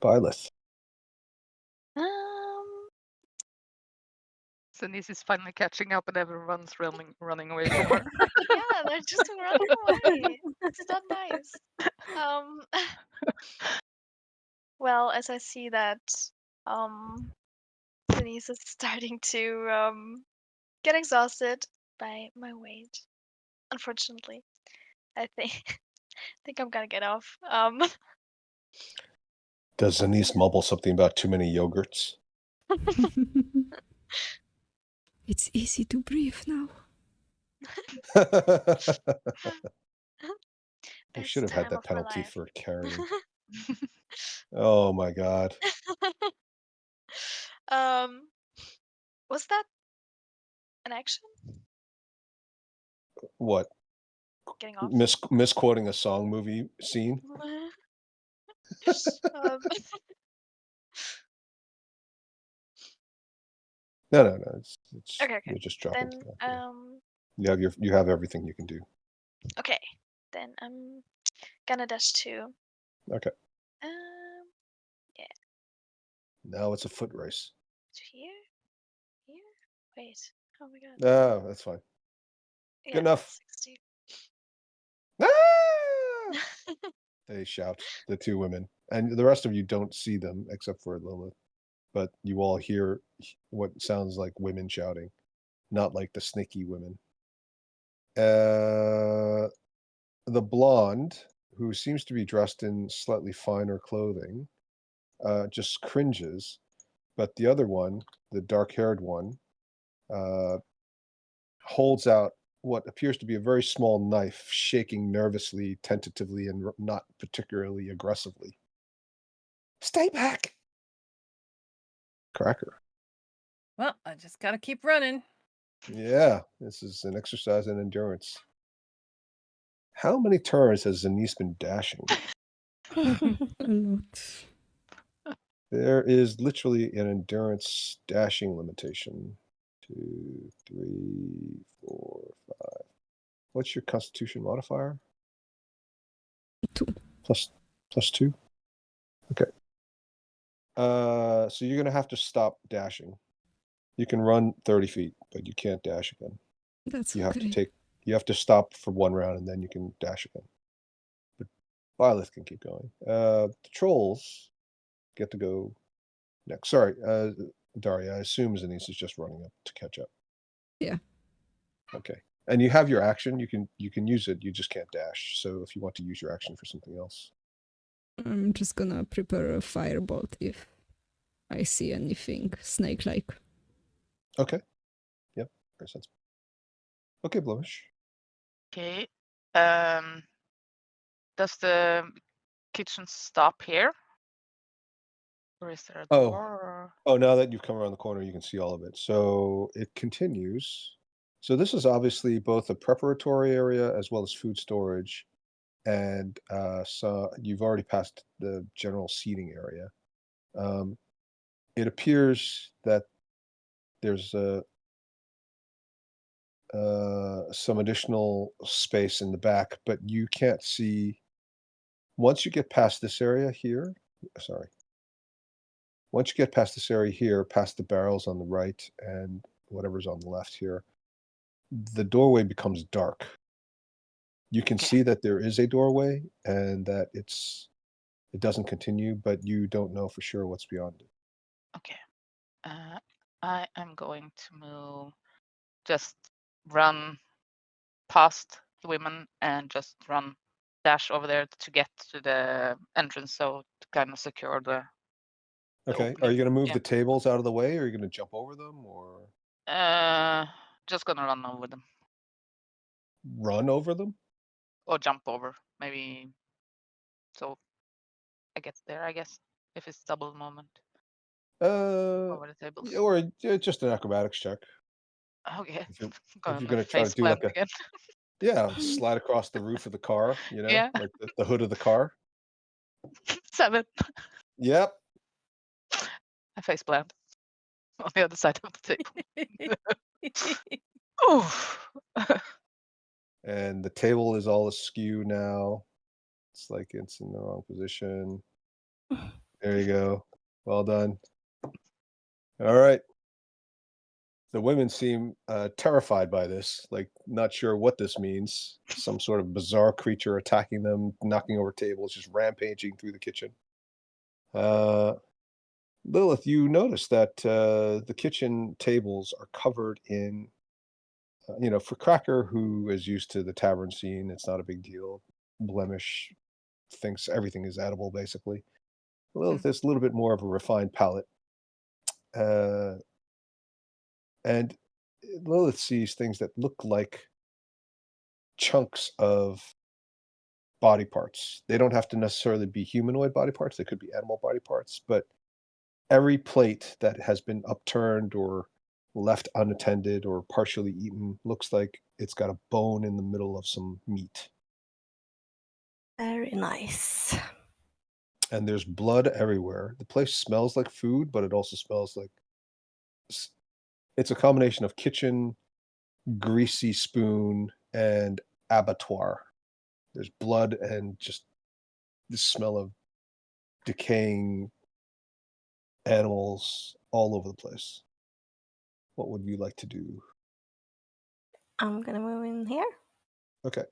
Byleth. Zanice is finally catching up, and everyone's running away from her. Yeah, they're just running away. It's not nice. Well, as I see that Denise is starting to get exhausted by my weight, unfortunately, I think I'm gonna get off. Does Zanice mumble something about too many yogurts? It's easy to breathe now. We should have had that time of my penalty life. for carrying. Oh my god. Was that an action? What? Getting off? Misquoting a song movie scene? um, No. It's okay, okay. you're just dropping. Then You have everything you can do. okay. Then I'm gonna dash to Okay. yeah, Now it's a foot race. to here. Wait. Oh my god. Ah, that's fine. Yeah, Good enough. 60. Ah! They shout, the two women. And the rest of you don't see them except for Lilith. But you all hear what sounds like women shouting, not like the sneaky women. The blonde, who seems to be dressed in slightly finer clothing, just cringes. But the other one, the dark-haired one, holds out what appears to be a very small knife, shaking nervously, tentatively, and not particularly aggressively. Stay back! Cracker. Well, I just gotta keep running. Yeah, this is an exercise in endurance. How many turns has Zanice been dashing? A lot. There is literally an endurance dashing limitation. 2, 3, 4, 5. What's your constitution modifier? 2. Plus 2? Okay. So you're gonna have to stop dashing. You can run 30 feet, but you can't dash again. That's You have okay. to stop for one round and then you can dash again. But Violet can keep going. The trolls get to go next. Sorry, Daria, I assume Zanice is just running up to catch up. Yeah. Okay. And you have your action, you can use it, you just can't dash. So if you want to use your action for something else. I'm just gonna prepare a firebolt if I see anything snake-like. Okay. Yep, very sensible. Okay, Blemish. Okay. Does the kitchen stop here? Or is there a Oh. door? Or... Oh, now that you've come around the corner, you can see all of it. So it continues. So this is obviously both a preparatory area as well as food storage. And so you've already passed the general seating area. It appears that there's some additional space in the back, but you can't see. Once you get past this area here, sorry. Once you get past this area here, past the barrels on the right and whatever's on the left here, the doorway becomes dark. You can Okay. see that there is a doorway and that it doesn't continue, but you don't know for sure what's beyond it. Okay. I am going to move, just run past the women and just dash over there to get to the entrance, so to kind of secure the Okay. Are opening. you going to move Yeah. the tables out of the way, or are you going to jump over them, or Just gonna run over them run over them? or jump over, maybe. So I get there, I guess, if it's double movement over the tables. Or just an acrobatics check. Okay. If you're Gonna going to try to face do like plant again. yeah, slide across the roof of the car, Yeah. like the hood of the car. 7. Yep. I face plant on the other side of the table. Oof. And the table is all askew now. It's like it's in the wrong position. There you go. Well done. All right. The women seem terrified by this, like not sure what this means. Some sort of bizarre creature attacking them, knocking over tables, just rampaging through the kitchen. Lilith, you notice that the kitchen tables are covered in, for Cracker, who is used to the tavern scene, it's not a big deal. Blemish thinks everything is edible, basically. Lilith is a little bit more of a refined palate. And Lilith sees things that look like chunks of body parts. They don't have to necessarily be humanoid body parts. They could be animal body parts, but every plate that has been upturned or left unattended or partially eaten looks like it's got a bone in the middle of some meat. Very nice. And there's blood everywhere. The place smells like food, but it also smells like it's a combination of kitchen, greasy spoon, and abattoir. There's blood and just the smell of decaying animals all over the place. What would you like to do? I'm gonna move in here, Okay.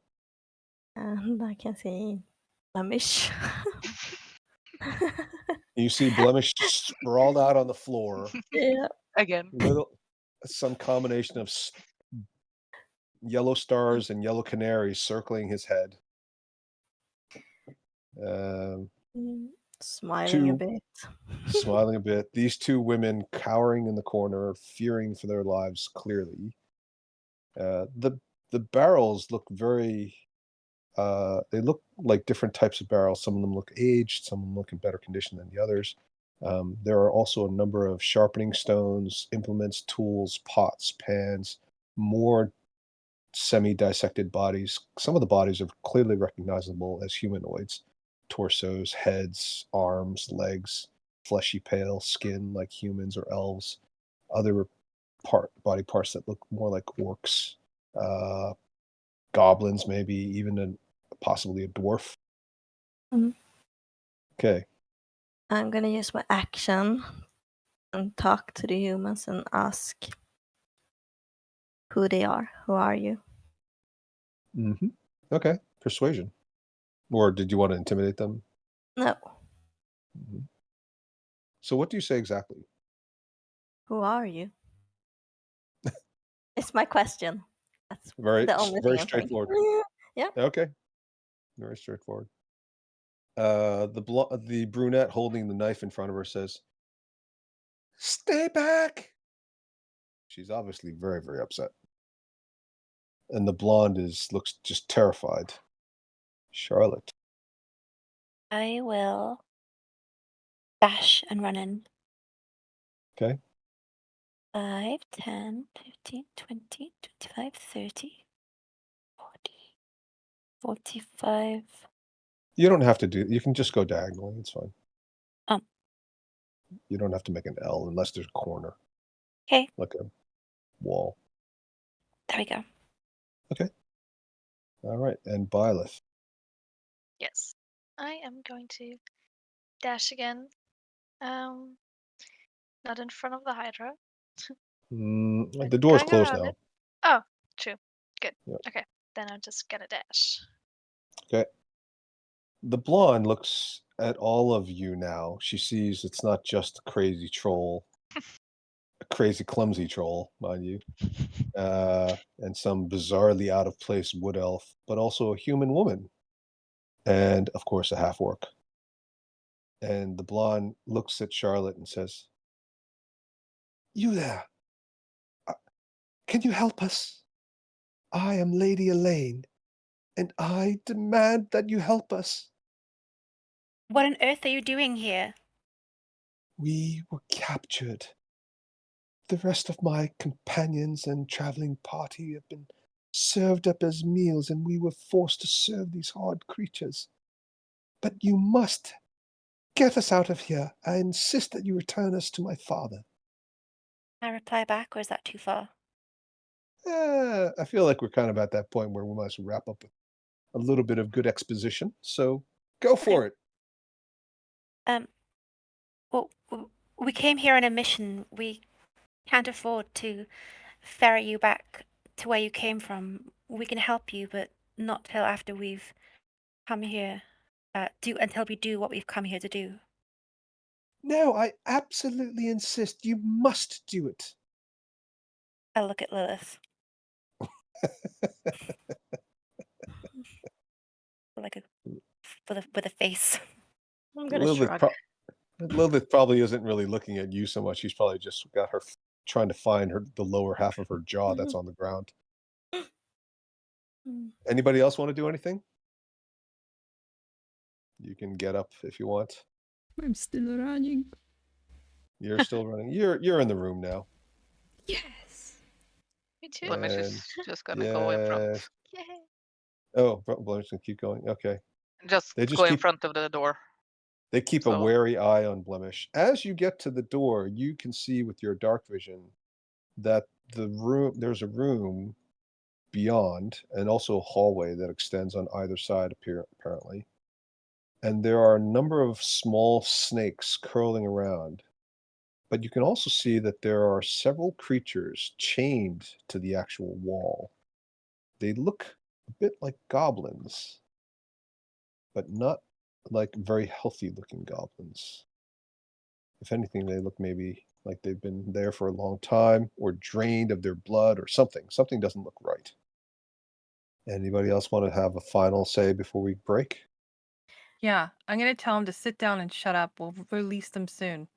and I can see Blemish. You see Blemish sprawled out on the floor. Yeah. Again. Some combination of yellow stars and yellow canaries circling his head. Smiling a bit. Smiling a bit. These two women cowering in the corner, fearing for their lives clearly. The barrels look very they look like different types of barrels. Some of them look aged, some of them look in better condition than the others. There are also a number of sharpening stones, implements, tools, pots, pans, more semi-dissected bodies. Some of the bodies are clearly recognizable as humanoids. Torsos, heads, arms, legs, fleshy pale skin like humans or elves. Other body parts that look more like orcs, goblins, maybe even possibly a dwarf. Mhm. Okay. I'm gonna use my action and talk to the humans and ask who they are. Who are you? Mm-hmm. Okay. Persuasion. Or did you want to intimidate them? No. Mm-hmm. So what do you say exactly? Who are you? It's my question. That's Very, the only very thing I'm saying. straightforward. Yeah. Okay. Very straightforward. The brunette holding the knife in front of her says, "Stay back." She's obviously very, very upset. And the blonde looks just terrified. Charlotte. I will dash and run in. Okay. 5, 10, 15, 20, 25, 30, 40, 45. You don't have to you can just go diagonally. It's fine. Oh. You don't have to make an L unless there's a corner. Okay. Like a wall. There we go. Okay. All right. And Byleth. Yes. I am going to dash again. Not in front of the Hydra. The door's Going closed around now. it. Oh, true. Good. Yep. Okay. Then I'm just gonna dash. Okay. The blonde looks at all of you now. She sees it's not just a crazy troll, a crazy clumsy troll, mind you, and some bizarrely out of place wood elf, but also a human woman, and of course a half orc. And the blonde looks at Charlotte and says, "You there? Can you help us? I am Lady Elaine, and I demand that you help us. What on earth are you doing here? We were captured. The rest of my companions and traveling party have been served up as meals, and we were forced to serve these hard creatures. But you must get us out of here. I insist that you return us to my father." Can I reply back, or is that too far? I feel like we're kind of at that point where we must wrap up with a little bit of good exposition. So go for it. Well, we came here on a mission. We can't afford to ferry you back to where you came from. We can help you, but not till after we've come here. Until we do what we've come here to do. No, I absolutely insist. You must do it. I look at Lilith. With a face. I'm gonna shrug. Lilith probably isn't really looking at you so much. She's probably just got her trying to find the lower half of her jaw that's on the ground. Anybody else want to do anything? You can get up if you want. I'm still running. You're still running. You're in the room now. Yes. Me too. Blemish And is just gonna go in front. yes. Yay. Oh, Blemish can keep going. Okay. Just They just go in keep front of the door. they keep a So- wary eye on Blemish. As you get to the door, you can see with your dark vision that there's a room beyond, and also a hallway that extends on either side apparently. And there are a number of small snakes curling around. But you can also see that there are several creatures chained to the actual wall. They look a bit like goblins, but not like very healthy looking goblins. If anything, they look maybe like they've been there for a long time or drained of their blood or something. Something doesn't look right. Anybody else want to have a final say before we break? Yeah, I'm gonna tell them to sit down and shut up. We'll release them soon.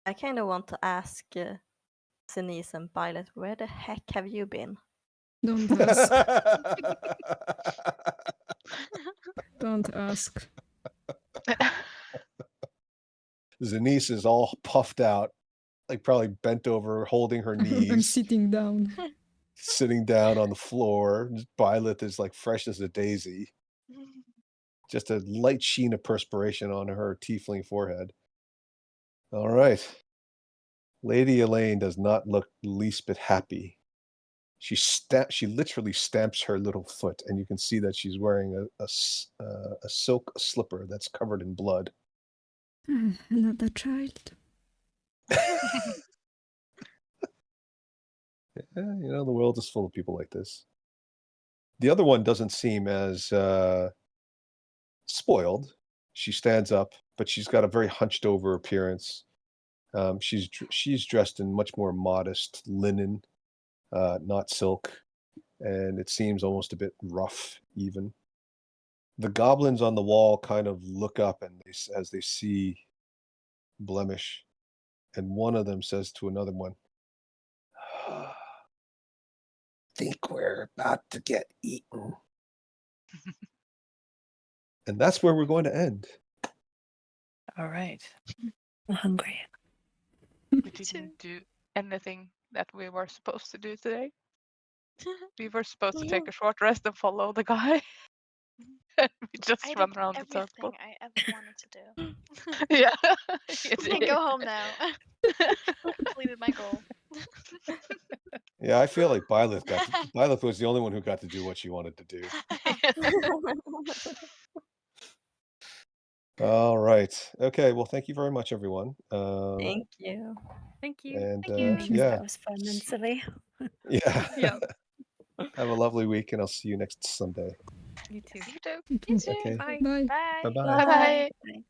I kind of want to ask Sinise and Violet, where the heck have you been? Don't ask. Don't ask. Zenise is all puffed out, like probably bent over, holding her I'm knees, sitting down. sitting down on the floor. Violet is like fresh as a daisy. Just a light sheen of perspiration on her tiefling forehead. All right. Lady Elaine does not look the least bit happy. She literally stamps her little foot, and you can see that she's wearing a silk slipper that's covered in blood. Another child. Yeah, you know, the world is full of people like this. The other one doesn't seem as spoiled. She stands up, but she's got a very hunched over appearance. She's dressed in much more modest linen, not silk, and it seems almost a bit rough even. The goblins on the wall kind of look up and as they see Blemish, and one of them says to another one, "Think we're about to get eaten." And that's where we're going to end. All right. I'm hungry. We didn't do anything that we were supposed to do today. We were supposed to take a short rest and follow the guy. And we just I run did around the everything temple. I ever wanted to do. Yeah. I can go home now. Completed my goal. Yeah, I feel like Violet was the only one who got to do what she wanted to do. All right. Okay. Well, thank you very much, everyone. Thank you. Thank you. And Thank you. yeah, That was fun and silly. yeah. Yeah. Have a lovely week, and I'll see you next Sunday. You too. You too. You too. Okay. Bye. Bye. Bye. Bye-bye. Bye bye. Bye.